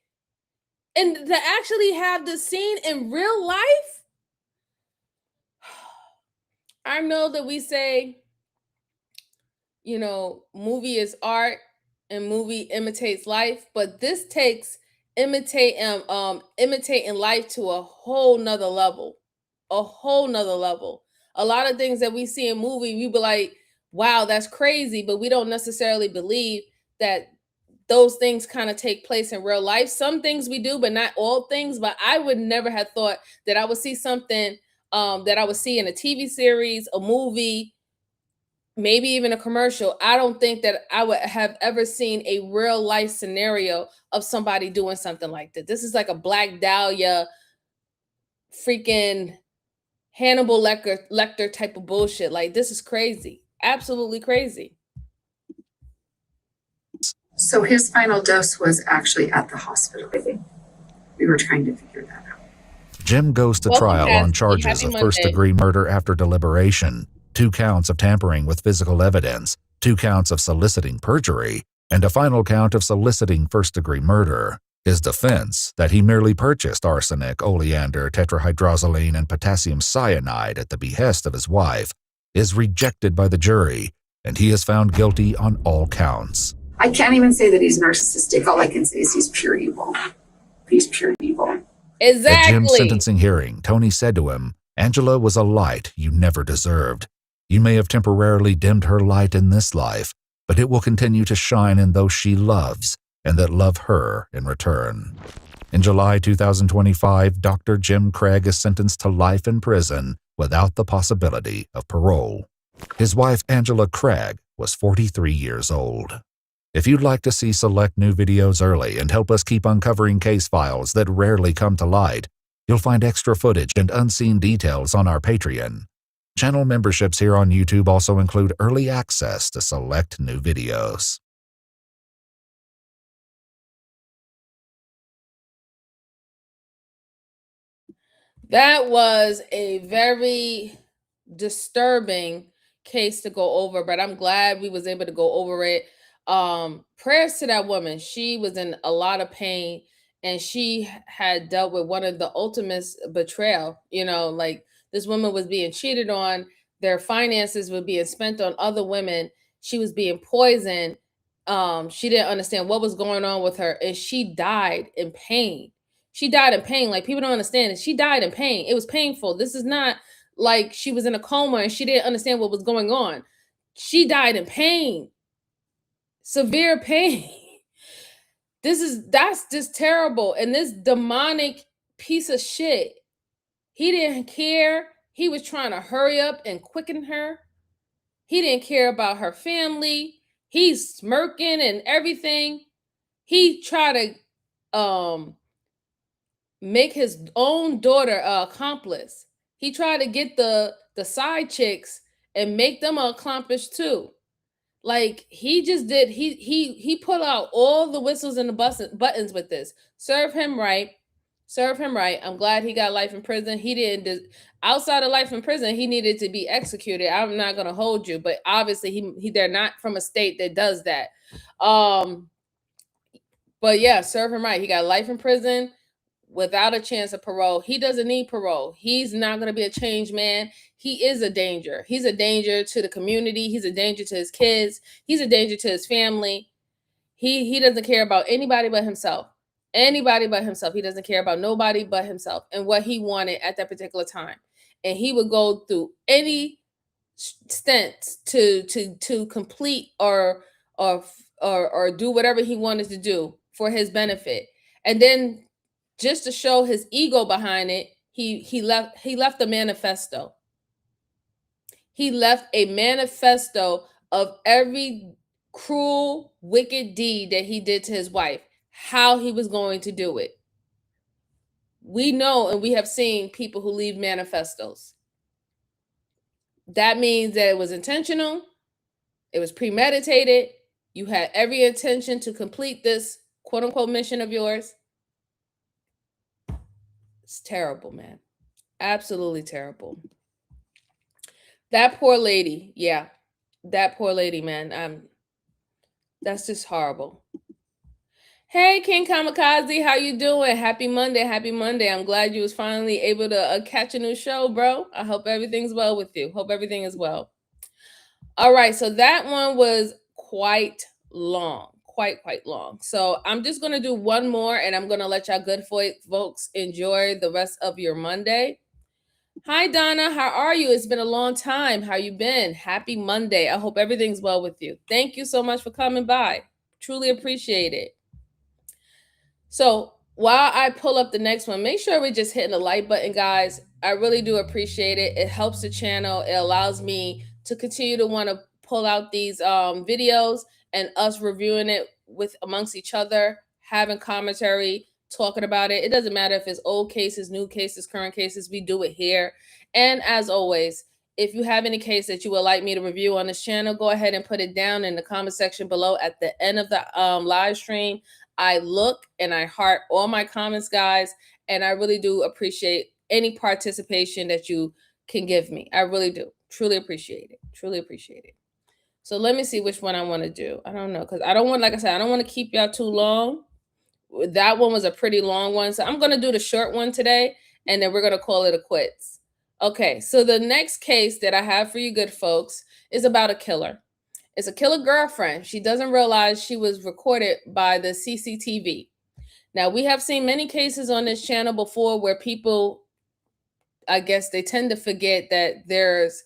And to actually have the scene in real life, I know that we say, movie is art and movie imitates life, but this takes imitating life to a whole nother level. A lot of things that we see in movie, we be like, wow, that's crazy, but we don't necessarily believe that those things kind of take place in real life. Some things we do, but not all things. But I would never have thought that I would see something that I would see in a TV series, a movie, maybe even a commercial. I don't think that I would have ever seen a real life scenario of somebody doing something like that. This is like a Black Dahlia, freaking Hannibal Lecter type of bullshit. Like, this is crazy. Absolutely crazy. So his final dose was actually at the hospital, I think. We were trying to figure that out. Jim goes to trial on charges of first-degree murder after deliberation, 2 counts of tampering with physical evidence, 2 counts of soliciting perjury, and a final count of soliciting first-degree murder. His defense, that he merely purchased arsenic, oleander, tetrahydrozoline, and potassium cyanide at the behest of his wife, is rejected by the jury, and he is found guilty on all counts. I can't even say that he's narcissistic. All I can say is he's pure evil. He's pure evil. Exactly. At Jim's sentencing hearing, Tony said to him, "Angela was a light you never deserved. You may have temporarily dimmed her light in this life, but it will continue to shine in those she loves and that love her in return." In July 2025, Dr. Jim Craig is sentenced to life in prison without the possibility of parole. His wife, Angela Craig, was 43 years old. If you'd like to see select new videos early and help us keep uncovering case files that rarely come to light, you'll find extra footage and unseen details on our Patreon. Channel memberships here on YouTube also include early access to select new videos. That was a very disturbing case to go over, but I'm glad we was able to go over it. Prayers to that woman. She was in a lot of pain, and she had dealt with one of the ultimate betrayal. Like, this woman was being cheated on. Their finances were being spent on other women. She was being poisoned. She didn't understand what was going on with her, and she died in pain. She died in pain. Like, people don't understand it. She died in pain. It was painful. This is not like she was in a coma and she didn't understand what was going on. She died in pain. Severe pain. That's just terrible. And this demonic piece of shit, he didn't care. He was trying to hurry up and quicken her. He didn't care about her family. He's smirking and everything. He tried to make his own daughter an accomplice. He tried to get the side chicks and make them accomplice too. Like, he just did. He put out all the whistles and the buttons with this. Serve him right. Serve him right. I'm glad he got life in prison. He didn't. Outside of life in prison, he needed to be executed. I'm not gonna hold you, but obviously they're not from a state that does that. But yeah, serve him right. He got life in prison. without a chance of parole. He doesn't need parole. He's not going to be a changed man. He is a danger. He's a danger to the community. He's a danger to his kids. He's a danger to his family. He doesn't care about anybody but himself. Anybody but himself. He doesn't care about nobody but himself and what he wanted at that particular time. And he would go through any stint to complete or do whatever he wanted to do for his benefit. And then just to show his ego behind it, he left a manifesto. He left a manifesto of every cruel, wicked deed that he did to his wife, how he was going to do it. We know and we have seen people who leave manifestos. That means that it was intentional, it was premeditated, you had every intention to complete this quote unquote mission of yours. It's terrible, man. Absolutely terrible. That poor lady, yeah. That poor lady, man. That's just horrible. Hey, King Kamikaze, how you doing? Happy Monday, happy Monday. I'm glad you was finally able to catch a new show, bro. I hope everything's well with you. Hope everything is well. All right, so that one was quite long, quite long. So I'm just going to do one more, and I'm going to let y'all good folks enjoy the rest of your Monday. Hi, Donna. How are you? It's been a long time. How you been? Happy Monday. I hope everything's well with you. Thank you so much for coming by. Truly appreciate it. So while I pull up the next one, make sure we're just hitting the like button, guys. I really do appreciate it. It helps the channel. It allows me to continue to want to pull out these videos and us reviewing it with amongst each other, having commentary, talking about it. It doesn't matter if it's old cases, new cases, current cases. We do it here. And as always, if you have any case that you would like me to review on this channel, go ahead and put it down in the comment section below at the end of the live stream. I look and I heart all my comments, guys, and I really do appreciate any participation that you can give me. I really do. Truly appreciate it. Truly appreciate it. So let me see which one I want to do. I don't know, because I don't want, like I said, I don't want to keep y'all too long. That one was a pretty long one, so I'm going to do the short one today, and then we're going to call it a quits. Okay, so the next case that I have for you good folks is about a killer. It's a killer girlfriend. She doesn't realize she was recorded by the CCTV. Now, we have seen many cases on this channel before where people, I guess they tend to forget that there's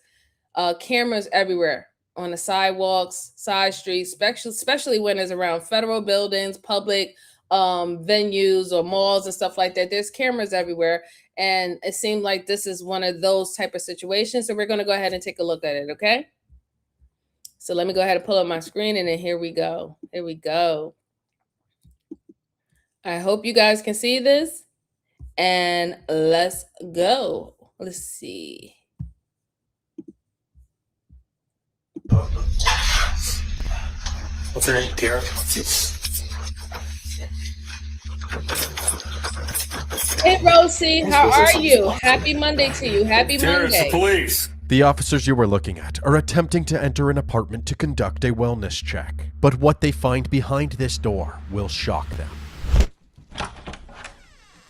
cameras everywhere on the sidewalks, side streets, especially when it's around federal buildings, public venues or malls and stuff like that. There's cameras everywhere. And it seemed like this is one of those type of situations. So we're going to go ahead and take a look at it, okay? So let me go ahead and pull up my screen, and then here we go. Here we go. I hope you guys can see this, and let's go. Let's see. What's her name? Tara? Hey, Rosie, how are you? Happy Monday to you. Happy Tara, Monday. it's the police. The officers you are looking at are attempting to enter an apartment to conduct a wellness check. But what they find behind this door will shock them.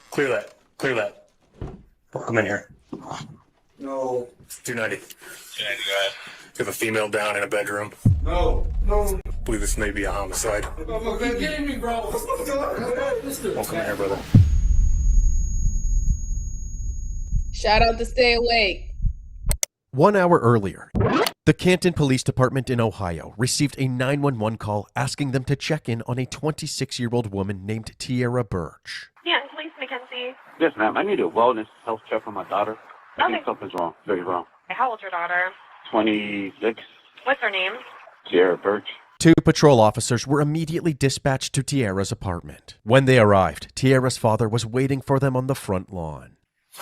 Clear that. Clear that. Come in here. No. 290. 290, go ahead. You have a female down in a bedroom. No. I believe this may be a homicide. Don't come in here, brother. Shout out to Stay Awake. 1 hour earlier, the Canton Police Department in Ohio received a 911 call asking them to check in on a 26-year-old woman named Tierra Birch. Yeah, please, Mackenzie. Yes, ma'am. I need a wellness health check for my daughter. I think something's wrong. Very wrong. How old's your daughter? 26. What's her name? Tierra Birch. 2 patrol officers were immediately dispatched to Tierra's apartment. When they arrived, Tierra's father was waiting for them on the front lawn.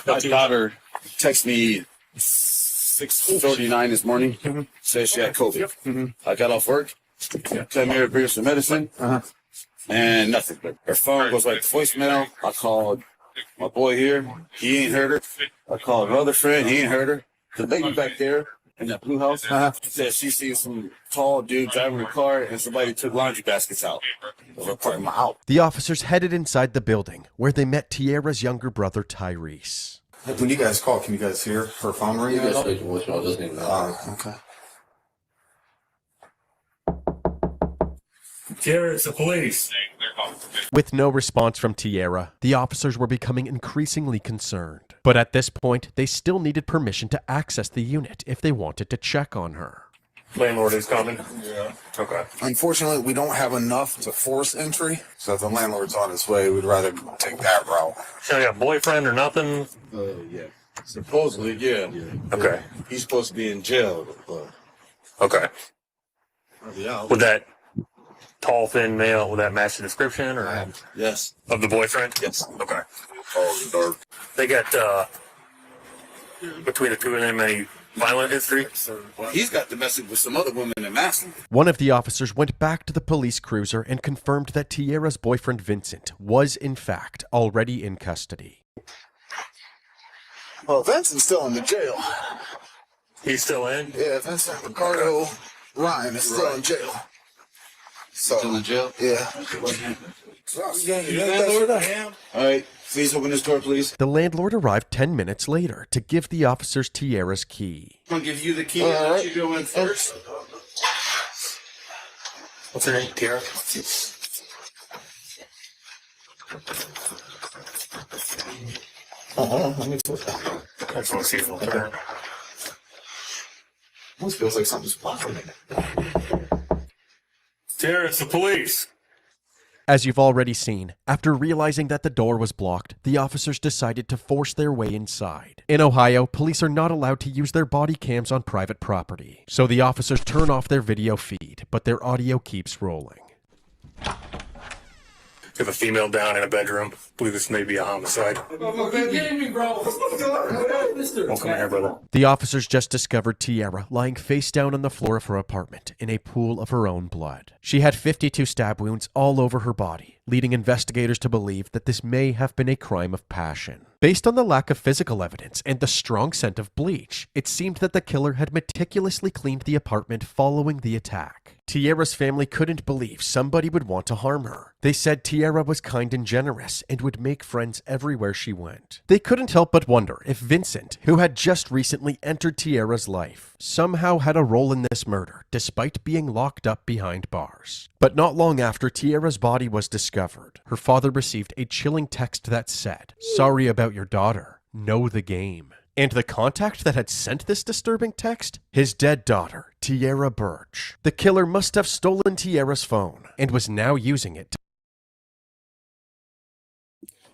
My daughter texted me 6:39 this morning. Said she had COVID. I got off work. Came here to bring her some medicine. And nothing. Her phone goes like voicemail. I called my boy here. He ain't heard her. I called her other friend. He ain't heard her. The lady back there in that blue house. Said she seen some tall dude driving a car and somebody took laundry baskets out of her apartment. Out. The officers headed inside the building where they met Tierra's younger brother, Tyrese. When you guys call, can you guys hear her phone ring? Okay. Tierra, it's the police. With no response from Tierra, the officers were becoming increasingly concerned. But at this point, they still needed permission to access the unit if they wanted to check on her. Landlord is coming. Yeah. Okay. Unfortunately, we don't have enough to force entry, so if the landlord's on his way, we'd rather take that route. So you got a boyfriend or nothing? Yeah. Supposedly, yeah. Okay. He's supposed to be in jail, but Okay. I'll be out. Would that tall, thin male, would that match the description or Yes. of the boyfriend? Yes. Okay. Tall and dark. They got between the two of them any violent history? Well, he's got domestic with some other women in Massillon. One of the officers went back to the police cruiser and confirmed that Tierra's boyfriend Vincent was, in fact, already in custody. Well, Vincent's still in the jail. He's still in? Yeah, Vincent Ricardo Ryan is still in jail. So, Still in jail? yeah. All right, please open this door, please. The landlord arrived 10 minutes later to give the officers Tierra's key. I'm gonna give you the key and let you go in first. What's her name? Tierra? Hold on, let me flip that. I just want to see if it'll turn. Almost feels like something's blocking me. Tierra, it's the police. As you've already seen, after realizing that the door was blocked, the officers decided to force their way inside. In Ohio, police are not allowed to use their body cams on private property, so the officers turn off their video feed, but their audio keeps rolling. We have a female down in a bedroom. I believe this may be a homicide. You're kidding me, bro. Welcome here, brother. The officers just discovered Tierra lying face down on the floor of her apartment in a pool of her own blood. She had 52 stab wounds all over her body, leading investigators to believe that this may have been a crime of passion. Based on the lack of physical evidence and the strong scent of bleach, it seemed that the killer had meticulously cleaned the apartment following the attack. Tierra's family couldn't believe somebody would want to harm her. They said Tierra was kind and generous and would make friends everywhere she went. They couldn't help but wonder if Vincent, who had just recently entered Tierra's life, somehow had a role in this murder despite being locked up behind bars. But not long after Tierra's body was discovered, her father received a chilling text that said, "Sorry about your daughter. Know the game." And the contact that had sent this disturbing text? His dead daughter, Tierra Birch. The killer must have stolen Tierra's phone and was now using it to...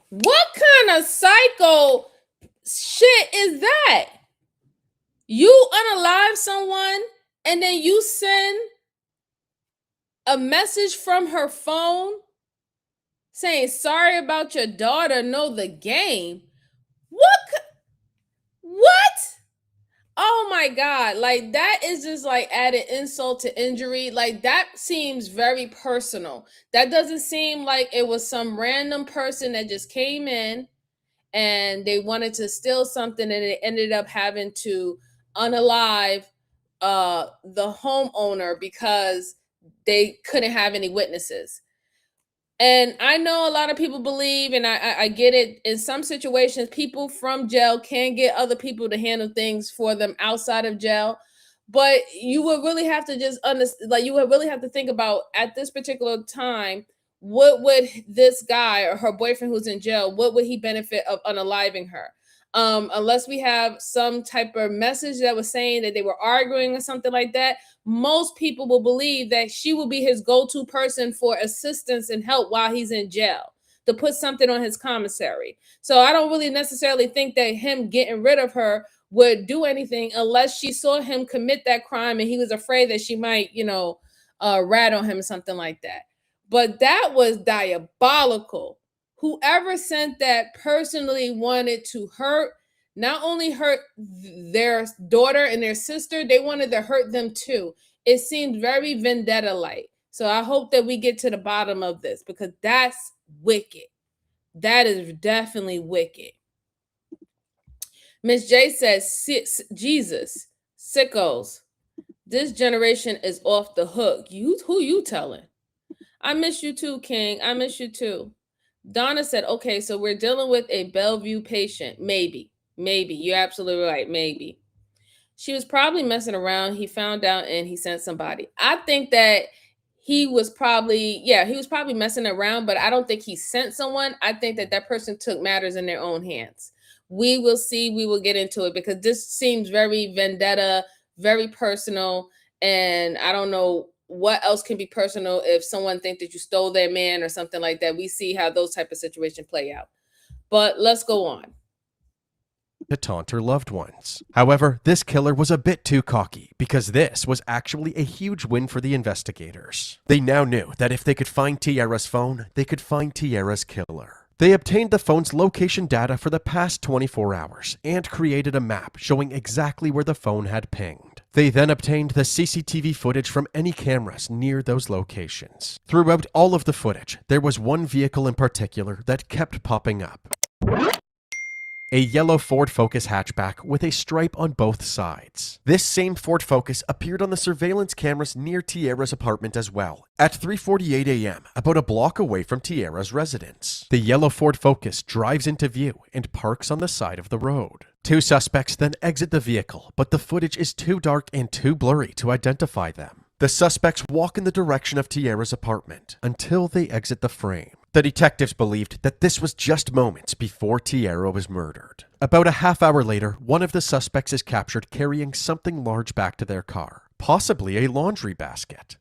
What kind of psycho shit is that? You unalive someone and then you send a message from her phone saying, "Sorry about your daughter, know the game." What? Oh my God. Like, that is just like added insult to injury. Like, that seems very personal. That doesn't seem like it was some random person that just came in and they wanted to steal something and it ended up having to unalive the homeowner because they couldn't have any witnesses. And I know a lot of people believe, and I get it, in some situations, people from jail can get other people to handle things for them outside of jail. But you would really have to just understand, like, you would really have to think about at this particular time, what would this guy or her boyfriend who's in jail, what would he benefit of unaliving her? Unless we have some type of message that was saying that they were arguing or something like that, most people will believe that she will be his go-to person for assistance and help while he's in jail, to put something on his commissary. So I don't really necessarily think that him getting rid of her would do anything unless she saw him commit that crime and he was afraid that she might, rat on him or something like that. But that was diabolical. Whoever sent that personally wanted to not only hurt their daughter and their sister, they wanted to hurt them too. It seemed very vendetta-like. So I hope that we get to the bottom of this because that's wicked. That is definitely wicked. Miss J says, Jesus, Sickos. This generation is off the hook. Who you telling? I miss you too, King. I miss you too. Donna said, okay, so we're dealing with a Bellevue patient. Maybe. You're absolutely right. Maybe. She was probably messing around. He found out and he sent somebody. I think that he was probably messing around, but I don't think he sent someone. I think that person took matters in their own hands. We will see. We will get into it because this seems very vendetta, very personal. And I don't know what else can be personal if someone thinks that you stole their man or something like that. We see how those type of situations play out. But let's go on. To taunt her loved ones. However, this killer was a bit too cocky because this was actually a huge win for the investigators. They now knew that if they could find Tiara's phone, they could find Tiara's killer. They obtained the phone's location data for the past 24 hours and created a map showing exactly where the phone had pinged. They then obtained the CCTV footage from any cameras near those locations. Throughout all of the footage, there was one vehicle in particular that kept popping up. A yellow Ford Focus hatchback with a stripe on both sides. This same Ford Focus appeared on the surveillance cameras near Tiara's apartment as well, at 3:48 a.m., about a block away from Tiara's residence. The yellow Ford Focus drives into view and parks on the side of the road. Two suspects then exit the vehicle, but the footage is too dark and too blurry to identify them. The suspects walk in the direction of Tiara's apartment until they exit the frame. The detectives believed that this was just moments before Tiara was murdered. About a half hour later, one of the suspects is captured carrying something large back to their car, possibly a laundry basket.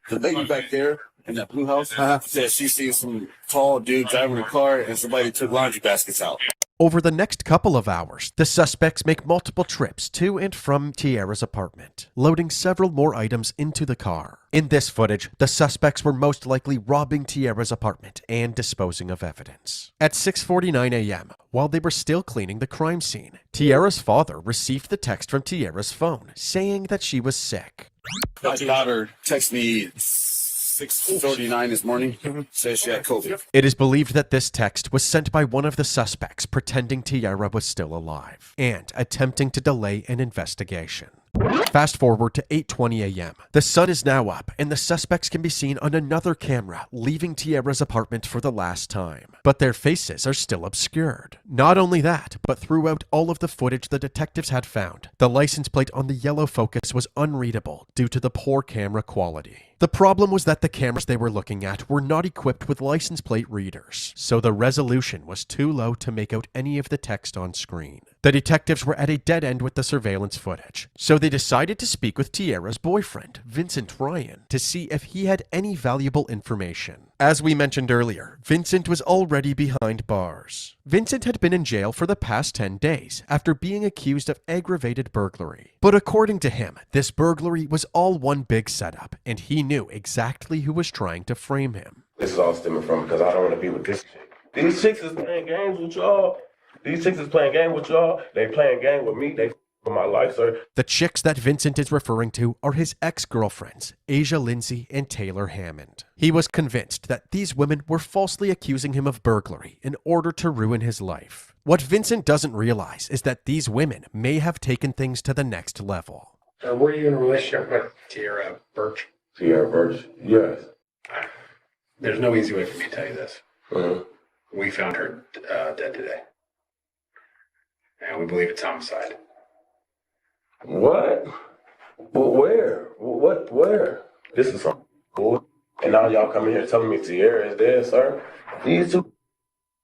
The lady back there in that blue house said she seen some tall dude driving a car and somebody took laundry baskets out. Over the next couple of hours, the suspects make multiple trips to and from Tiara's apartment, loading several more items into the car. In this footage, the suspects were most likely robbing Tiara's apartment and disposing of evidence. At 6:49 a.m., while they were still cleaning the crime scene, Tiara's father received the text from Tiara's phone saying that she was sick. My daughter texted me 6:39 this morning, says she had COVID. It is believed that this text was sent by one of the suspects pretending Tiara was still alive and attempting to delay an investigation. Fast forward to 8:20 a.m. The sun is now up and the suspects can be seen on another camera leaving Tiara's apartment for the last time, but their faces are still obscured. Not only that, but throughout all of the footage the detectives had found, the license plate on the yellow Focus was unreadable due to the poor camera quality. The problem was that the cameras they were looking at were not equipped with license plate readers, so the resolution was too low to make out any of the text on screen. The detectives were at a dead end with the surveillance footage, so they decided to speak with Tiara's boyfriend, Vincent Ryan, to see if he had any valuable information. As we mentioned earlier, Vincent was already behind bars. Vincent had been in jail for the past 10 days after being accused of aggravated burglary. But according to him, this burglary was all one big setup, and he knew exactly who was trying to frame him. This is all stemming from because I don't want to be with this chick. These chicks is playing games with y'all. They playing game with me. They for my life, sir. The chicks that Vincent is referring to are his ex-girlfriends, Asia Lindsay and Taylor Hammond. He was convinced that these women were falsely accusing him of burglary in order to ruin his life. What Vincent doesn't realize is that these women may have taken things to the next level. Were you in a relationship with Tiara Birch? Tiara Birch? Yes. There's no easy way for me to tell you this. Mm-hmm. We found her dead today. And we believe it's homicide. What? Well, where? What? Where? This is some cool. And now y'all coming here telling me Tiara is dead, sir? These two.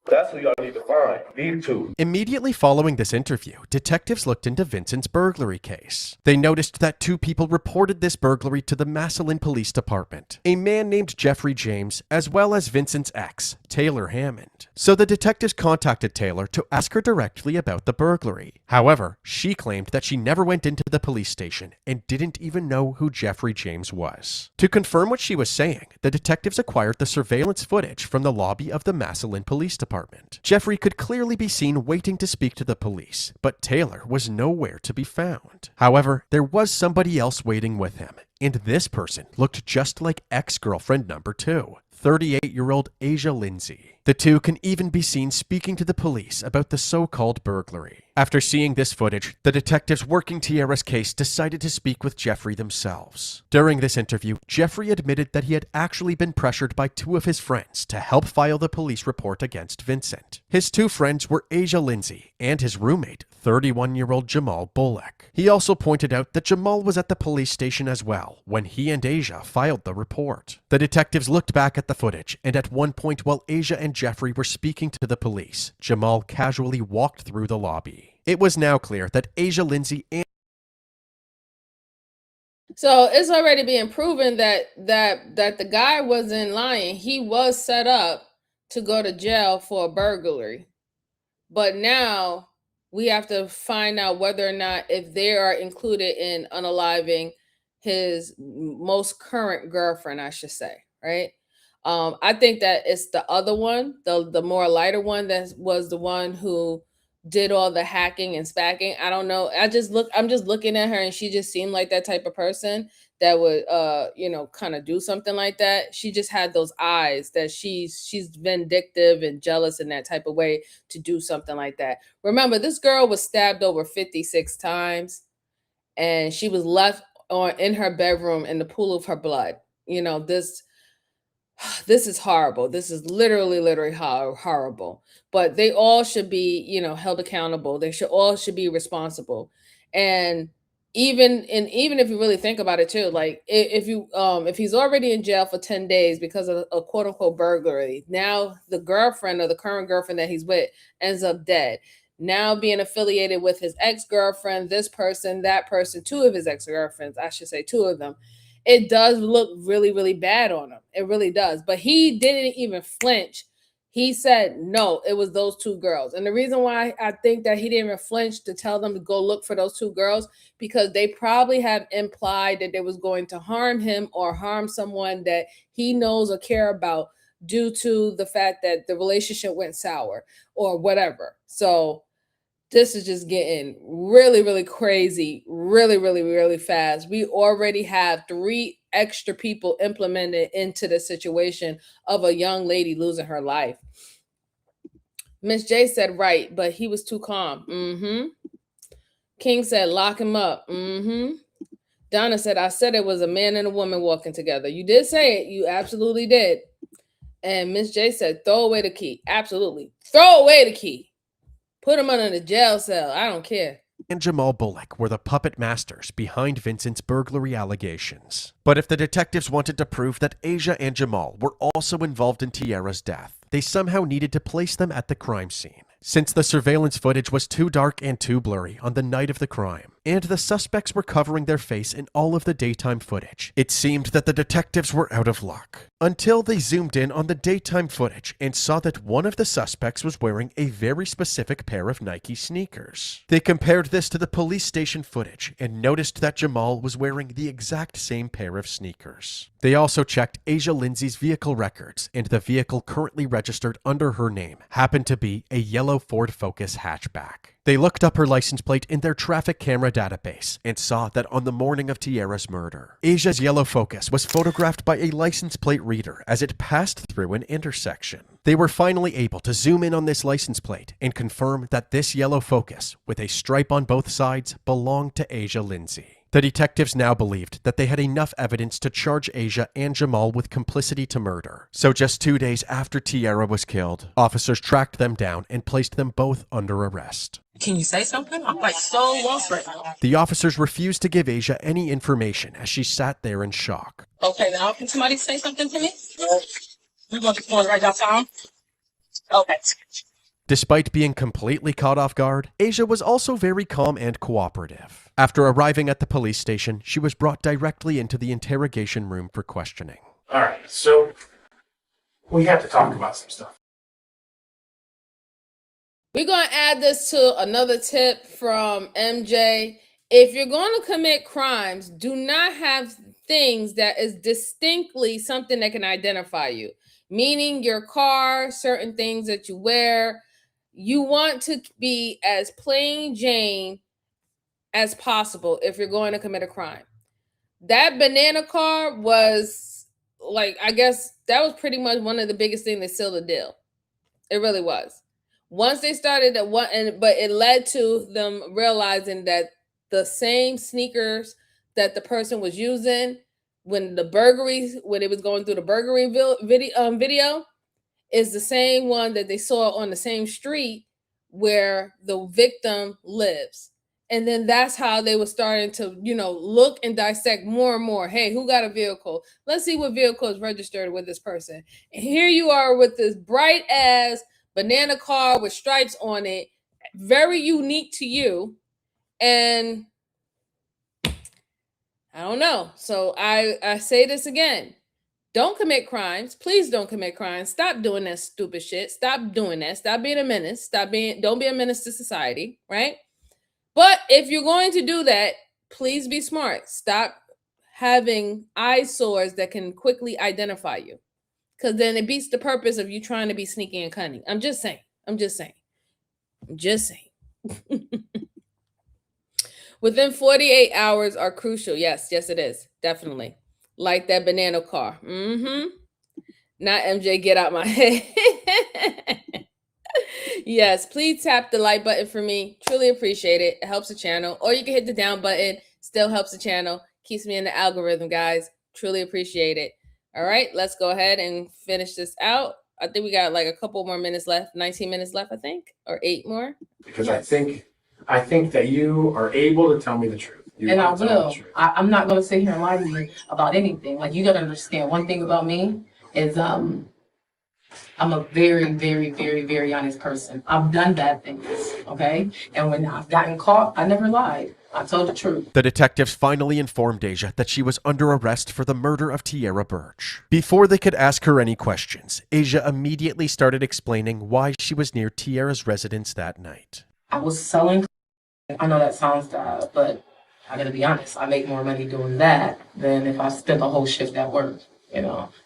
That's who y'all need to find. These two. Immediately following this interview, detectives looked into Vincent's burglary case. They noticed that two people reported this burglary to the Massillon Police Department, a man named Jeffrey James, as well as Vincent's ex, Taylor Hammond. So the detectives contacted Taylor to ask her directly about the burglary. However, she claimed that she never went into the police station and didn't even know who Jeffrey James was. To confirm what she was saying, the detectives acquired the surveillance footage from the lobby of the Massillon Police Department. Jeffrey could clearly be seen waiting to speak to the police, but Taylor was nowhere to be found. However, there was somebody else waiting with him, and this person looked just like ex-girlfriend number 2, 38-year-old Asia Lindsay. The two can even be seen speaking to the police about the so-called burglary. After seeing this footage, the detectives working Tiara's case decided to speak with Jeffrey themselves. During this interview, Jeffrey admitted that he had actually been pressured by two of his friends to help file the police report against Vincent. His two friends were Asia Lindsay and his roommate, 31-year-old Jamal Bullock. He also pointed out that Jamal was at the police station as well when he and Asia filed the report. The detectives looked back at the footage, and at one point while Asia and Jeffrey were speaking to the police, Jamal casually walked through the lobby. It was now clear that Asia Lindsay and So it's already being proven that the guy wasn't lying. He was set up to go to jail for a burglary. But now we have to find out whether or not if they are included in unaliving his most current girlfriend, I should say, right? I think that it's the other one, the more lighter one, that was the one who did all the hacking and spacking. I don't know. I'm just looking at her, and she just seemed like that type of person that would kind of do something like that. She just had those eyes that she's vindictive and jealous in that type of way to do something like that. Remember, this girl was stabbed over 56 times, and she was left in her bedroom in the pool of her blood. This is horrible. This is literally horrible. But they all should be, held accountable. They should be responsible. And even if you really think about it too, like if he's already in jail for 10 days because of a quote unquote burglary, now the girlfriend or the current girlfriend that he's with ends up dead. Now being affiliated with his ex-girlfriend, this person, that person, two of his ex-girlfriends, I should say two of them. It does look really, really bad on him. It really does. But he didn't even flinch. He said, no, it was those two girls. And the reason why I think that he didn't even flinch to tell them to go look for those two girls, because they probably have implied that they was going to harm him or harm someone that he knows or care about due to the fact that the relationship went sour or whatever. So this is just getting really, really crazy, really, really, really fast. We already have 3 extra people implemented into the situation of a young lady losing her life. Miss J said, right, but he was too calm. King said, lock him up. Donna said, I said it was a man and a woman walking together. You did say it. You absolutely did. And Miss J said, throw away the key. Absolutely. Throw away the key. Put him under the jail cell. I don't care. and Jamal Bullock were the puppet masters behind Vincent's burglary allegations. But if the detectives wanted to prove that Asia and Jamal were also involved in Tiara's death, they somehow needed to place them at the crime scene. Since the surveillance footage was too dark and too blurry on the night of the crime, and the suspects were covering their face in all of the daytime footage, it seemed that the detectives were out of luck. Until they zoomed in on the daytime footage and saw that one of the suspects was wearing a very specific pair of Nike sneakers. They compared this to the police station footage and noticed that Jamal was wearing the exact same pair of sneakers. They also checked Asia Lindsay's vehicle records, and the vehicle currently registered under her name happened to be a yellow Ford Focus hatchback. They looked up her license plate in their traffic camera database and saw that on the morning of Tiara's murder, Asia's yellow Focus was photographed by a license plate reader as it passed through an intersection. They were finally able to zoom in on this license plate and confirm that this yellow Focus, with a stripe on both sides, belonged to Asia Lindsay. The detectives now believed that they had enough evidence to charge Asia and Jamal with complicity to murder. So just 2 days after Tiara was killed, officers tracked them down and placed them both under arrest. Can you say something? I'm like so lost right now. The officers refused to give Asia any information as she sat there in shock. Okay, now can somebody say something to me? We're going to right downtown. Okay. Despite being completely caught off guard, Asia was also very calm and cooperative. After arriving at the police station, she was brought directly into the interrogation room for questioning. All right, so we have to talk about some stuff. We're going to add this to another tip from MJ. If you're going to commit crimes, do not have things that is distinctly something that can identify you. Meaning your car, certain things that you wear. You want to be as plain Jane as possible if you're going to commit a crime. That banana car was like, I guess that was pretty much one of the biggest things that sealed the deal. It really was. Once they started at one, but it led to them realizing that the same sneakers that the person was using when it was going through the burglary video is the same one that they saw on the same street where the victim lives. And then that's how they were starting to, look and dissect more and more. Hey, who got a vehicle? Let's see what vehicle is registered with this person. And here you are with this bright ass banana car with stripes on it, very unique to you. And I don't know. So I say this again. Don't commit crimes. Please don't commit crimes. Stop doing that stupid shit. Stop doing that. Stop being a menace. Don't be a menace to society, right? But if you're going to do that, please be smart. Stop having eyesores that can quickly identify you. Because then it beats the purpose of you trying to be sneaky and cunning. I'm just saying. Within 48 hours are crucial. Yes, it is. Definitely. Like that banana car. Not MJ, get out my head. Yes, please tap the like button for me. Truly appreciate it. It helps the channel. Or you can hit the down button. Still helps the channel. Keeps me in the algorithm, guys. Truly appreciate it. All right, let's go ahead and finish this out. I think we got like a couple more minutes left. 19 minutes left, I think. Or 8 more. Because I think that you are able to tell me the truth. And I will. I'm not going to sit here and lie to you about anything. Like, you got to understand one thing about me is I'm a very, very, very, very honest person. I've done bad things, okay? And when I've gotten caught, I never lied. I told the truth. The detectives finally informed Asia that she was under arrest for the murder of Tierra Birch. Before they could ask her any questions, Asia immediately started explaining why she was near Tierra's residence that night. I was selling. I know that sounds bad, but I gotta be honest. I make more money doing that than if I spent a whole shift at work.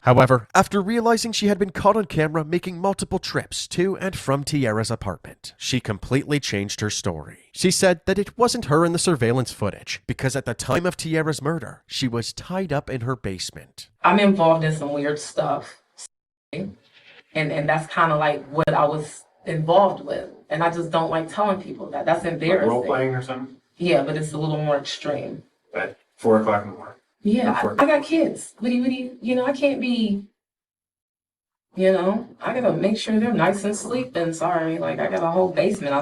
However, after realizing she had been caught on camera making multiple trips to and from Tierra's apartment, she completely changed her story. She said that it wasn't her in the surveillance footage because at the time of Tierra's murder, she was tied up in her basement. I'm involved in some weird stuff, and that's kind of like what I was involved with, and I just don't like telling people that. That's embarrassing. Like role playing or something? Yeah, but it's a little more extreme. At 4 o'clock in the morning. Yeah, I got kids. What do you, I can't be, I gotta make sure they're nice and sleeping. Sorry, like I got a whole basement.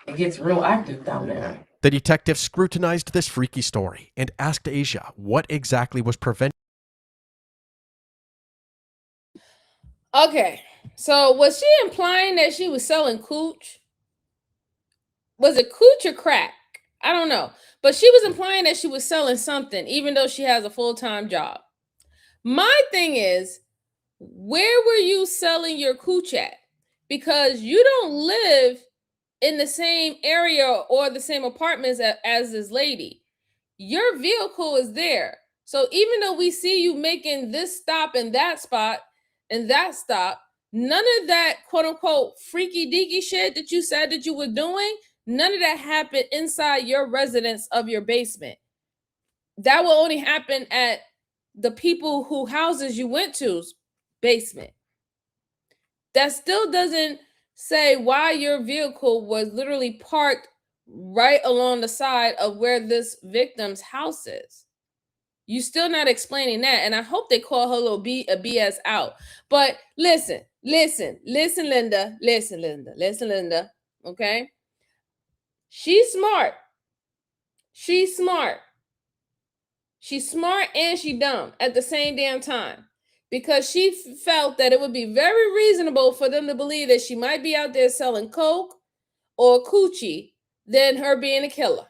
It gets real active down there. The detective scrutinized this freaky story and asked Asia what exactly was preventing. Okay, so was she implying that she was selling cooch? Was it cooch or crack? I don't know. But she was implying that she was selling something, even though she has a full-time job. My thing is, where were you selling your cooch at? Because you don't live in the same area or the same apartments as this lady. Your vehicle is there. So even though we see you making this stop and that spot and that stop, none of that quote-unquote freaky deaky shit that you said that you were doing, none of that happened inside your residence of your basement. That will only happen at the people who houses you went to's basement. That still doesn't say why your vehicle was literally parked right along the side of where this victim's house is. You still not explaining that, and I hope they call her little BS out. But listen, Linda, okay? She's smart. She's smart and she dumb at the same damn time, because she felt that it would be very reasonable for them to believe that she might be out there selling coke or coochie than her being a killer.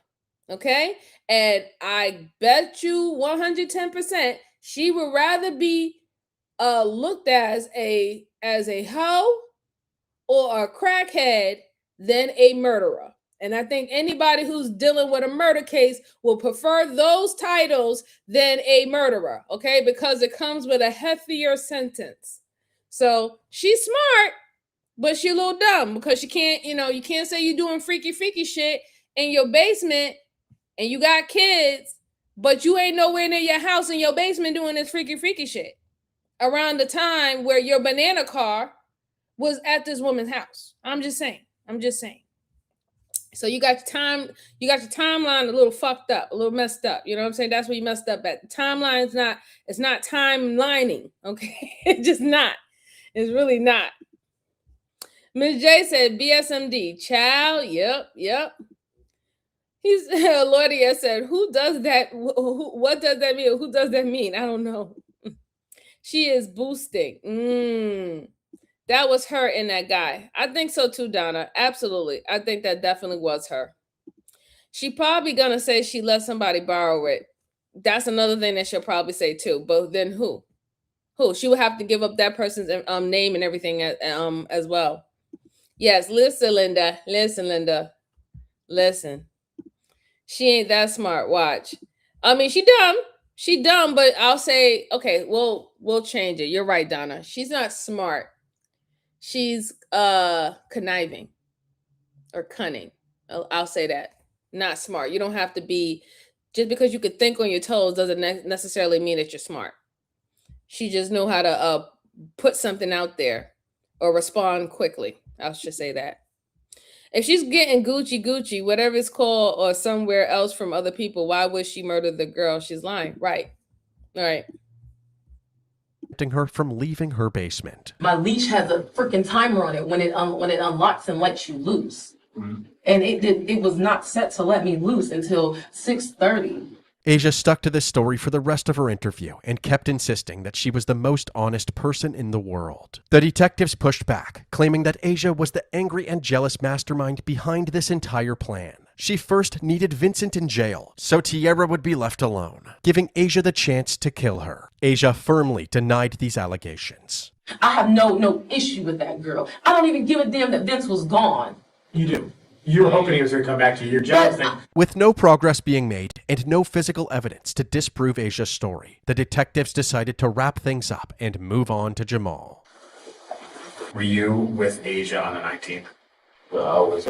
Okay? And I bet you 110% she would rather be looked as a hoe or a crackhead than a murderer. And I think anybody who's dealing with a murder case will prefer those titles than a murderer, okay? Because it comes with a heftier sentence. So she's smart, but she's a little dumb because you can't say you're doing freaky shit in your basement and you got kids, but you ain't nowhere near your house in your basement doing this freaky shit around the time where your banana car was at this woman's house. I'm just saying. So you got your timeline a little fucked up, a little messed up. You know what I'm saying? That's where you messed up at. The timeline it's not timelining, okay? It's just not. It's really not. Ms. J said BSMD. Child, yep. He's Lordia said, who does that? What does that mean? Who does that mean? I don't know. She is boosting. That was her and that guy. I think so too, Donna. Absolutely. I think that definitely was her. She probably gonna say she let somebody borrow it. That's another thing that she'll probably say too. But then who? She would have to give up that person's name and everything as well. Yes, listen, Linda. Listen. She ain't that smart. Watch. I mean, she dumb, but I'll say, okay, we'll change it. You're right, Donna. She's not smart. She's conniving or cunning. I'll say that. Not smart. You don't have to be, just because you could think on your toes doesn't necessarily mean that you're smart. She just know how to put something out there or respond quickly. I'll just say that. If she's getting Gucci, whatever it's called, or somewhere else from other people, why would she murder the girl? She's lying. Right. All right. Her from leaving her basement. My leash has a freaking timer on it when it unlocks and lets you loose. And it was not set to let me loose until 6:30. Asia stuck to this story for the rest of her interview and kept insisting that she was the most honest person in the world. The detectives pushed back, claiming that Asia was the angry and jealous mastermind behind this entire plan. She first needed Vincent in jail so Tierra would be left alone, giving Asia the chance to kill her. Asia firmly denied these allegations. I have no issue with that girl. I don't even give a damn that Vince was gone. You do. You were hoping he was going to come back to you. You're jealous thing. With no progress being made and no physical evidence to disprove Asia's story, the detectives decided to wrap things up and move on to Jamal. Were you with Asia on the 19th?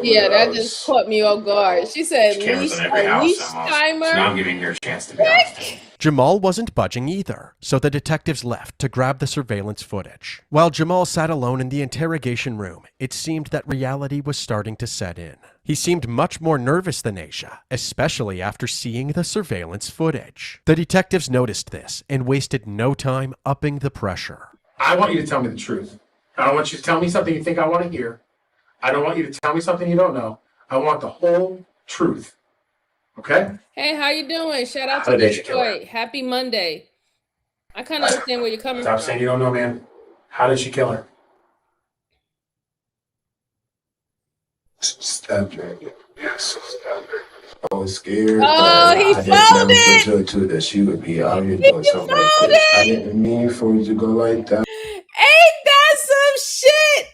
Yeah, that just caught me off guard. She said Cameras leash, in every a house leash almost. timer. So now I'm giving you a chance to be honest. Jamal wasn't budging either, so the detectives left to grab the surveillance footage. While Jamal sat alone in the interrogation room, it seemed that reality was starting to set in. He seemed much more nervous than Asia, especially after seeing the surveillance footage. The detectives noticed this and wasted no time upping the pressure. I want you to tell me the truth. I don't want you to tell me something you think I want to hear. I don't want you to tell me something you don't know. I want the whole truth. Okay? Hey, how you doing? Shout out How to did Asia kill her? Detroit. Happy Monday. I kind of understand where you're coming Stop from. saying you don't know, man. How did she kill her? Stabbed her. Yes, stabbed her. I was scared. Oh, but he I didn't never folded. put her to that she would be out here doing something like this. I didn't mean for it to go like that. Ain't that some shit?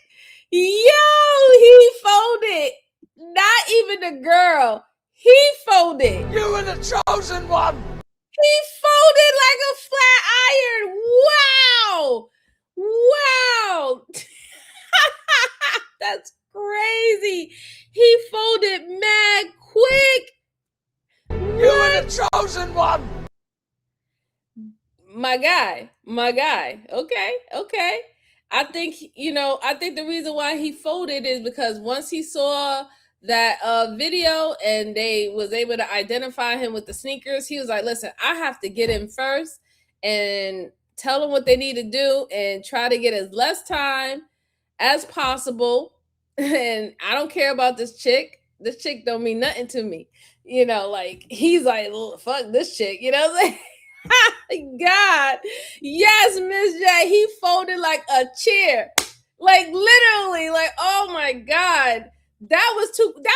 Yo, he folded. Not even the girl. He folded. You were the chosen one. He folded like a flat iron. Wow. Wow. That's crazy. He folded mad quick. You were the chosen one. My guy. Okay. I think the reason why he folded is because once he saw that video and they was able to identify him with the sneakers, he was like, listen, I have to get in first and tell them what they need to do and try to get as less time as possible. And I don't care about this chick. This chick don't mean nothing to me. Like he's like, fuck this chick, you know what I'm saying? God, yes, Miss J, he folded like a chair, like literally, like oh my God, that wasn't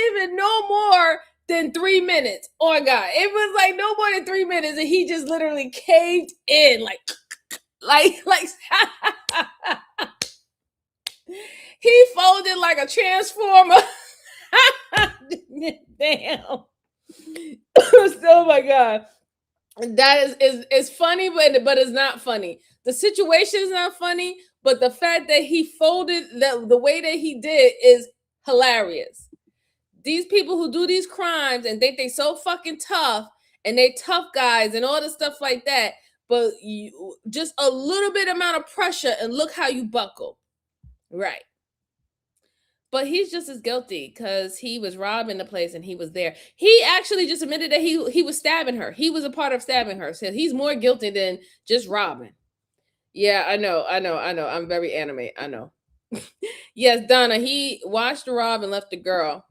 even no more than 3 minutes. Oh God, it was like no more than 3 minutes, and he just literally caved in, like he folded like a transformer. Damn. Oh my God. That is funny, but it's not funny. The situation is not funny, but the fact that he folded the way that he did is hilarious. These people who do these crimes and think they so fucking tough and they tough guys and all the stuff like that, but just a little bit amount of pressure and look how you buckle. Right. But he's just as guilty because he was robbing the place and he was there. He actually just admitted that he was stabbing her. He was a part of stabbing her. So he's more guilty than just robbing. Yeah, I know. I'm very anime. I know. Yes, Donna, he watched the rob and left the girl.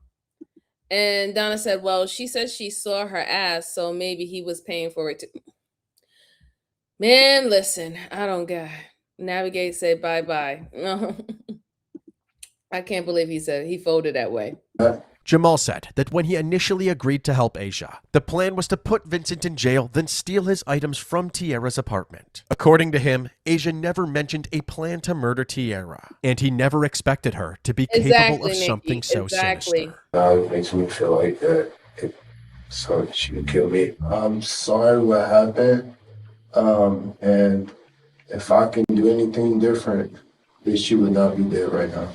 And Donna said, well, she says she saw her ass, so maybe he was paying for it too. Man, listen, I don't get. Navigate, say bye-bye. No. I can't believe he folded that way. Jamal said that when he initially agreed to help Asia, the plan was to put Vincent in jail, then steal his items from Tierra's apartment. According to him, Asia never mentioned a plan to murder Tierra, and he never expected her to be capable of something so sinister. It makes me feel like that. So she would kill me. I'm sorry what happened. And if I can do anything different, then she would not be dead right now.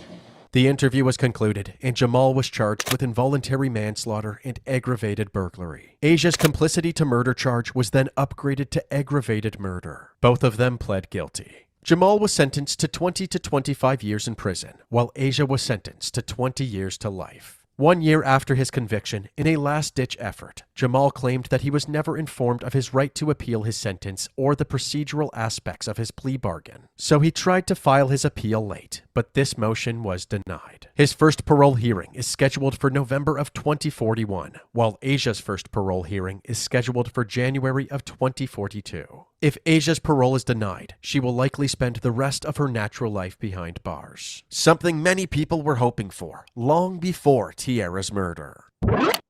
The interview was concluded, and Jamal was charged with involuntary manslaughter and aggravated burglary. Asia's complicity to murder charge was then upgraded to aggravated murder. Both of them pled guilty. Jamal was sentenced to 20 to 25 years in prison, while Asia was sentenced to 20 years to life. 1 year after his conviction, in a last-ditch effort, Jamal claimed that he was never informed of his right to appeal his sentence or the procedural aspects of his plea bargain. So he tried to file his appeal late, but this motion was denied. His first parole hearing is scheduled for November of 2041, while Asia's first parole hearing is scheduled for January of 2042. If Asia's parole is denied, she will likely spend the rest of her natural life behind bars. Something many people were hoping for, long before Tierra's murder.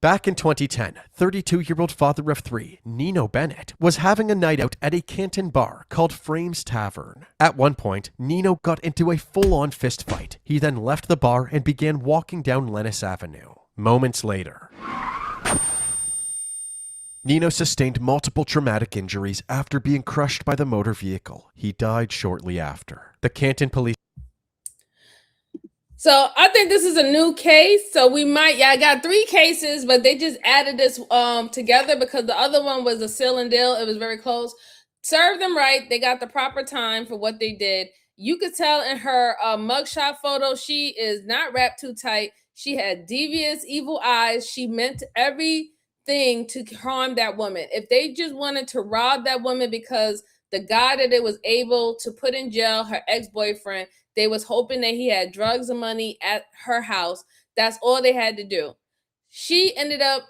Back in 2010, 32-year-old father of three, Nino Bennett, was having a night out at a Canton bar called Frames Tavern. At one point, Nino got into a full-on fist fight. He then left the bar and began walking down Lennis Avenue. Moments later, Nino sustained multiple traumatic injuries after being crushed by the motor vehicle. He died shortly after. The Canton police. So I think this is a new case. So we might, I got 3 cases, but they just added this together because the other one was a seal and deal. It was very close. Serve them right. They got the proper time for what they did. You could tell in her mugshot photo, she is not wrapped too tight. She had devious, evil eyes. She meant everything to harm that woman. If they just wanted to rob that woman because the guy that it was able to put in jail, her ex-boyfriend, they was hoping that he had drugs and money at her house. That's all they had to do. She ended up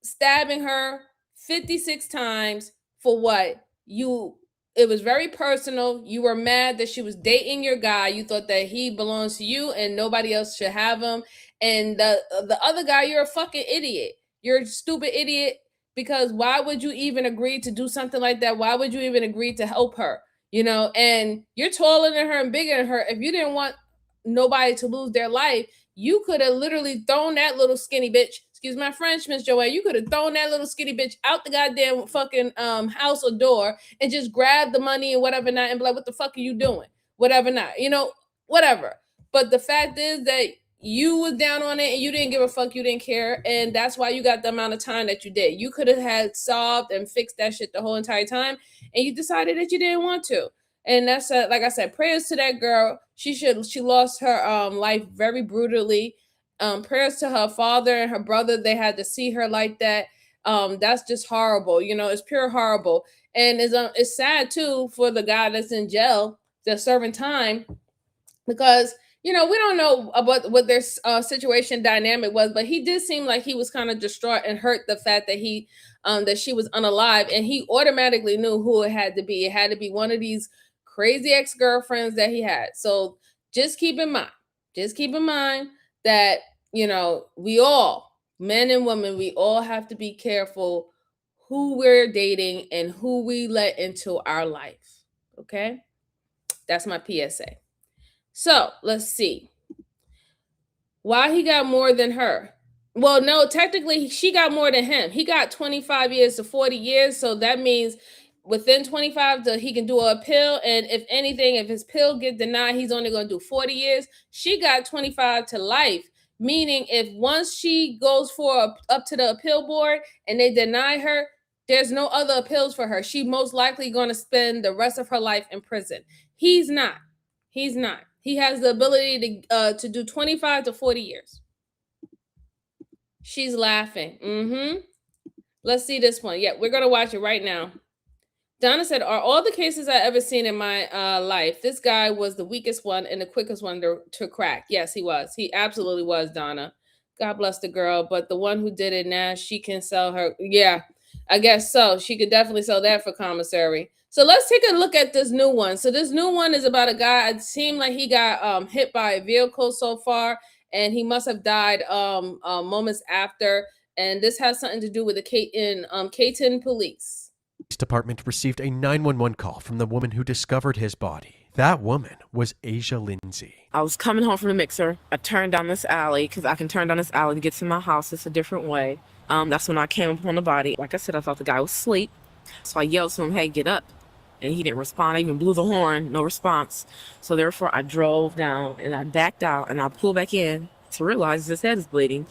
stabbing her 56 times for what? It was very personal. You were mad that she was dating your guy. You thought that he belongs to you and nobody else should have him. And the other guy, you're a fucking idiot. You're a stupid idiot because why would you even agree to do something like that? Why would you even agree to help her? You know, and you're taller than her and bigger than her. If you didn't want nobody to lose their life, you could have literally thrown that little skinny bitch, excuse my French, Miss Joanne, you could have thrown that little skinny bitch out the goddamn fucking house or door and just grabbed the money and whatever not and be like, what the fuck are you doing? Whatever not, you know, whatever. But the fact is that you was down on it and you didn't give a fuck, you didn't care, and that's why you got the amount of time that you did. You could have had solved and fixed that shit the whole entire time, and you decided that you didn't want to. And that's like I said, prayers to that girl. She lost her life very brutally. Prayers to her father and her brother. They had to see her like that. That's just horrible. You know, it's pure horrible. And it's sad too for the guy that's in jail, that's serving time, because you know, we don't know about what their situation dynamic was, but he did seem like he was kind of distraught and hurt the fact that that she was unalive, and he automatically knew who it had to be. It had to be one of these crazy ex-girlfriends that he had. So just keep in mind that, you know, we all, men and women, we all have to be careful who we're dating and who we let into our life. Okay? That's my PSA. So let's see. Why he got more than her? Well, no, technically she got more than him. He got 25 years to 40 years. So that means within 25 he can do an appeal. And if anything, if his pill get denied, he's only going to do 40 years. She got 25 to life. Meaning if once she goes up to the appeal board and they deny her, there's no other appeals for her. She most likely going to spend the rest of her life in prison. He's not. He has the ability to do 25 to 40 years. She's laughing. Let's see this one. Yeah, we're going to watch it right now. Donna said, are all the cases I ever seen in my life, this guy was the weakest one and the quickest one to crack. Yes, he was. He absolutely was, Donna. God bless the girl. But the one who did it now, she can sell her. Yeah, I guess so. She could definitely sell that for commissary. So let's take a look at this new one. So this new one is about a guy. It seemed like he got hit by a vehicle so far, and he must have died moments after. And this has something to do with the Caton police. Police department received a 911 call from the woman who discovered his body. That woman was Asia Lindsay. I was coming home from the mixer. I turned down this alley because I can turn down this alley to get to my house. It's a different way. That's when I came upon the body. Like I said, I thought the guy was asleep. So I yelled to him, hey, get up. And he didn't respond. I even blew the horn, no response. So therefore, I drove down and I backed out and I pulled back in to realize his head is bleeding.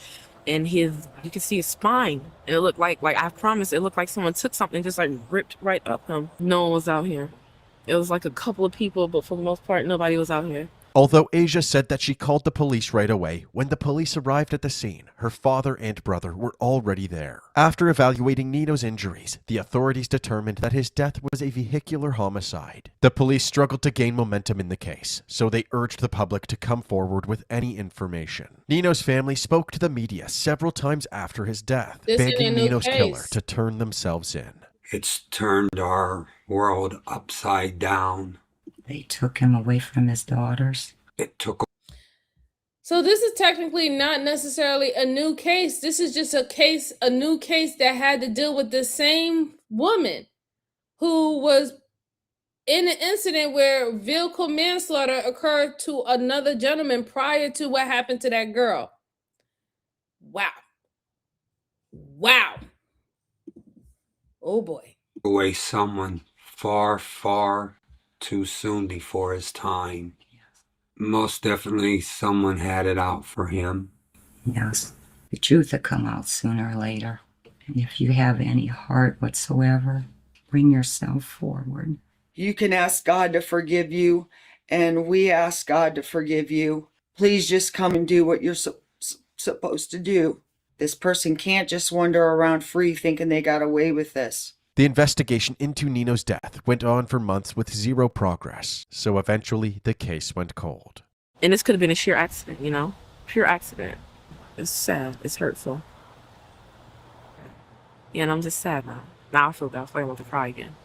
And you can see his spine. And it looked like I promise, it looked like someone took something and just like ripped right up him. No one was out here. It was like a couple of people, but for the most part, nobody was out here. Although Asia said that she called the police right away, when the police arrived at the scene, her father and brother were already there. After evaluating Nino's injuries, the authorities determined that his death was a vehicular homicide. The police struggled to gain momentum in the case, so they urged the public to come forward with any information. Nino's family spoke to the media several times after his death, begging Nino's killer to turn themselves in. It's turned our world upside down. They took him away from his daughters. It took. So this is technically not necessarily a new case. This is just a new case that had to deal with the same woman who was in an incident where vehicle manslaughter occurred to another gentleman prior to what happened to that girl. Wow. Oh boy. Away someone far, far too soon before his time. Most definitely someone had it out for him. Yes, the truth will come out sooner or later. And if you have any heart whatsoever, bring yourself forward. You can ask God to forgive you, and we ask God to forgive you. Please just come and do what you're supposed to do. This person can't just wander around free thinking they got away with this. The investigation into Nino's death went on for months with zero progress, so eventually the case went cold. And this could have been a sheer accident, Pure accident. It's sad. It's hurtful. Yeah, and I'm just sad now. Now I feel bad. I feel like I want to cry again.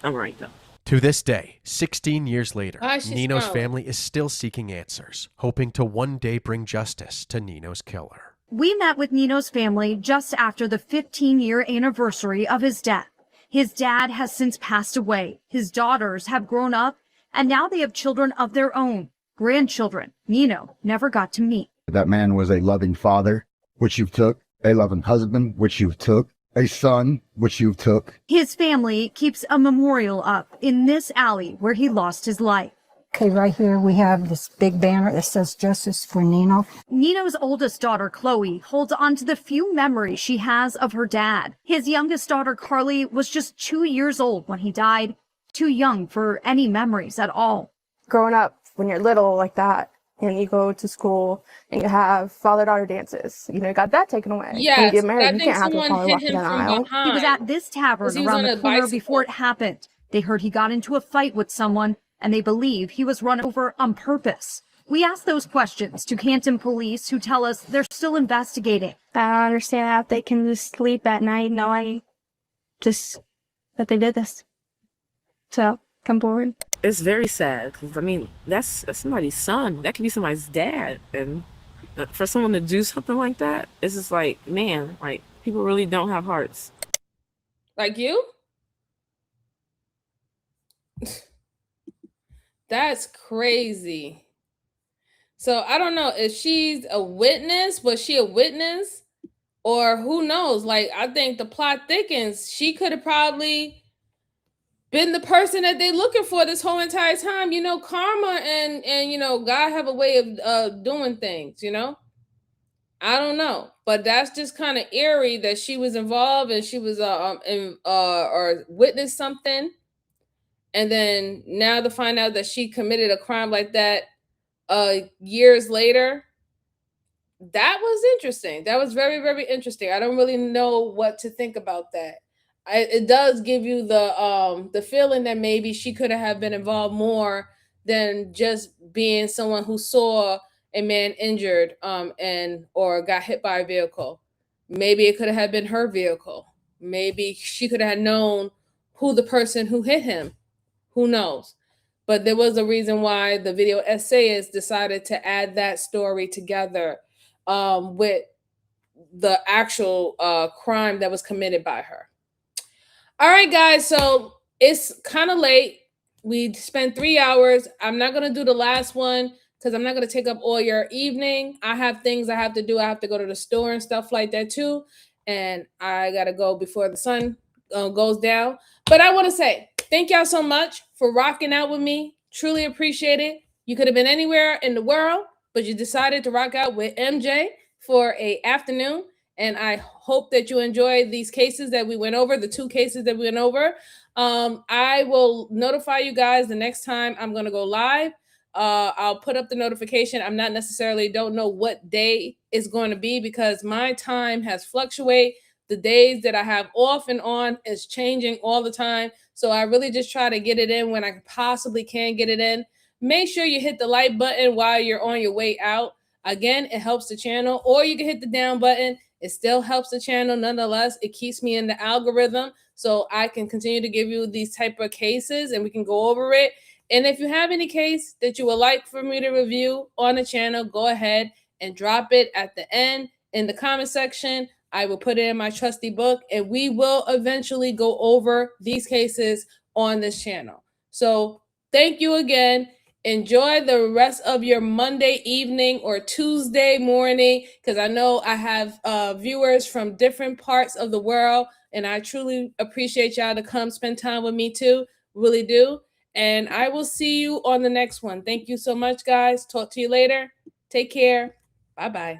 I'm right, though. To this day, 16 years later, Nino's smiling? family is still seeking answers, hoping to one day bring justice to Nino's killer. We met with Nino's family just after the 15-year anniversary of his death. His dad has since passed away. His daughters have grown up, and now they have children of their own, grandchildren Nino never got to meet. That man was a loving father, which you took, a loving husband, which you took, a son, which you took. His family keeps a memorial up in this alley where he lost his life. Okay, right here we have this big banner that says Justice for Nino. Nino's oldest daughter, Chloe, holds on to the few memories she has of her dad. His youngest daughter, Carly, was just 2 years old when he died, too young for any memories at all. Growing up, when you're little like that, and you go to school and you have father-daughter dances, you got that taken away. Yes, when you get married, I you think can't have your someone father hit walking him down the from aisle. behind. He was at this tavern he was around on the a corner bicycle. before it happened. They heard he got into a fight with someone, and they believe he was run over on purpose. We asked those questions to Canton police, who tell us they're still investigating. I don't understand how they can just sleep at night knowing just that they did this. So, come forward. It's very sad because, that's somebody's son. That could be somebody's dad. And for someone to do something like that, it's just like, man, people really don't have hearts. Like you? That's crazy. So I don't know if she's a witness. Was she a witness? Or who knows? I think the plot thickens. She could have probably been the person that they're looking for this whole entire time. Karma and God have a way of doing things, I don't know. But that's just kind of eerie that she was involved and she was or witnessed something. And then now to find out that she committed a crime like that years later, that was interesting. That was very, very interesting. I don't really know what to think about that. It does give you the feeling that maybe she could have been involved more than just being someone who saw a man injured and or got hit by a vehicle. Maybe it could have been her vehicle. Maybe she could have known who the person who hit him. Who knows? But there was a reason why the video essayist decided to add that story together with the actual crime that was committed by her. All right, guys. So it's kind of late. We spent 3 hours. I'm not going to do the last one because I'm not going to take up all your evening. I have things I have to do. I have to go to the store and stuff like that too. And I got to go before the sun goes down. But I want to say thank y'all so much for rocking out with me. Truly appreciate it. You could have been anywhere in the world, but you decided to rock out with MJ for a afternoon. And I hope that you enjoy these cases that we went over, the 2 cases that we went over. I will notify you guys the next time I'm going to go live. I'll put up the notification. I'm not necessarily don't know what day it's going to be because my time has fluctuated. The days that I have off and on is changing all the time. So I really just try to get it in when I possibly can get it in. Make sure you hit the like button while you're on your way out. Again, it helps the channel, or you can hit the down button. It still helps the channel. Nonetheless, it keeps me in the algorithm so I can continue to give you these type of cases and we can go over it. And if you have any case that you would like for me to review on the channel, go ahead and drop it at the end in the comment section. I will put it in my trusty book and we will eventually go over these cases on this channel. So thank you again. Enjoy the rest of your Monday evening or Tuesday morning because I know I have viewers from different parts of the world and I truly appreciate y'all to come spend time with me too. Really do. And I will see you on the next one. Thank you so much, guys. Talk to you later. Take care. Bye-bye.